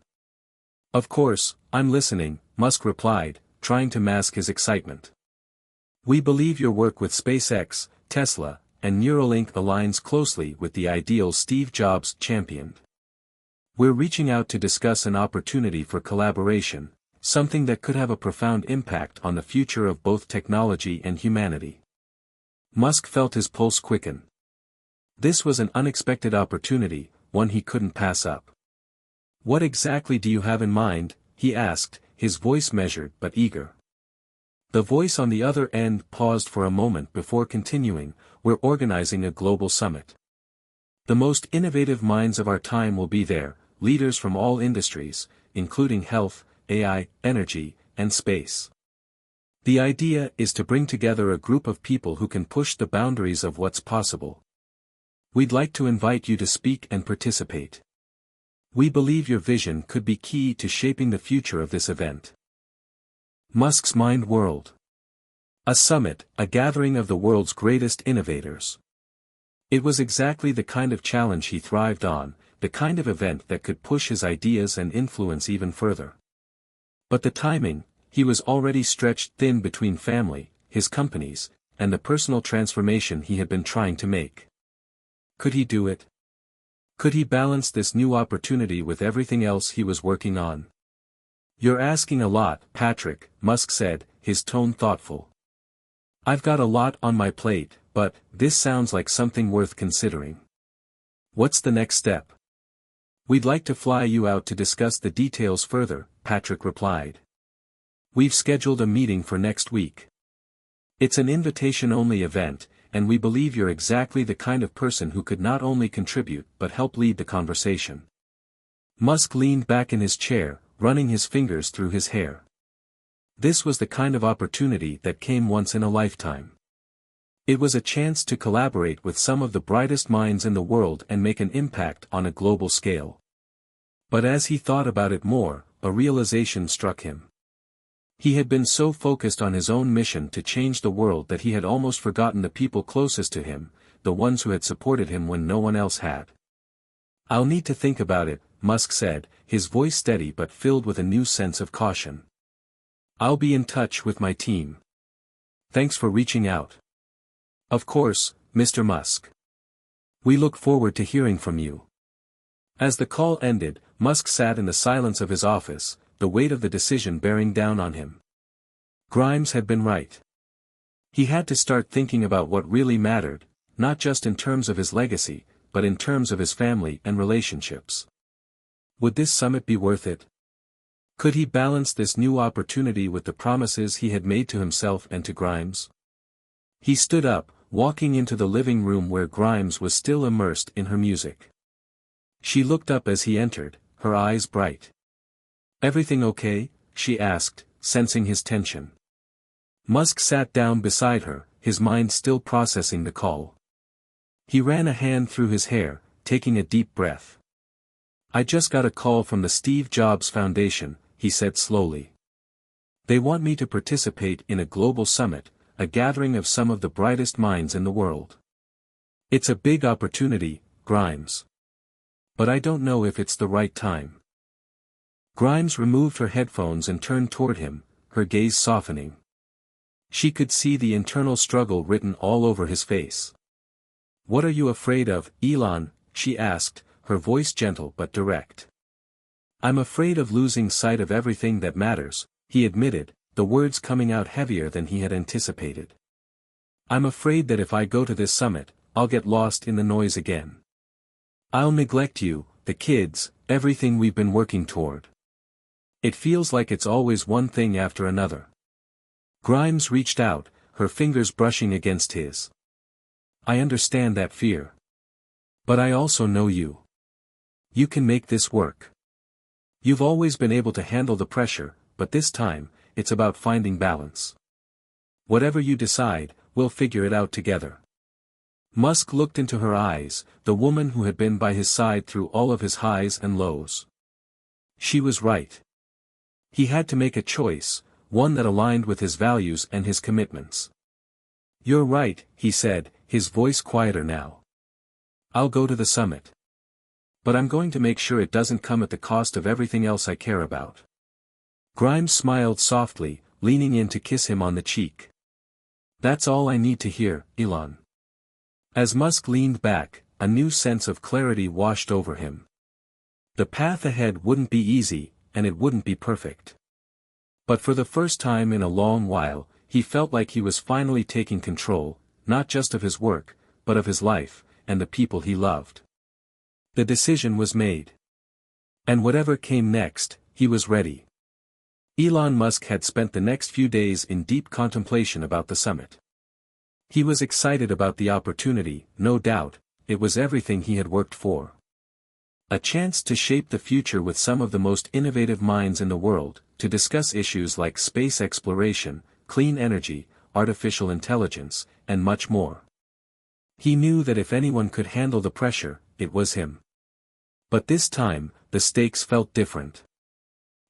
"Of course, I'm listening," Musk replied, trying to mask his excitement. "We believe your work with SpaceX, Tesla, and Neuralink aligns closely with the ideals Steve Jobs championed. We're reaching out to discuss an opportunity for collaboration, something that could have a profound impact on the future of both technology and humanity." Musk felt his pulse quicken. This was an unexpected opportunity, one he couldn't pass up. "What exactly do you have in mind?" he asked, his voice measured but eager. The voice on the other end paused for a moment before continuing, "We're organizing a global summit. The most innovative minds of our time will be there, leaders from all industries, including health, AI, energy, and space. The idea is to bring together a group of people who can push the boundaries of what's possible. We'd like to invite you to speak and participate. We believe your vision could be key to shaping the future of this event. Musk's Mind World. A summit, a gathering of the world's greatest innovators. It was exactly the kind of challenge he thrived on, the kind of event that could push his ideas and influence even further. But the timing, he was already stretched thin between family, his companies, and the personal transformation he had been trying to make. Could he do it? Could he balance this new opportunity with everything else he was working on? You're asking a lot, Patrick, Musk said, his tone thoughtful. I've got a lot on my plate, but this sounds like something worth considering. What's the next step? We'd like to fly you out to discuss the details further, Patrick replied. We've scheduled a meeting for next week. It's an invitation-only event, and we believe you're exactly the kind of person who could not only contribute but help lead the conversation. Musk leaned back in his chair, running his fingers through his hair. This was the kind of opportunity that came once in a lifetime. It was a chance to collaborate with some of the brightest minds in the world and make an impact on a global scale. But as he thought about it more, a realization struck him. He had been so focused on his own mission to change the world that he had almost forgotten the people closest to him, the ones who had supported him when no one else had. I'll need to think about it, Musk said, his voice steady but filled with a new sense of caution. I'll be in touch with my team. Thanks for reaching out. Of course, Mr. Musk. We look forward to hearing from you. As the call ended, Musk sat in the silence of his office, the weight of the decision bearing down on him. Grimes had been right. He had to start thinking about what really mattered, not just in terms of his legacy, but in terms of his family and relationships. Would this summit be worth it? Could he balance this new opportunity with the promises he had made to himself and to Grimes? He stood up, walking into the living room where Grimes was still immersed in her music. She looked up as he entered, her eyes bright. Everything okay? She asked, sensing his tension. Musk sat down beside her, his mind still processing the call. He ran a hand through his hair, taking a deep breath. I just got a call from the Steve Jobs Foundation, he said slowly. They want me to participate in a global summit, a gathering of some of the brightest minds in the world. It's a big opportunity, Grimes. But I don't know if it's the right time. Grimes removed her headphones and turned toward him, her gaze softening. She could see the internal struggle written all over his face. What are you afraid of, Elon? She asked, her voice gentle but direct. I'm afraid of losing sight of everything that matters, he admitted, the words coming out heavier than he had anticipated. I'm afraid that if I go to this summit, I'll get lost in the noise again. I'll neglect you, the kids, everything we've been working toward. It feels like it's always one thing after another. Grimes reached out, her fingers brushing against his. I understand that fear. But I also know you. You can make this work. You've always been able to handle the pressure, but this time, it's about finding balance. Whatever you decide, we'll figure it out together. Musk looked into her eyes, the woman who had been by his side through all of his highs and lows. She was right. He had to make a choice, one that aligned with his values and his commitments. You're right, he said, his voice quieter now. I'll go to the summit. But I'm going to make sure it doesn't come at the cost of everything else I care about. Grimes smiled softly, leaning in to kiss him on the cheek. That's all I need to hear, Elon. As Musk leaned back, a new sense of clarity washed over him. The path ahead wouldn't be easy, and it wouldn't be perfect. But for the first time in a long while, he felt like he was finally taking control, not just of his work, but of his life, and the people he loved. The decision was made. And whatever came next, he was ready. Elon Musk had spent the next few days in deep contemplation about the summit. He was excited about the opportunity, no doubt, it was everything he had worked for. A chance to shape the future with some of the most innovative minds in the world, to discuss issues like space exploration, clean energy, artificial intelligence, and much more. He knew that if anyone could handle the pressure, it was him. But this time, the stakes felt different.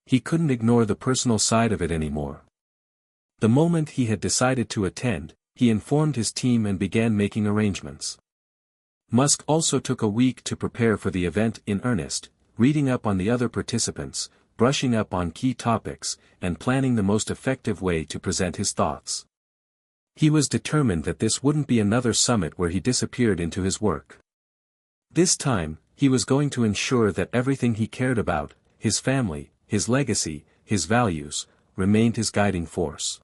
He couldn't ignore the personal side of it anymore. The moment he had decided to attend, he informed his team and began making arrangements. Musk also took a week to prepare for the event in earnest, reading up on the other participants, brushing up on key topics, and planning the most effective way to present his thoughts. He was determined that this wouldn't be another summit where he disappeared into his work. This time, he was going to ensure that everything he cared about, his family, his legacy, his values, remained his guiding force.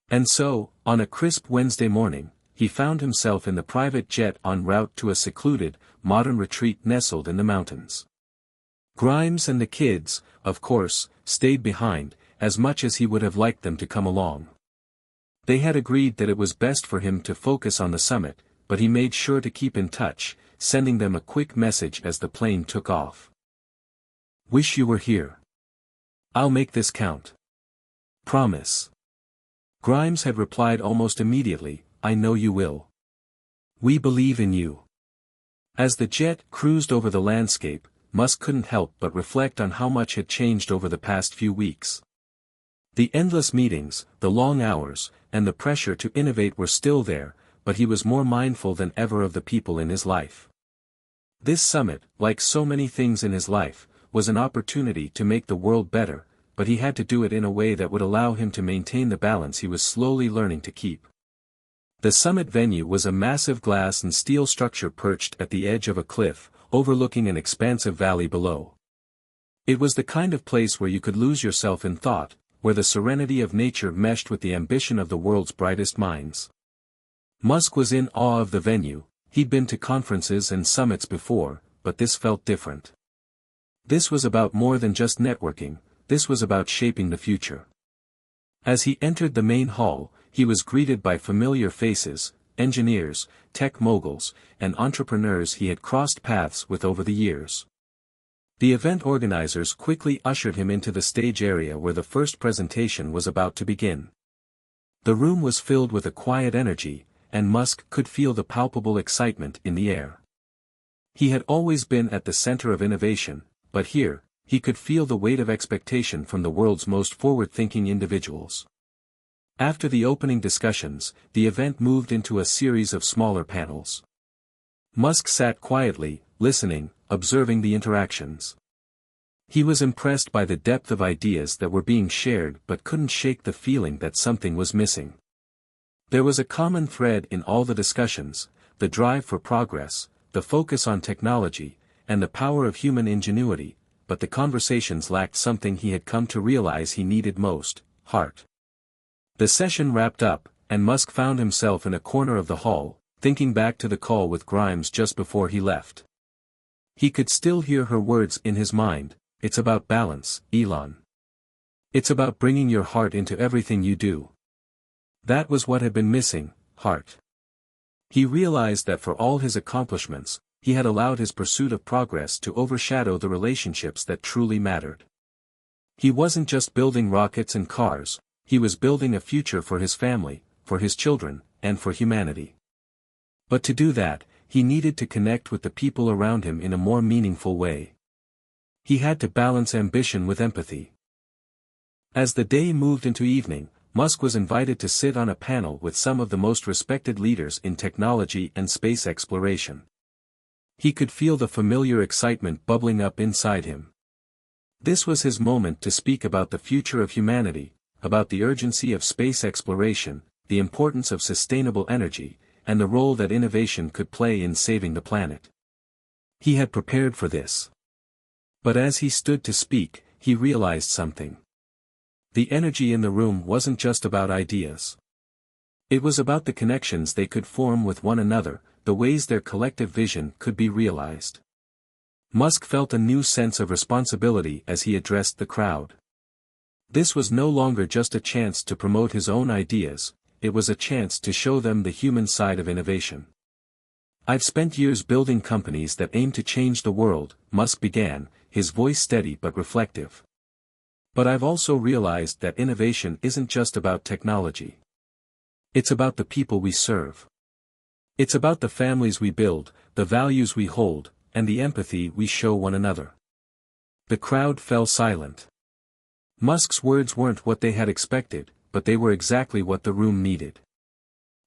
And so, on a crisp Wednesday morning, he found himself in the private jet en route to a secluded, modern retreat nestled in the mountains. Grimes and the kids, of course, stayed behind, as much as he would have liked them to come along. They had agreed that it was best for him to focus on the summit, but he made sure to keep in touch, sending them a quick message as the plane took off. "Wish you were here. I'll make this count. Promise." Grimes had replied almost immediately, "I know you will. We believe in you." As the jet cruised over the landscape, Musk couldn't help but reflect on how much had changed over the past few weeks. The endless meetings, the long hours, and the pressure to innovate were still there, but he was more mindful than ever of the people in his life. This summit, like so many things in his life, was an opportunity to make the world better, but he had to do it in a way that would allow him to maintain the balance he was slowly learning to keep. The summit venue was a massive glass and steel structure perched at the edge of a cliff, overlooking an expansive valley below. It was the kind of place where you could lose yourself in thought, where the serenity of nature meshed with the ambition of the world's brightest minds. Musk was in awe of the venue. He'd been to conferences and summits before, but this felt different. This was about more than just networking, this was about shaping the future. As he entered the main hall, he was greeted by familiar faces, engineers, tech moguls, and entrepreneurs he had crossed paths with over the years. The event organizers quickly ushered him into the stage area where the first presentation was about to begin. The room was filled with a quiet energy, and Musk could feel the palpable excitement in the air. He had always been at the center of innovation, but here, he could feel the weight of expectation from the world's most forward-thinking individuals. After the opening discussions, the event moved into a series of smaller panels. Musk sat quietly, listening, observing the interactions. He was impressed by the depth of ideas that were being shared but couldn't shake the feeling that something was missing. There was a common thread in all the discussions, the drive for progress, the focus on technology, and the power of human ingenuity, but the conversations lacked something he had come to realize he needed most: heart. The session wrapped up, and Musk found himself in a corner of the hall, thinking back to the call with Grimes just before he left. He could still hear her words in his mind, "It's about balance, Elon. It's about bringing your heart into everything you do." That was what had been missing: heart. He realized that for all his accomplishments, he had allowed his pursuit of progress to overshadow the relationships that truly mattered. He wasn't just building rockets and cars, he was building a future for his family, for his children, and for humanity. But to do that, he needed to connect with the people around him in a more meaningful way. He had to balance ambition with empathy. As the day moved into evening, Musk was invited to sit on a panel with some of the most respected leaders in technology and space exploration. He could feel the familiar excitement bubbling up inside him. This was his moment to speak about the future of humanity, about the urgency of space exploration, the importance of sustainable energy, and the role that innovation could play in saving the planet. He had prepared for this. But as he stood to speak, he realized something. The energy in the room wasn't just about ideas. It was about the connections they could form with one another, the ways their collective vision could be realized. Musk felt a new sense of responsibility as he addressed the crowd. This was no longer just a chance to promote his own ideas, it was a chance to show them the human side of innovation. I've spent years building companies that aim to change the world, Musk began, his voice steady but reflective. But I've also realized that innovation isn't just about technology. It's about the people we serve. It's about the families we build, the values we hold, and the empathy we show one another. The crowd fell silent. Musk's words weren't what they had expected, but they were exactly what the room needed.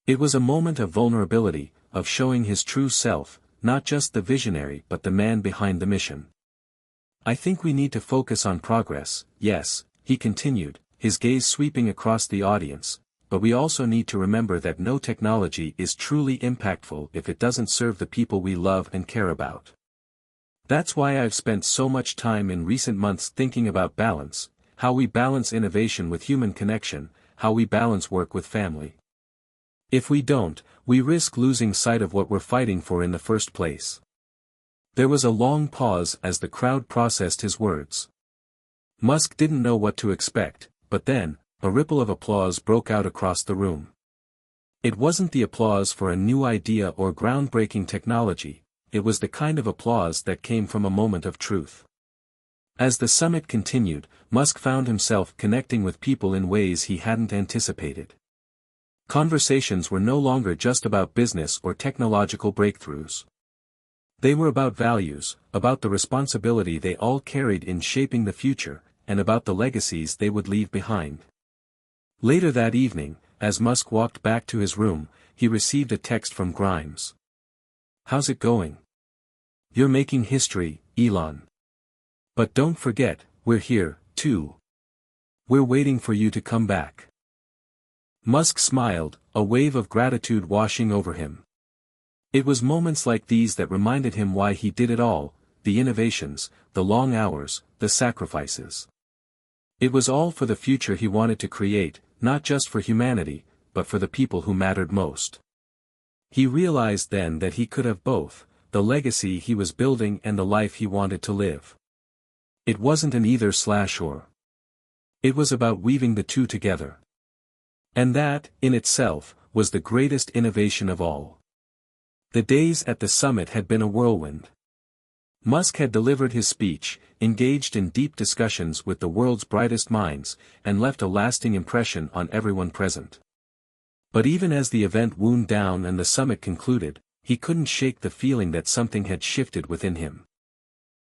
It was a moment of vulnerability, of showing his true self, not just the visionary but the man behind the mission. I think we need to focus on progress, yes, he continued, his gaze sweeping across the audience, but we also need to remember that no technology is truly impactful if it doesn't serve the people we love and care about. That's why I've spent so much time in recent months thinking about balance, how we balance innovation with human connection, how we balance work with family. If we don't, we risk losing sight of what we're fighting for in the first place. There was a long pause as the crowd processed his words. Musk didn't know what to expect, but then, a ripple of applause broke out across the room. It wasn't the applause for a new idea or groundbreaking technology, it was the kind of applause that came from a moment of truth. As the summit continued, Musk found himself connecting with people in ways he hadn't anticipated. Conversations were no longer just about business or technological breakthroughs. They were about values, about the responsibility they all carried in shaping the future, and about the legacies they would leave behind. Later that evening, as Musk walked back to his room, he received a text from GRIMES. "How's it going? You're making history, Elon. But don't forget, we're here, too. We're waiting for you to come back." Musk smiled, a wave of gratitude washing over him. It was moments like these that reminded him why he did it all, the innovations, the long hours, the sacrifices. It was all for the future he wanted to create, not just for humanity, but for the people who mattered most. He realized then that he could have both, the legacy he was building and the life he wanted to live. It wasn't an either/or. It was about weaving the two together. And that, in itself, was the greatest innovation of all. The days at the summit had been a whirlwind. Musk had delivered his speech, engaged in deep discussions with the world's brightest minds, and left a lasting impression on everyone present. But even as the event wound down and the summit concluded, he couldn't shake the feeling that something had shifted within him.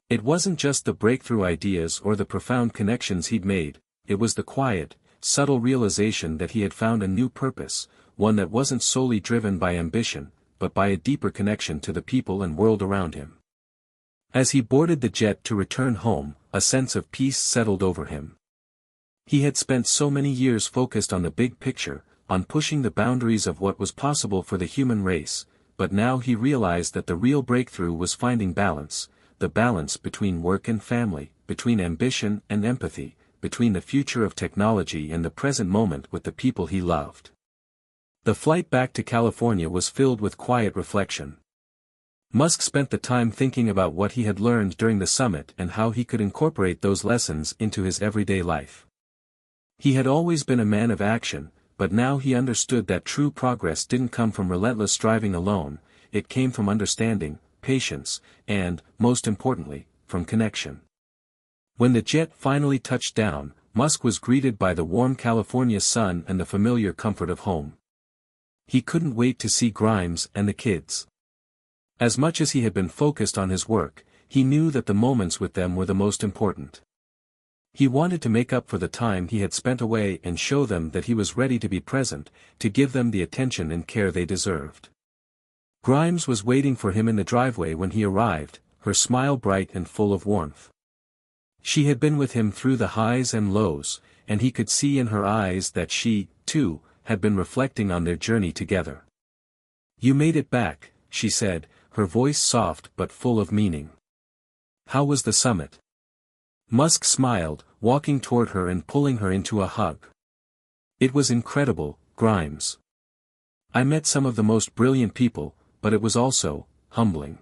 It wasn't just the breakthrough ideas or the profound connections he'd made, it was the quiet, subtle realization that he had found a new purpose, one that wasn't solely driven by ambition, but by a deeper connection to the people and world around him. As he boarded the jet to return home, a sense of peace settled over him. He had spent so many years focused on the big picture, on pushing the boundaries of what was possible for the human race, but now he realized that the real breakthrough was finding balance, the balance between work and family, between ambition and empathy, between the future of technology and the present moment with the people he loved. The flight back to California was filled with quiet reflection. Musk spent the time thinking about what he had learned during the summit and how he could incorporate those lessons into his everyday life. He had always been a man of action, but now he understood that true progress didn't come from relentless striving alone, it came from understanding, patience, and, most importantly, from connection. When the jet finally touched down, Musk was greeted by the warm California sun and the familiar comfort of home. He couldn't wait to see Grimes and the kids. As much as he had been focused on his work, he knew that the moments with them were the most important. He wanted to make up for the time he had spent away and show them that he was ready to be present, to give them the attention and care they deserved. Grimes was waiting for him in the driveway when he arrived, her smile bright and full of warmth. She had been with him through the highs and lows, and he could see in her eyes that she, too, had been reflecting on their journey together. "You made it back," she said, her voice soft but full of meaning. "How was the summit?" Musk smiled, walking toward her and pulling her into a hug. "It was incredible, Grimes. I met some of the most brilliant people, but it was also humbling.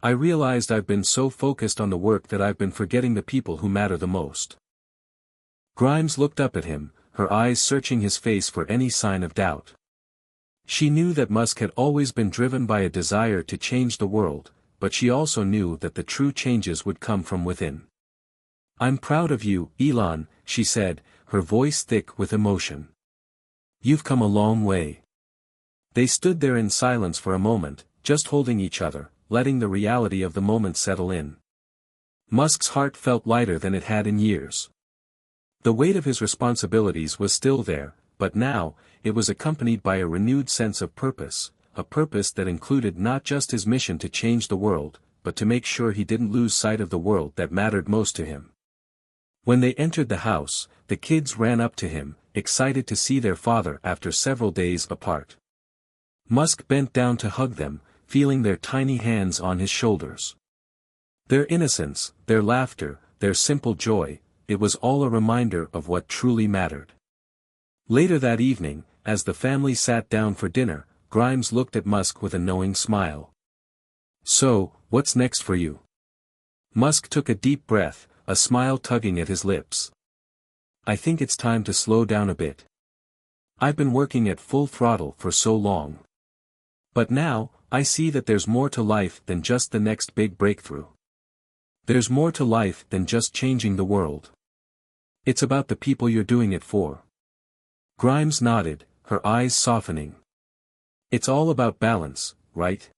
I realized I've been so focused on the work that I've been forgetting the people who matter the most." Grimes looked up at him, her eyes searching his face for any sign of doubt. She knew that Musk had always been driven by a desire to change the world, but she also knew that the true changes would come from within. "I'm proud of you, Elon," she said, her voice thick with emotion. "You've come a long way." They stood there in silence for a moment, just holding each other, letting the reality of the moment settle in. Musk's heart felt lighter than it had in years. The weight of his responsibilities was still there, but now, it was accompanied by a renewed sense of purpose, a purpose that included not just his mission to change the world, but to make sure he didn't lose sight of the world that mattered most to him. When they entered the house, the kids ran up to him, excited to see their father after several days apart. Musk bent down to hug them, feeling their tiny hands on his shoulders. Their innocence, their laughter, their simple joy, it was all a reminder of what truly mattered. Later that evening, as the family sat down for dinner, Grimes looked at Musk with a knowing smile. "So, what's next for you?" Musk took a deep breath, a smile tugging at his lips. "I think it's time to slow down a bit. I've been working at full throttle for so long. But now, I see that there's more to life than just the next big breakthrough. There's more to life than just changing the world. It's about the people you're doing it for." Grimes nodded, her eyes softening. "It's all about balance, right?"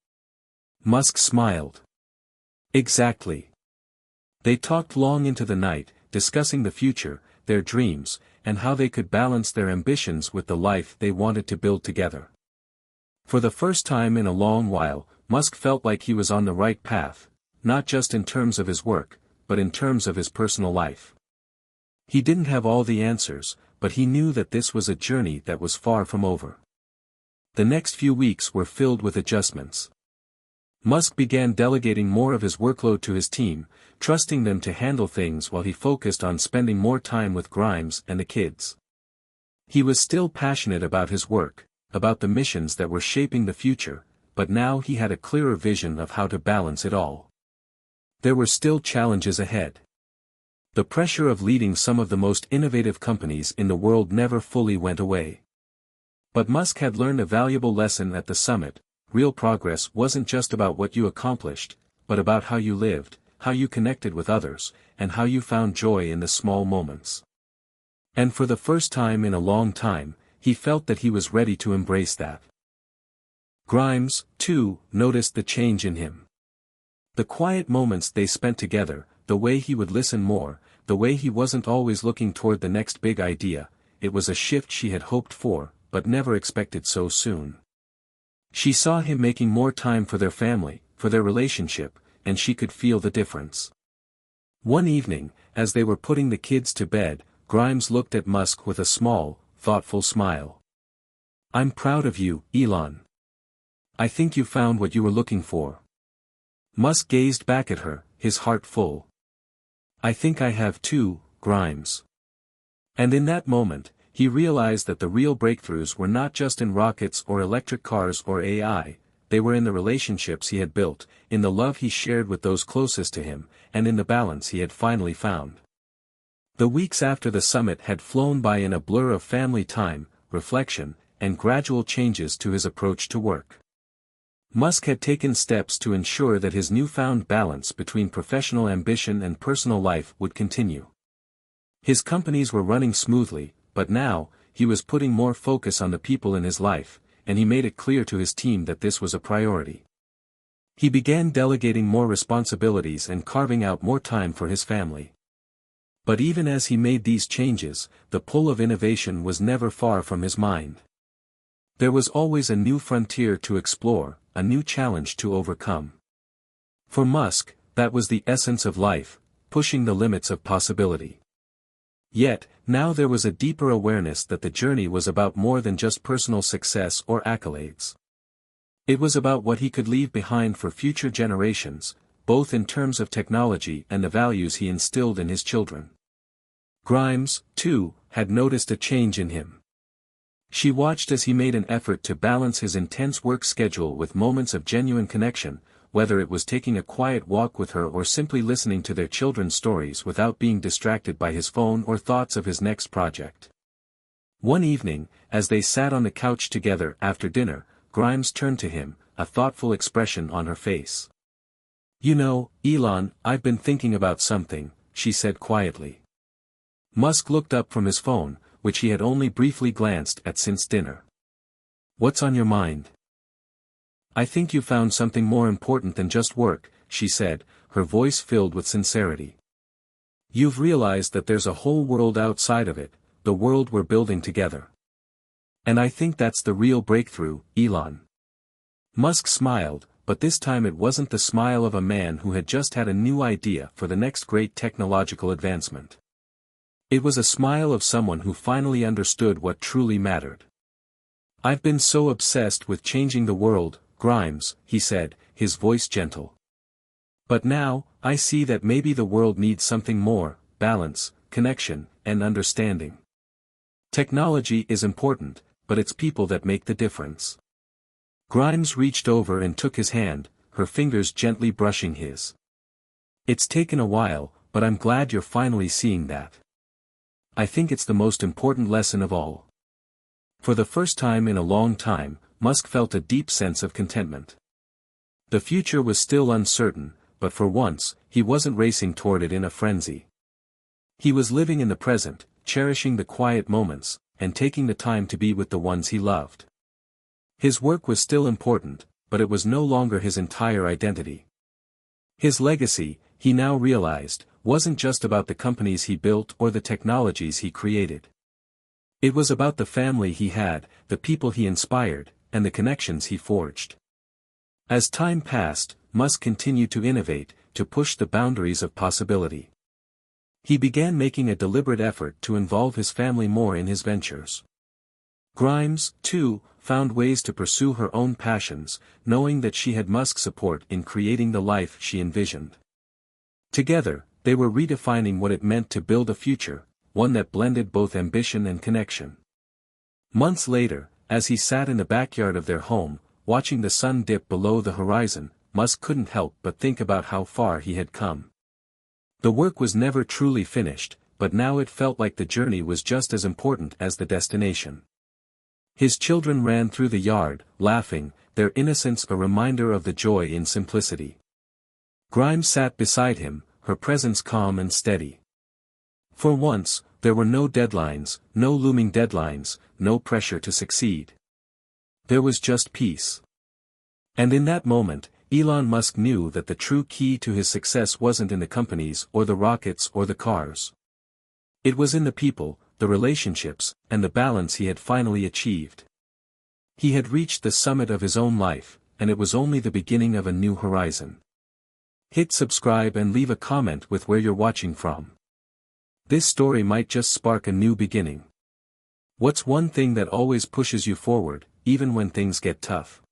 Musk smiled. "Exactly." They talked long into the night, discussing the future, their dreams, and how they could balance their ambitions with the life they wanted to build together. For the first time in a long while, Musk felt like he was on the right path, not just in terms of his work, but in terms of his personal life. He didn't have all the answers, but he knew that this was a journey that was far from over. The next few weeks were filled with adjustments. Musk began delegating more of his workload to his team, trusting them to handle things while he focused on spending more time with Grimes and the kids. He was still passionate about his work, about the missions that were shaping the future, but now he had a clearer vision of how to balance it all. There were still challenges ahead. The pressure of leading some of the most innovative companies in the world never fully went away. But Musk had learned a valuable lesson at the summit: real progress wasn't just about what you accomplished, but about how you lived, how you connected with others, and how you found joy in the small moments. And for the first time in a long time, he felt that he was ready to embrace that. Grimes, too, noticed the change in him. The quiet moments they spent together, the way he would listen more, the way he wasn't always looking toward the next big idea, it was a shift she had hoped for, but never expected so soon. She saw him making more time for their family, for their relationship, and she could feel the difference. One evening, as they were putting the kids to bed, Grimes looked at Musk with a small, thoughtful smile. "I'm proud of you, Elon. I think you found what you were looking for." Musk gazed back at her, his heart full. "I think I have too, Grimes." And in that moment, he realized that the real breakthroughs were not just in rockets or electric cars or AI, they were in the relationships he had built, in the love he shared with those closest to him, and in the balance he had finally found. The weeks after the summit had flown by in a blur of family time, reflection, and gradual changes to his approach to work. Musk had taken steps to ensure that his newfound balance between professional ambition and personal life would continue. His companies were running smoothly, but now, he was putting more focus on the people in his life, and he made it clear to his team that this was a priority. He began delegating more responsibilities and carving out more time for his family. But even as he made these changes, the pull of innovation was never far from his mind. There was always a new frontier to explore, a new challenge to overcome. For Musk, that was the essence of life, pushing the limits of possibility. Yet, now there was a deeper awareness that the journey was about more than just personal success or accolades. It was about what he could leave behind for future generations, both in terms of technology and the values he instilled in his children. Grimes, too, had noticed a change in him. She watched as he made an effort to balance his intense work schedule with moments of genuine connection, whether it was taking a quiet walk with her or simply listening to their children's stories without being distracted by his phone or thoughts of his next project. One evening, As they sat on the couch together after dinner, Grimes turned to him, a thoughtful expression on her face. "You know, Elon, I've been thinking about something," she said quietly. Musk looked up from his phone, which he had only briefly glanced at since dinner. "What's on your mind?" "I think you found something more important than just work," she said, her voice filled with sincerity. "You've realized that there's a whole world outside of it, the world we're building together. And I think that's the real breakthrough, Elon." Musk smiled, but this time it wasn't the smile of a man who had just had a new idea for the next great technological advancement. It was a smile of someone who finally understood what truly mattered. "I've been so obsessed with changing the world, Grimes," he said, his voice gentle. "But now, I see that maybe the world needs something more: balance, connection, and understanding. Technology is important, but it's people that make the difference." Grimes reached over and took his hand, her fingers gently brushing his. "It's taken a while, but I'm glad you're finally seeing that. I think it's the most important lesson of all." For the first time in a long time, Musk felt a deep sense of contentment. The future was still uncertain, but for once, he wasn't racing toward it in a frenzy. He was living in the present, cherishing the quiet moments, and taking the time to be with the ones he loved. His work was still important, but it was no longer his entire identity. His legacy, he now realized, wasn't just about the companies he built or the technologies he created. It was about the family he had, the people he inspired, and the connections he forged. As time passed, Musk continued to innovate, to push the boundaries of possibility. He began making a deliberate effort to involve his family more in his ventures. Grimes, too, found ways to pursue her own passions, knowing that she had Musk's support in creating the life she envisioned. Together, they were redefining what it meant to build a future, one that blended both ambition and connection. Months later, as he sat in the backyard of their home, watching the sun dip below the horizon, Musk couldn't help but think about how far he had come. The work was never truly finished, but now it felt like the journey was just as important as the destination. His children ran through the yard, laughing, their innocence a reminder of the joy in simplicity. Grimes sat beside him, her presence calm and steady. For once, there were no deadlines, no looming deadlines, no pressure to succeed. There was just peace. And in that moment, Elon Musk knew that the true key to his success wasn't in the companies or the rockets or the cars. It was in the people, the relationships, and the balance he had finally achieved. He had reached the summit of his own life, and it was only the beginning of a new horizon. Hit subscribe and leave a comment with where you're watching from. This story might just spark a new beginning. What's one thing that always pushes you forward, even when things get tough?